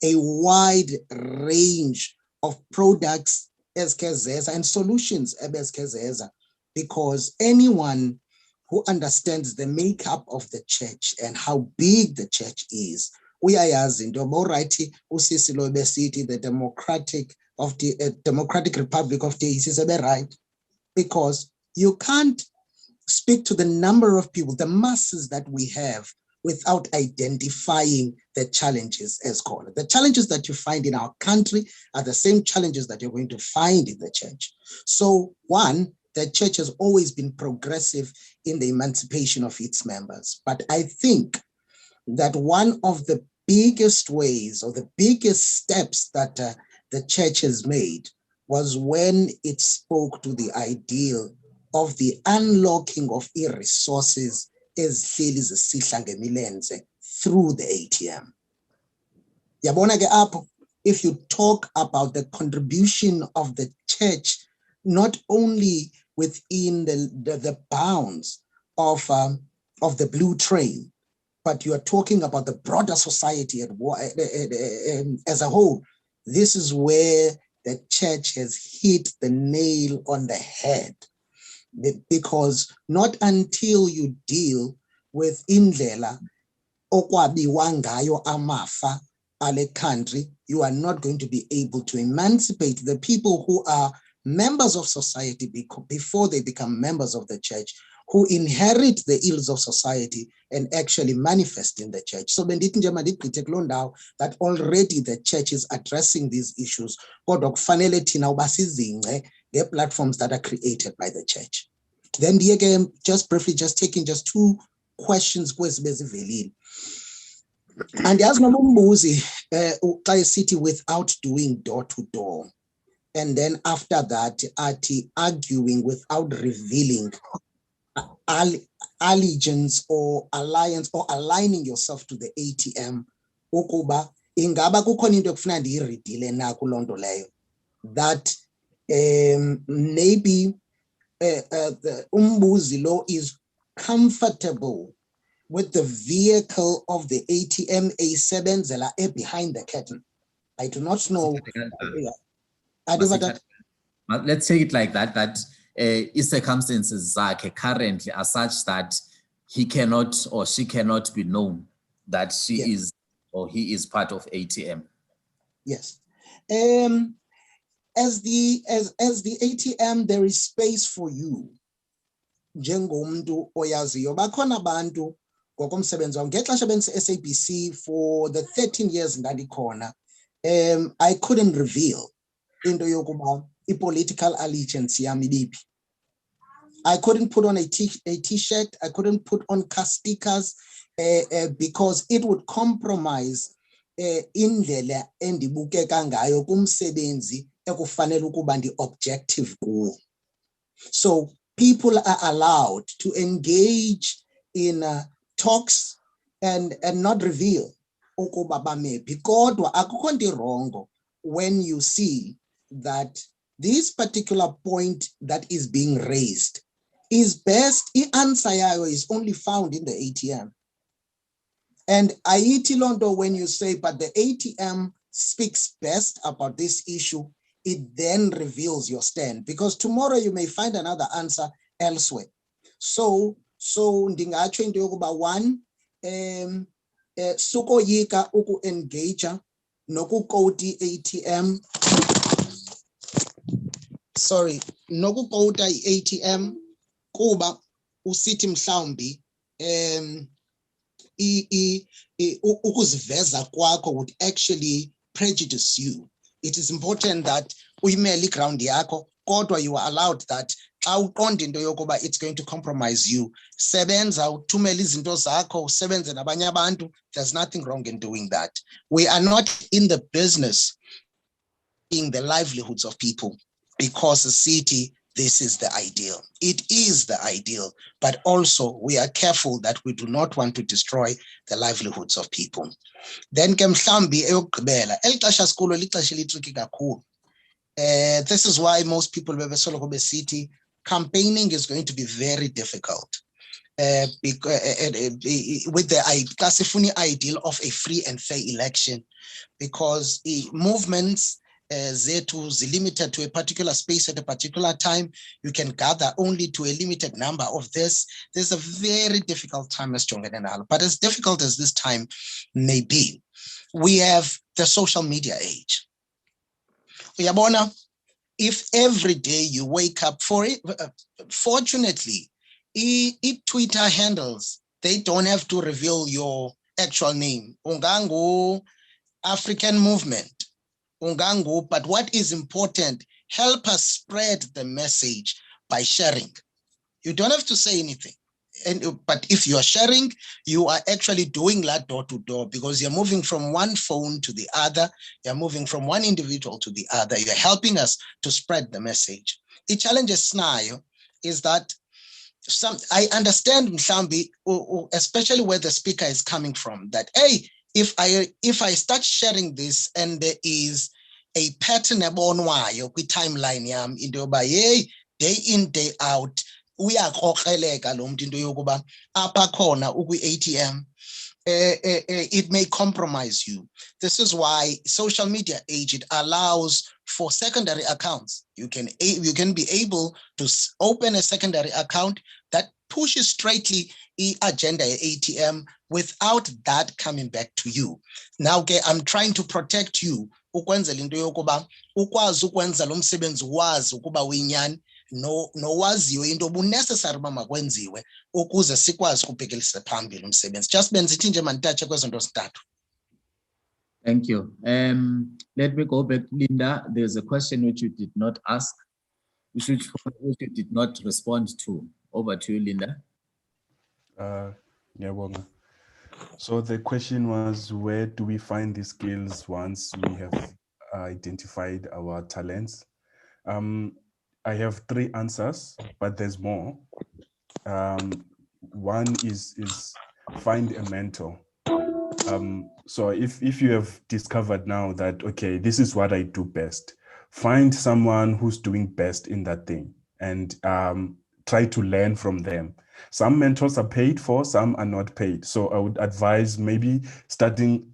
a wide range of products as Kezeza and solutions as Kezeza, because anyone who understands the makeup of the church and how big the church is, uyayazi into alrighty usisi lo besithi the Democratic Republic of the East, right? Because you can't speak to the number of people, the masses that we have, without identifying the challenges as called. The challenges that you find in our country are the same challenges that you're going to find in the church. So one, the church has always been progressive in the emancipation of its members. But I think that one of the biggest ways or the biggest steps that the church has made was when it spoke to the ideal of the unlocking of resources as through the ATM. Yabona ke apho, if you talk about the contribution of the church, not only within the bounds of the blue train, but you are talking about the broader society as a whole, this is where the church has hit the nail on the head. Because not until you deal with indlela okwabiwa ngayo amafa ale country, you are not going to be able to emancipate the people who are members of society before they become members of the church, who inherit the ills of society and actually manifest in the church. So that already the church is addressing these issues. The platforms that are created by the church. Then again, just briefly, taking two questions. And as Nomumbuzi, city without doing door to door. And then after that, arguing without revealing allegiance or alliance or aligning yourself to the ATM. Ingaba kukhona into ekufuna ndiyiridile na kulonto leyo, that maybe the umbuzi law is comfortable with the vehicle of the ATM esebenzela behind the curtain. I do not know. Let's say it like that, that circumstances currently are such that he cannot or she cannot be known that she is or he is part of ATM. Yes. As the ATM, there is space for you. Njengomntu oyaziyo bakhona abantu ngokomsebenzi wami ngexesha benise-SABC for the 13 years ndandikhona, I couldn't reveal into yokuba political allegiance yami ibiphi. I couldn't put on a t-shirt, I couldn't put on car stickers because it would compromise indlela endibukeka ngayo kumsebenzi ekufanele ukuba ndi-objective kuwo. So people are allowed to engage in talks and not reveal ukuba bamephi, kodwa akukho nto irongo when you see that this particular point that is being raised is best, i-answer yayo is only found in the ATM. And ayithi loo nto when you say, but the ATM speaks best about this issue, it then reveals your stand, because tomorrow you may find another answer elsewhere. So ndingatsho into yokuba one, sukoyika uku-engage nokukoti ATM, sorry, nokukota i-ATM kuba usithi mhlawumbi ukuziveza kwakho would actually prejudice you. It is important that uyimele iground yakho, kodwa you are allowed that xa uqonda into yokuba it's going to compromise you, sebenza uthumele izinto zakho, usebenze nabanye abantu. There's nothing wrong in doing that. We are not in the business in the livelihoods of people because the city, this is the ideal. It is the ideal, but also we are careful that we do not want to destroy the livelihoods of people. Then ke mhlambi eyokugqibela, eli xesha sikulo lixesha elitricky kakhulu. This is why most people bebesoloko besithi campaigning is going to be very difficult. With the ideal of a free and fair election, because movements zethu limited to a particular space at a particular time. You can gather only to a limited number of this. There's a very difficult time as Jonganenal, but as difficult as this time may be, we have the social media age. Uyabona, if every day you wake up for it, fortunately, Twitter handles, they don't have to reveal your actual name. Ungangu African movement. Ungangu, but what is important, help us spread the message by sharing. You don't have to say anything. But if you are sharing, you are actually doing that door to door, because you're moving from one phone to the other. You're moving from one individual to the other. You're helping us to spread the message. The challenge is that I understand Mhlambi, especially where the speaker is coming from, that, hey, if I start sharing this and there is a pattern ebonwayo kwi-timeline yam into yoba hey, day in day out uyakrokreleka lo muntu into yokuba apha khona ukwi-ATM, it may compromise you. This is why social media age, it allows for secondary accounts. You can be able to open a secondary account that pushes straightly agenda ATM without that coming back to you. Now, okay, I'm trying to protect you. Ukwenzela into yokuba ukwazi ukwenza lo msebenzi wazi ukuba uyinyani nowaziyo into obunecessary uba makwenziwe ukuze sikwazi ukubhekelisa phambili umsebenzi. Just benza ithi nje manditatshe kwezo nto zintathu. Thank you. Let me go back, Linda. There's a question which you did not ask, which you did not respond to. Over to you, Linda. So the question was, where do we find the skills once we have identified our talents? I have 3 answers, but there's more. One is find a mentor. So if you have discovered now that, okay, this is what I do best, find someone who's doing best in that thing and try to learn from them. Some mentors are paid for, some are not paid. So I would advise maybe starting,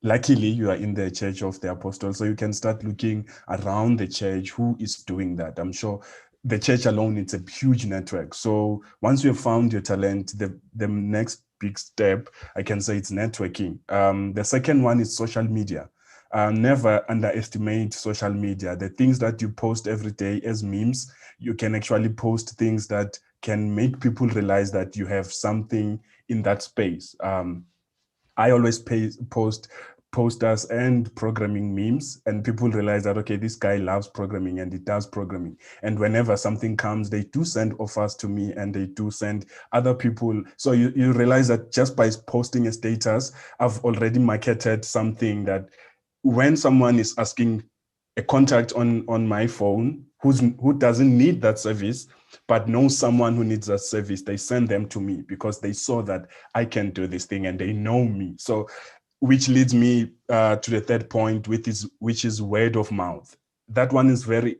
luckily you are in the Church of the Apostles, so you can start looking around the church who is doing that. I'm sure the church alone, it's a huge network. So once you have found your talent, the next big step, I can say, it's networking. The second one is social media. Never underestimate social media. The things that you post every day as memes, you can actually post things that can make people realize that you have something in that space. I always post posters and programming memes, and people realize that, okay, this guy loves programming and he does programming. And whenever something comes, they do send offers to me and they do send other people. So you realize that just by posting a status, I've already marketed something that when someone is asking a contact on my phone who doesn't need that service, but knows someone who needs that service. They send them to me because they saw that I can do this thing and they know me. So, which leads me to the third point, which is word of mouth. That one is very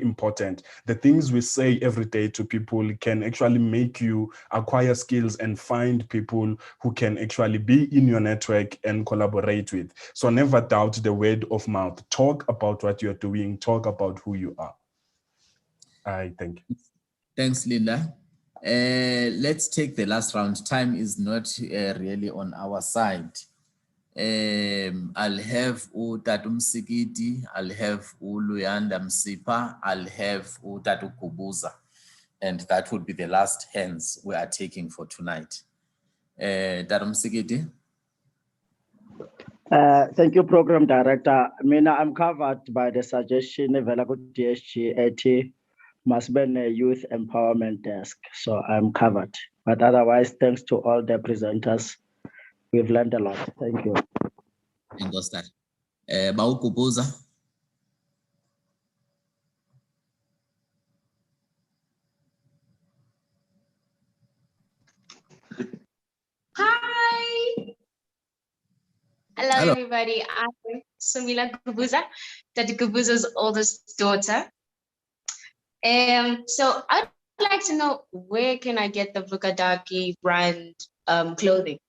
important. The things we say every day to people can actually make you acquire skills and find people who can actually be in your network and collaborate with. So never doubt the word of mouth. Talk about what you're doing. Talk about who you are. I thank you. Thanks, Linda. Let's take the last round. Time is not really on our side. I'll have Tatu Msikiti, I'll have Luyanda Msipa, I'll have Tatu Kubuza, and that would be the last hands we are taking for tonight. Tatu Msikiti. Thank you, Program Director. Mina, I'm covered by the suggestion of DSG AT must be a youth empowerment desk, so I'm covered. But otherwise, thanks to all the presenters, we've learned a lot. Thank you. Thank you, sir. Bau Kubuza. Hi. Hello, everybody. I'm Sumila Kubuza, Tati Kubuza's oldest daughter. So I'd like to know, where can I get the Vukadaki brand clothing?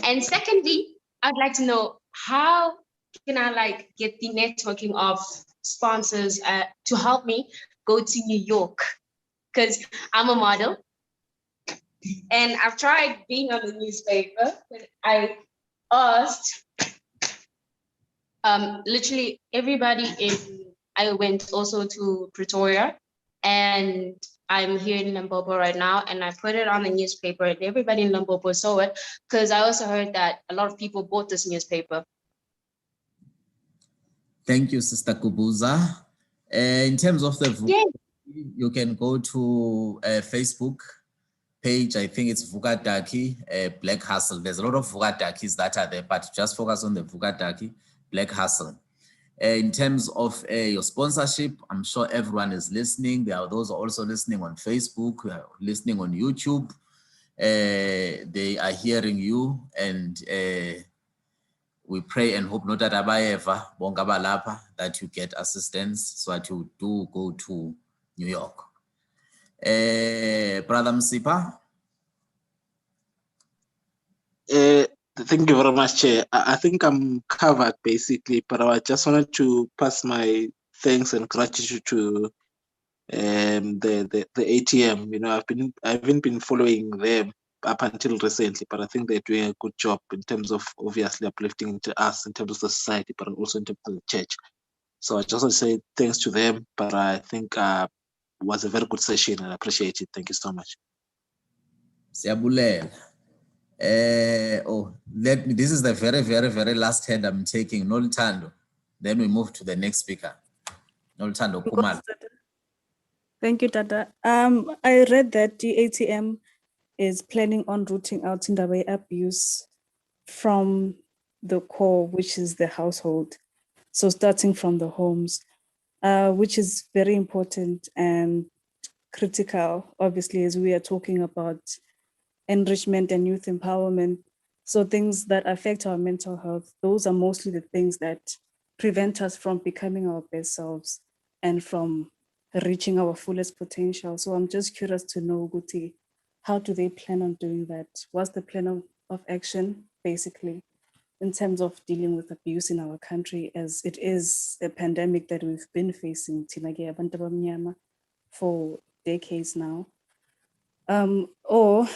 And secondly, I'd like to know, how can I get the networking of sponsors to help me go to New York? Because I'm a model. And I've tried being on the newspaper, but I asked literally everybody I went also to Pretoria, and I'm here in Limpopo right now, and I put it on the newspaper and everybody in Limpopo saw it, because I also heard that a lot of people bought this newspaper. Thank you, Sister Kubuza. In terms of the you can go to Facebook page. I think it's Vukadaki Black Hustle. There's a lot of Vukadakis that are there, but just focus on the Vukadaki Black Hustle. In terms of your sponsorship, I'm sure everyone is listening. There are those also listening on Facebook, listening on YouTube. They are hearing you, and we pray and hope not that that you get assistance so that you do go to New York. Brother Msipa. Thank you very much, Chair. I think I'm covered basically, but I just wanted to pass my thanks and gratitude to the ATM. You know, I haven't been following them up until recently, but I think they're doing a good job in terms of obviously uplifting to us in terms of the society, but also in terms of the church. So I just want to say thanks to them, but I think it was a very good session and I appreciate it. Thank you so much. Siyabulela. This is the very last hand I'm taking. Nolutando. Then we move to the next speaker. Nolutando Kumalo. Thank you, Tata. I read that the ATM is planning on rooting out Indaba abuse from the core, which is the household. So starting from the homes, which is very important and critical, obviously, as we are talking about enrichment and youth empowerment. So things that affect our mental health, those are mostly the things that prevent us from becoming our best selves and from reaching our fullest potential. So I'm just curious to know, Guti, how do they plan on doing that? What's the plan of action, basically, in terms of dealing with abuse in our country, as it is a pandemic that we've been facing for decades now? Or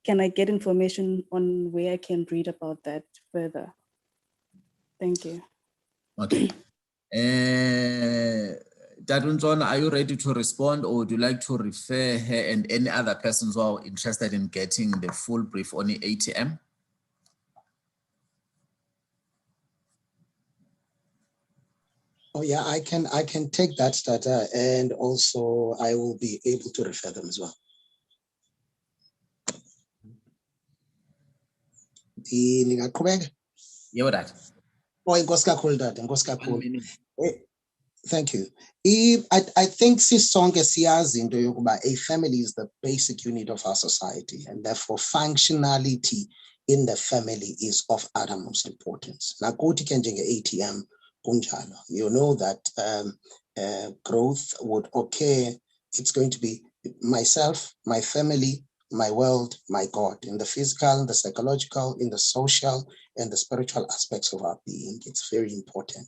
can I get information on where I can read about that further? Thank you. Okay. Dadunjon, are you ready to respond, or would you like to refer her and any other persons who are interested in getting the full brief on the ATM? Oh yeah, I can take that data, and also I will be able to refer them as well. Yeah, that. Oh, inkosi kakhulu tata, inkosi kakhulu. Thank you. I think sisonke siyazi into yokuba a family is the basic unit of our society, and therefore functionality in the family is of utmost importance. Nakuthi ke njenge-ATM kunjalo. You know that growth would occur. It's going to be myself, my family, my world, my God, in the physical, the psychological, in the social, and the spiritual aspects of our being. It's very important.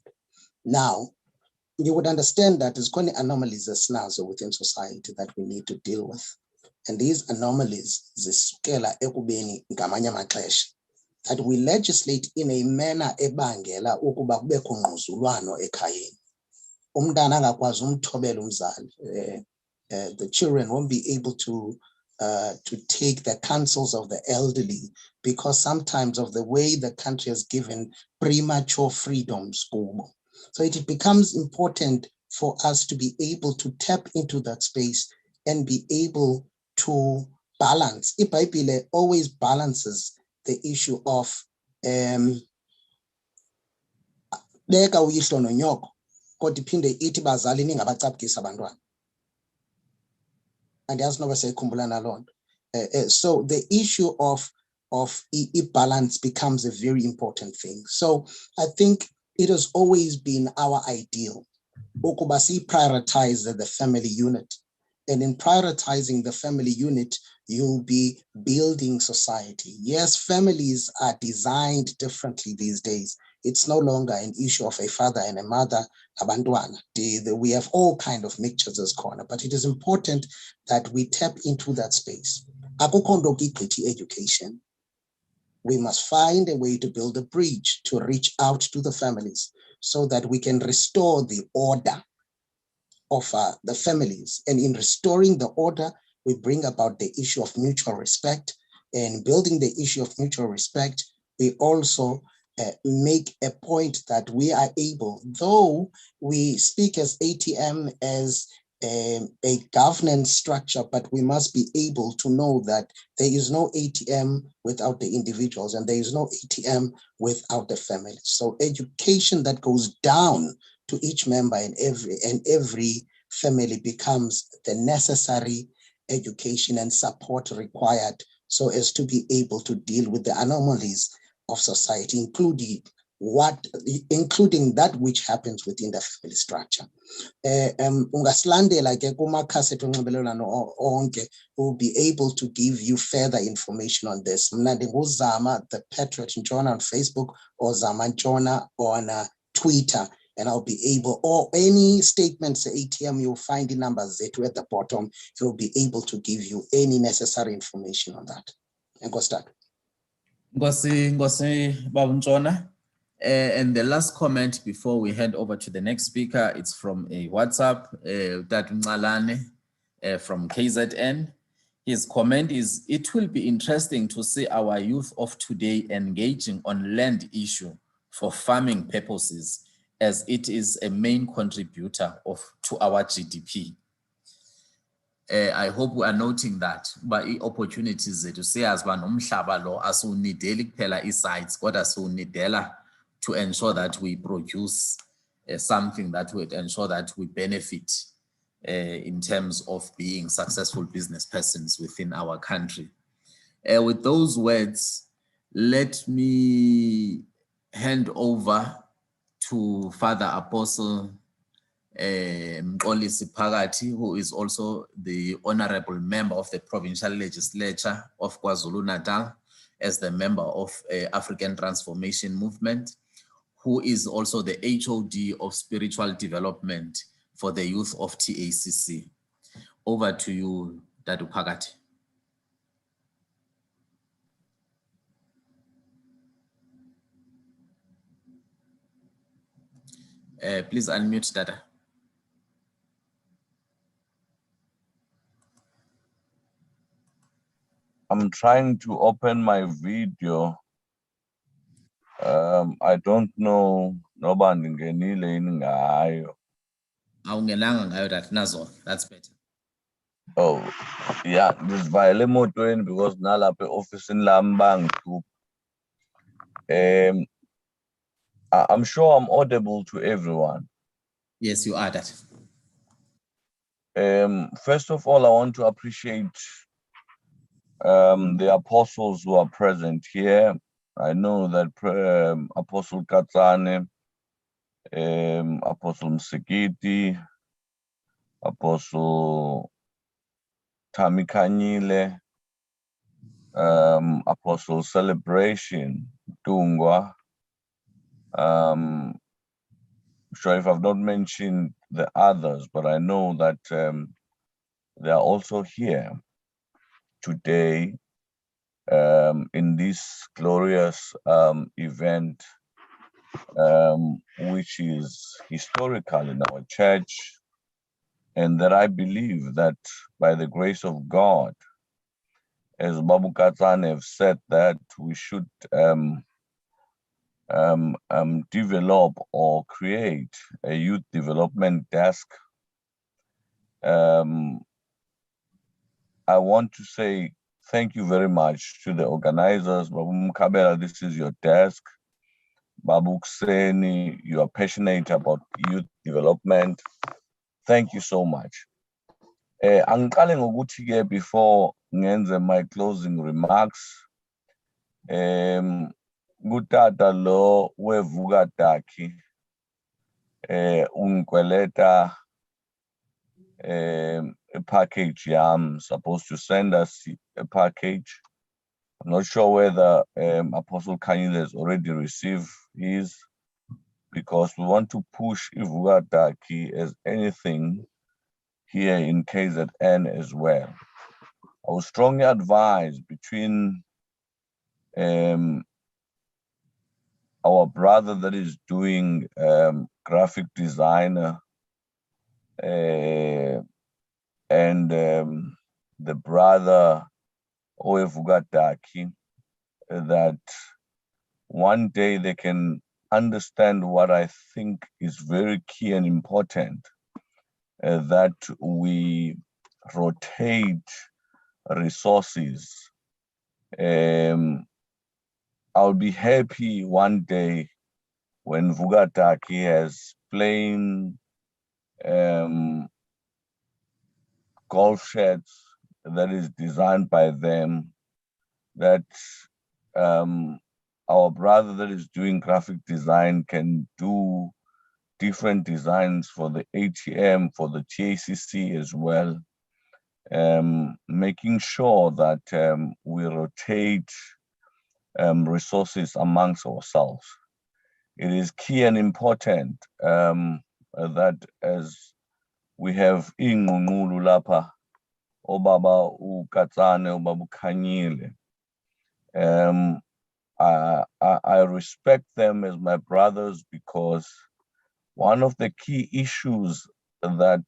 Now, you would understand that there's going to be anomalies esinazo within society that we need to deal with. And these anomalies zisukela ekubeni ngamanye amaxesha that we legislate in a manner ebangela ukuba kubekho ngquzulwano ekhayeni. Umntana angakwazi umthobela umzali. The children won't be able to take the counsels of the elderly because sometimes of the way the country has given premature freedoms. So it becomes important for us to be able to tap into that space and be able to balance. iBhayibhile always balances the issue of beka uyihlo nonyoko kodwa iphinde ithi bazali ningabacaphukisa abantwana. And that's never say kumbulana loo nto. So the issue of balance becomes a very important thing. So I think it has always been our ideal. Ukuba si prioritize the family unit. And in prioritizing the family unit, you'll be building society. Yes, families are designed differently these days. It's no longer an issue of a father and a mother, abantwana. We have all kind of mixtures as corner, but it is important that we tap into that space. Akukho nto igqithi education. We must find a way to build a bridge to reach out to the families so that we can restore the order of the families. And in restoring the order, we bring about the issue of mutual respect. And building the issue of mutual respect, we also make a point that we are able, though we speak as ATM as a governance structure, but we must be able to know that there is no ATM without the individuals and there is no ATM without the family. So education that goes down to each member and every family becomes the necessary education and support required so as to be able to deal with the anomalies of society, including that which happens within the family structure. Ungasilandela ke kumakhasi ethu onxibelelwano onke, will be able to give you further information on this. Mna ndinguzama the Patriot Ntshona on Facebook or Zama Ntshona on Twitter, and I'll be able, or any statements ATM, you'll find the numbers at the bottom. It will be able to give you any necessary information on that. And go start. Ngosi Baba Ntshona. And the last comment before we hand over to the next speaker, it's from a WhatsApp, Tatu Nxalane from KZN. His comment is, it will be interesting to see our youth of today engaging on land issue for farming purposes, as it is a main contributor to our GDP. I hope we are noting that, but opportunities to see as one umhlaba lo asunideli kuphela isites kodwa asunidela to ensure that we produce something that would ensure that we benefit in terms of being successful business persons within our country. With those words, let me hand over to Father Apostle Mxolisi Phakathi, who is also the honorable member of the provincial legislature of KwaZulu-Natal, as the member of African Transformation Movement, who is also the HOD of spiritual development for the youth of TACC. Over to you, Dadu Phakathi. Please unmute, Dada. I'm trying to open my video. I don't know. Nobody ngenile ngayo. Awungenanga ngayo that nazo. That's better. Oh, yeah. This vile emotweni because nalapha office in Lambang too. I'm sure I'm audible to everyone. Yes, you are that. First of all, I want to appreciate the apostles who are present here. I know that Apostle Katsane, Apostle Msikiti, Apostle Tamikanyile, Apostle Celebration, Tungwa. Sure if I've not mentioned the others, but I know that they are also here today in this glorious event, which is historical in our church, and that I believe that by the grace of God, as Babu Katan have said, that we should develop or create a youth development desk. I want to say thank you very much to the organizers. Babu Mkabela, this is your desk. Babu Kseni, you are passionate about youth development. Thank you so much. Angiqale ngokuthi-ke before ngenze my closing remarks, kutata lo wevuka Taki, ungikweleta a package yam, supposed to send us a package. I'm not sure whether Apostle Kanyile has already received his, because we want to push Ivuka Taki as anything here in KZN as well. I would strongly advise between our brother that is doing graphic designer and the brother Oevuka Taki, that one day they can understand what I think is very key and important, that we rotate resources. I'll be happy one day when Vuka Taki has plain golf shirts that is designed by them, that our brother that is doing graphic design can do different designs for the ATM, for the TACC as well, making sure that we rotate resources amongst ourselves. It is key and important that as we have Ingungulu Lapa, Obaba Ukatsane, Obaba Kanyile, I respect them as my brothers, because one of the key issues that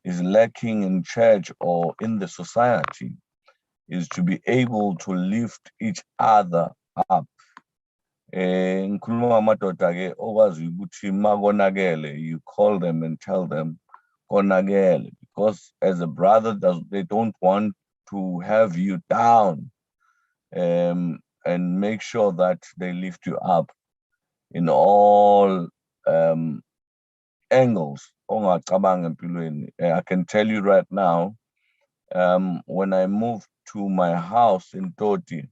is lacking in church or in the society is to be able to lift each other up. Ngikhuluma ngamadoda-ke okwazi ukuthi makonakele, you call them and tell them konakele, because as a brother they don't want to have you down, and make sure that they lift you up in all angles. I can tell you right now, when I moved to my house in Toti,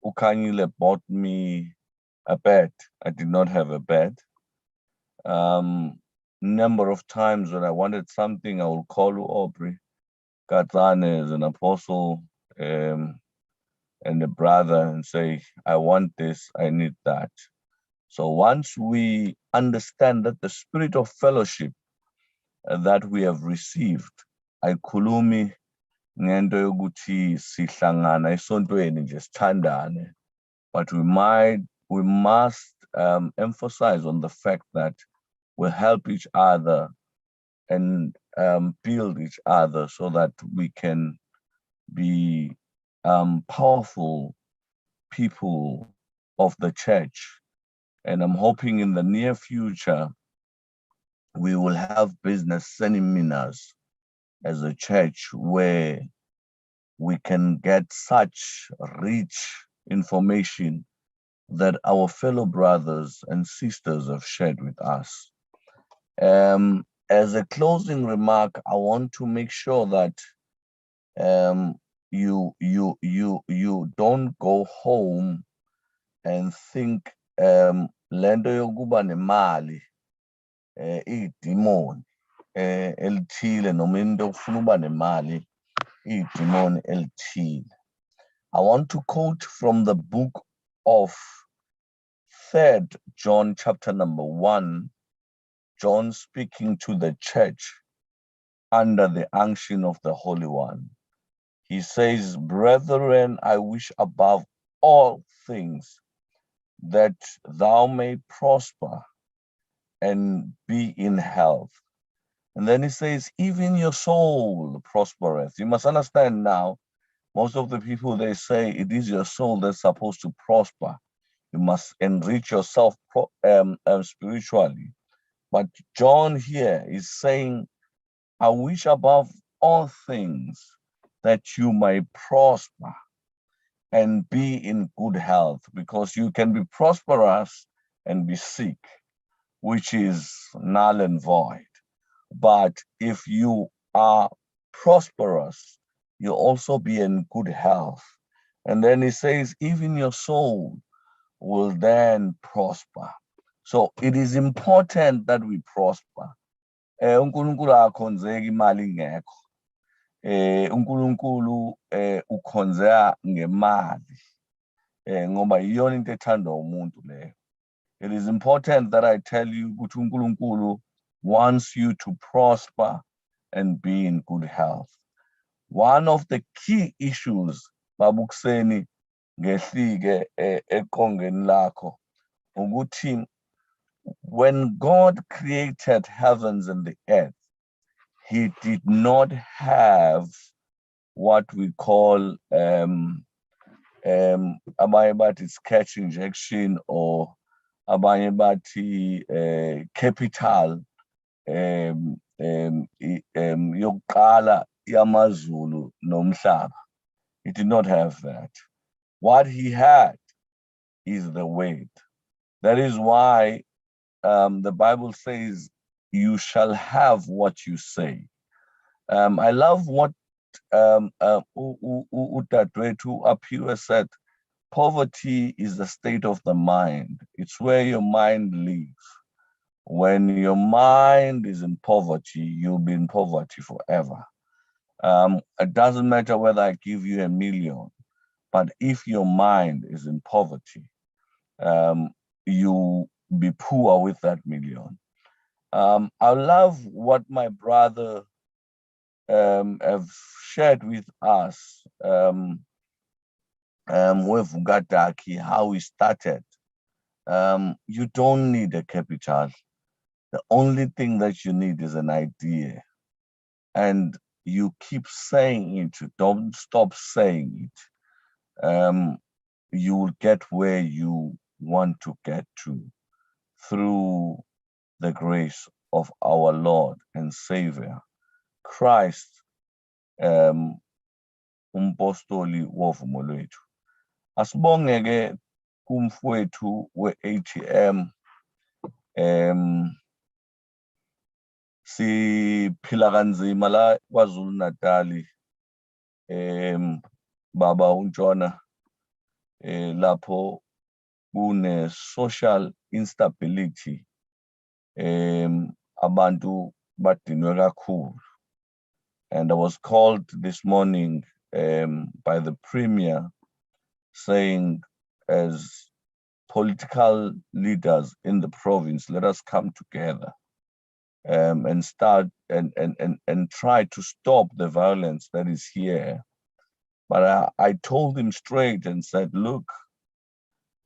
Ukanyile bought me a bed. I did not have a bed. Number of times when I wanted something, I would call Aubrey Katsane as an apostle and a brother and say, I want this, I need that. So once we understand that the spirit of fellowship that we have received, ayikhulumi ngento yokuthi sihlangana esontweni nje sithandane, but we must emphasize on the fact that we help each other and build each other so that we can be powerful people of the church. And I'm hoping in the near future, we will have business seminars as a church where we can get such rich information that our fellow brothers and sisters have shared with us. As a closing remark, I want to make sure that you don't go home and think lento yokuba nemali idemon elithile noma into yokufuna uba nemali idemon elithile. I want to quote from the book of 3rd John chapter number 1, John speaking to the church under the unction of the Holy One. He says, "Brethren, I wish above all things that thou may prosper and be in health." And then he says, "Even your soul prospereth." You must understand now, most of the people, they say it is your soul that's supposed to prosper. You must enrich yourself spiritually. But John here is saying, "I wish above all things that you may prosper and be in good health," because you can be prosperous and be sick, which is null and void. But if you are prosperous, you also be in good health. And then he says, even your soul will then prosper. So it is important that we prosper. uNkulunkulu akhonzeki imali ingekho. uNkulunkulu ukhonzeka ngemali. Ngoba iyona into ethandwa umuntu leyo. It is important that I tell you ukuthi uNkulunkulu wants you to prosper and be in good health. One of the key issues babukuseni ngehlike eqongeni lakho ukuthi when God created heavens and the earth, he did not have what we call abanye bathi catch injection or abanye bathi capital yokuqala yamazulu nomhlaba. He did not have that. What he had is the word. That is why the Bible says, "You shall have what you say." I love what Udadwetu Aphiwe said. Poverty is the state of the mind. It's where your mind lives. When your mind is in poverty, you'll be in poverty forever. It doesn't matter whether I give you 1 million, but if your mind is in poverty, you be poor with that 1 million. I love what my brother have shared with us with Vugataki, how he started. You don't need a capital. The only thing that you need is an idea. And you keep saying it, don't stop saying it. You will get where you want to get to through the grace of our Lord and Savior, Christ, umpostoli wovumo lwethu. Asibonge-ke kumfowethu we-ATM, siphila kanzima la KwaZulu Natali, baba uNtshona, lapho kune social instability, abantu badinwe kakhulu. And I was called this morning by the Premier saying, as political leaders in the province, let us come together and start and try to stop the violence that is here. But I told him straight and said, look,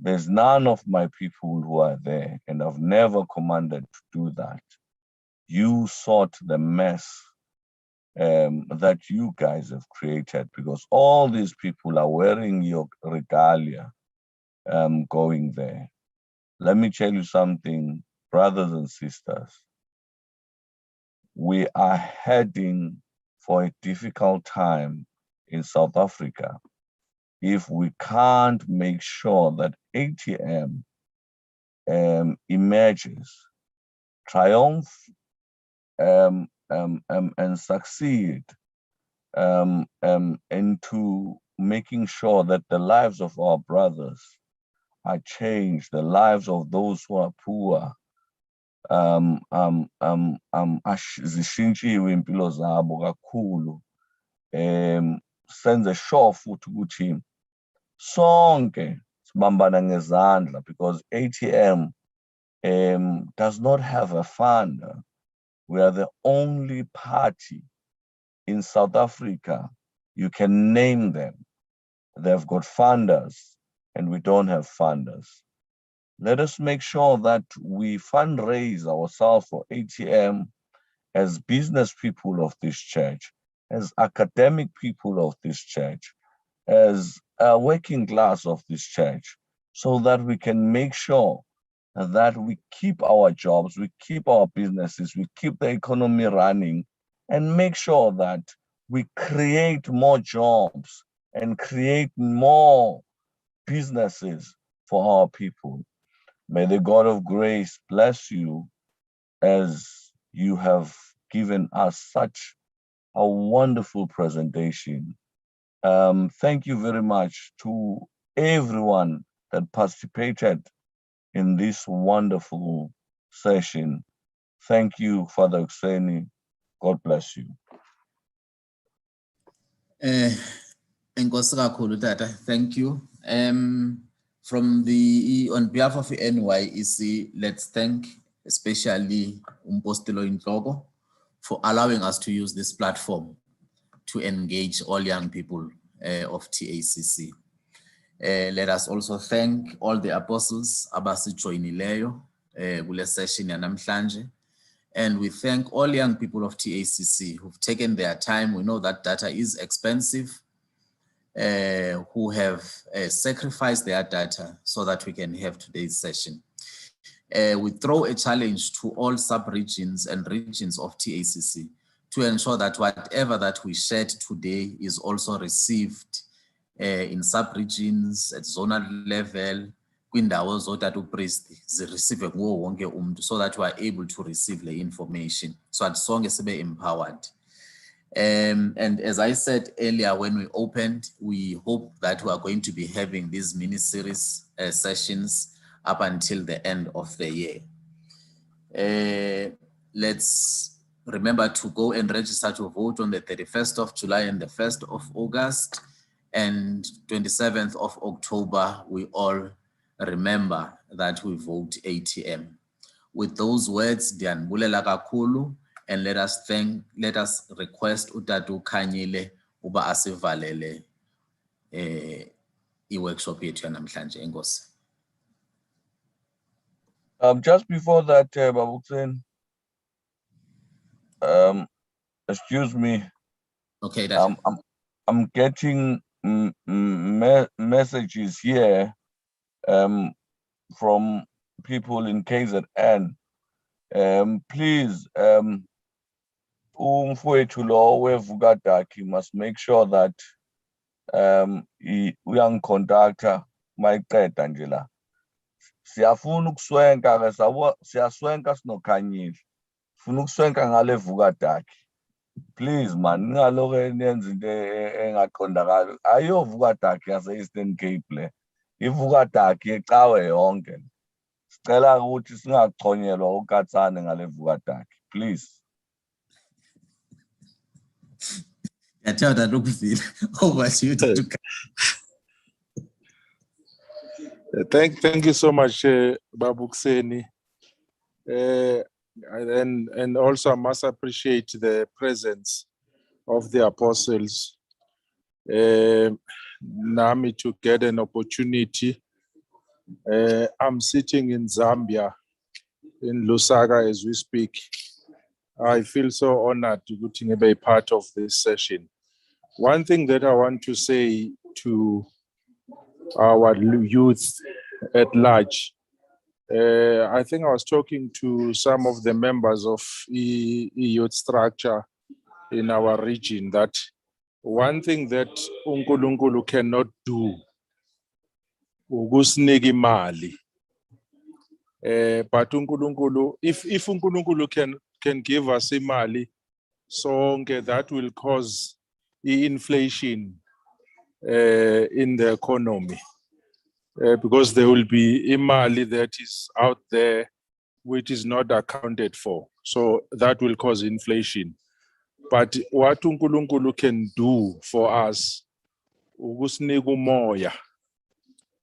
there's none of my people who are there, and I've never commanded to do that. You sort the mess that you guys have created, because all these people are wearing your regalia going there. Let me tell you something, brothers and sisters. We are heading for a difficult time in South Africa. if we can't make sure that ATM emerges, triumph, and succeed into making sure that the lives of our brothers are changed, the lives of those who are poor, zishintshiwe impilo zabo kakhulu. Senze sure futhi ukuthi sonke sibambana ngezandla, because ATM does not have a funder. We are the only party in South Africa, you can name them. They've got funders and we don't have funders. Let us make sure that we fundraise ourselves for ATM as business people of this church, as academic people of this church, as a working class of this church, so that we can make sure that we keep our jobs, we keep our businesses, we keep the economy running, and make sure that we create more jobs and create more businesses for our people. May the God of grace bless you as you have given us such a wonderful presentation. Thank you very much to everyone that participated in this wonderful session. Thank you, Father Okseni. God bless you. Enkosi kakhulu Tata, thank you. From on behalf of the NYEC, let's thank especially Umpostilo Intloko for allowing us to use this platform to engage all young people of TACC. Let us also thank all the apostles abasijoyinileyo kule session yanamhlanje. And we thank all young people of TACC who've taken their time. We know that data is expensive, who have sacrificed their data so that we can have today's session. We throw a challenge to all sub-regions and regions of TACC to ensure that whatever that we shared today is also received in sub-regions, at zonal level, kwindawo zotata upriest zireceive kuwo wonke umuntu, so that we are able to receive the information, so that sonke sibe empowered. And as I said earlier when we opened, we hope that we are going to be having these mini-series sessions up until the end of the year. Let's remember to go and register to vote on the 31st of July and the 1st of August, and 27th of October, we all remember that we vote ATM. With those words, ndiyanbulela kakhulu, and let us request Utatu Khanyile uba asivalele i-workshop yethu yanamhlanje. Enkosi. Just before that, Babuksen, excuse me. Okay, I'm getting messages here from people in KZN. Please, umfowethu lo weVukadaki must make sure that uyangicontacta mayiqeda nje la. Siyafuna ukuswenka ke siyaswenka sinokhanyile. Sifuna ukuswenka ngale Vukadaki. Please man, ngaloke nenza into engaqondakali. Ayo Vukadaki yase Eastern Cape le. IVukadaki ecawe yonke. Sicela ukuthi singachonyelwa ukatsane ngale Vukadaki. Please. Over to you, Dr. Thank you so much, Babukseni. And also I must appreciate the presence of the apostles. Nami to get an opportunity. I'm sitting in Zambia, in Lusaka as we speak. I feel so honored to be part of this session. One thing that I want to say to our youth at large, I think I was talking to some of the members of youth structure in our region that one thing that uNkulunkulu cannot do ukusinika imali. But uNkulunkulu, if uNkulunkulu can give us imali, sonke, that will cause inflation in the economy. Because there will be imali that is out there which is not accounted for. So that will cause inflation. But what uNkulunkulu can do for us, ukusinika umoya.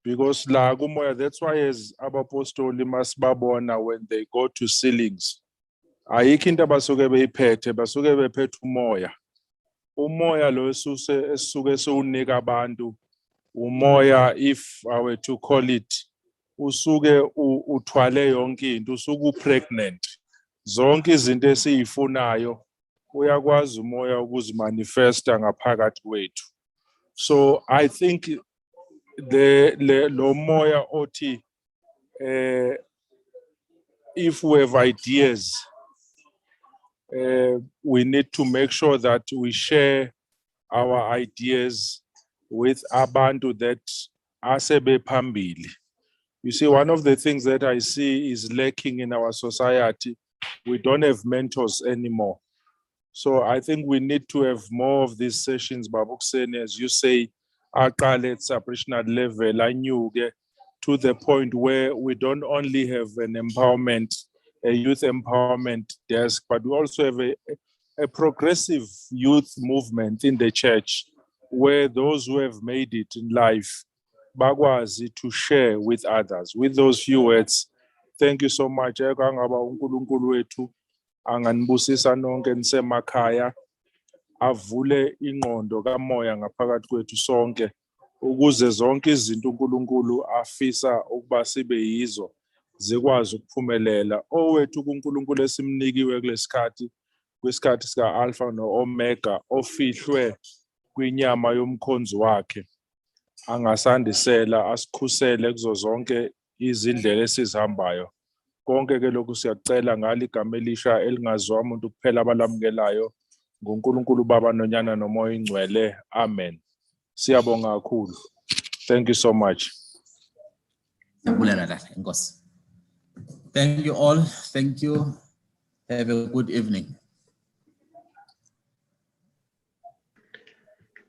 Because la kumoya, that's why as abapostoli masibabona when they go to ceilings, ayikho into abasuke beyiphethe, basuke bephethe umoya. Umoya lo esuke sewunika abantu, umoya, if I were to call it, usuke uthwale yonke into, usuke pregnant. Zonke izinto esiyifunayo uyakwazi umoya ukuzimanifesta ngaphakathi kwethu. So I think lo moya othi if we have ideas, we need to make sure that we share our ideas with abantu that asebe phambili. You see, one of the things that I see is lacking in our society, we don't have mentors anymore. So I think we need to have more of these sessions, Babukseni, as you say, aqale at operational level, anyuke, to the point where we don't only have an empowerment, a youth empowerment desk, but we also have a progressive youth movement in the church, where those who have made it in life, bakwazi to share with others. With those few words, thank you so much. Ekangaba uNkulunkulu wethu anganibusisa nonke nisemakhaya, avule ingqondo kamoya ngaphakathi kwethu sonke, ukuze zonke izinto uNkulunkulu afisa ukuba sibe yizo zikwazi ukuphumelela. Owethu kuNkulunkulu esimnikiwe kulesikhathi, kwisikhathi sika Alpha no Omega, ofihlwe kwinyama yomkhonzi wakhe, angasandisela asikhusele kuzo zonke izindlela esizihambayo. Konke ke lokhu siyacela ngalo igama elisha elingaziwa umuntu kuphela abalamukelayo, ngoNkulunkulu Baba noNyana noMoya Ingcwele. Amen. Siyabonga kakhulu. Thank you so much. Thank you all. Thank you. Have a good evening.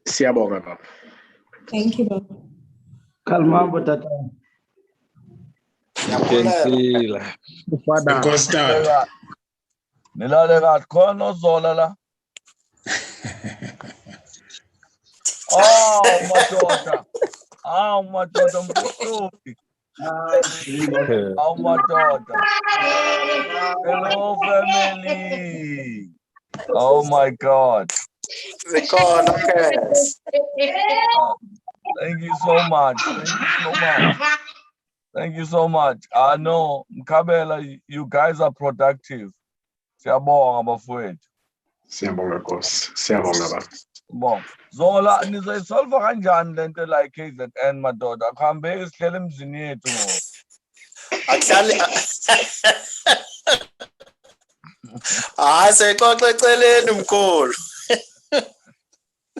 Siyabonga baba. Thank you, Baba. Kalmambo tata. Ngiyakuzela. Nkositata. Nilale kahle khona uzola la. Oh madoda. Oh madoda mfushuphi. Oh madoda. Hello family. Oh my God. Thank you so much. Thank you so much. Thank you so much. I know, Mkabela, you guys are productive. Siyabonga bafowethu. Siyabonga Nkosi. Siyabonga baba. Bon. Zola nizoyisolva kanjani lento la KZN madoda? Akuhambeki sihlele emzini yethu ngoba. Akuhlali. Sexoxe eceleni mkhulu.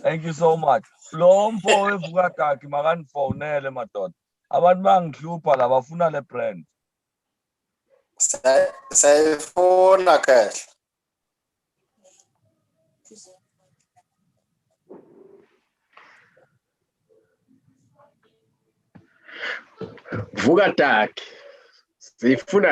Thank you so much. Lo mpho evuka takhi makanifonele madoda. Abantu bangihlupha la bafuna le brand. Sayifuna kahle. Vuka takhi. Sifuna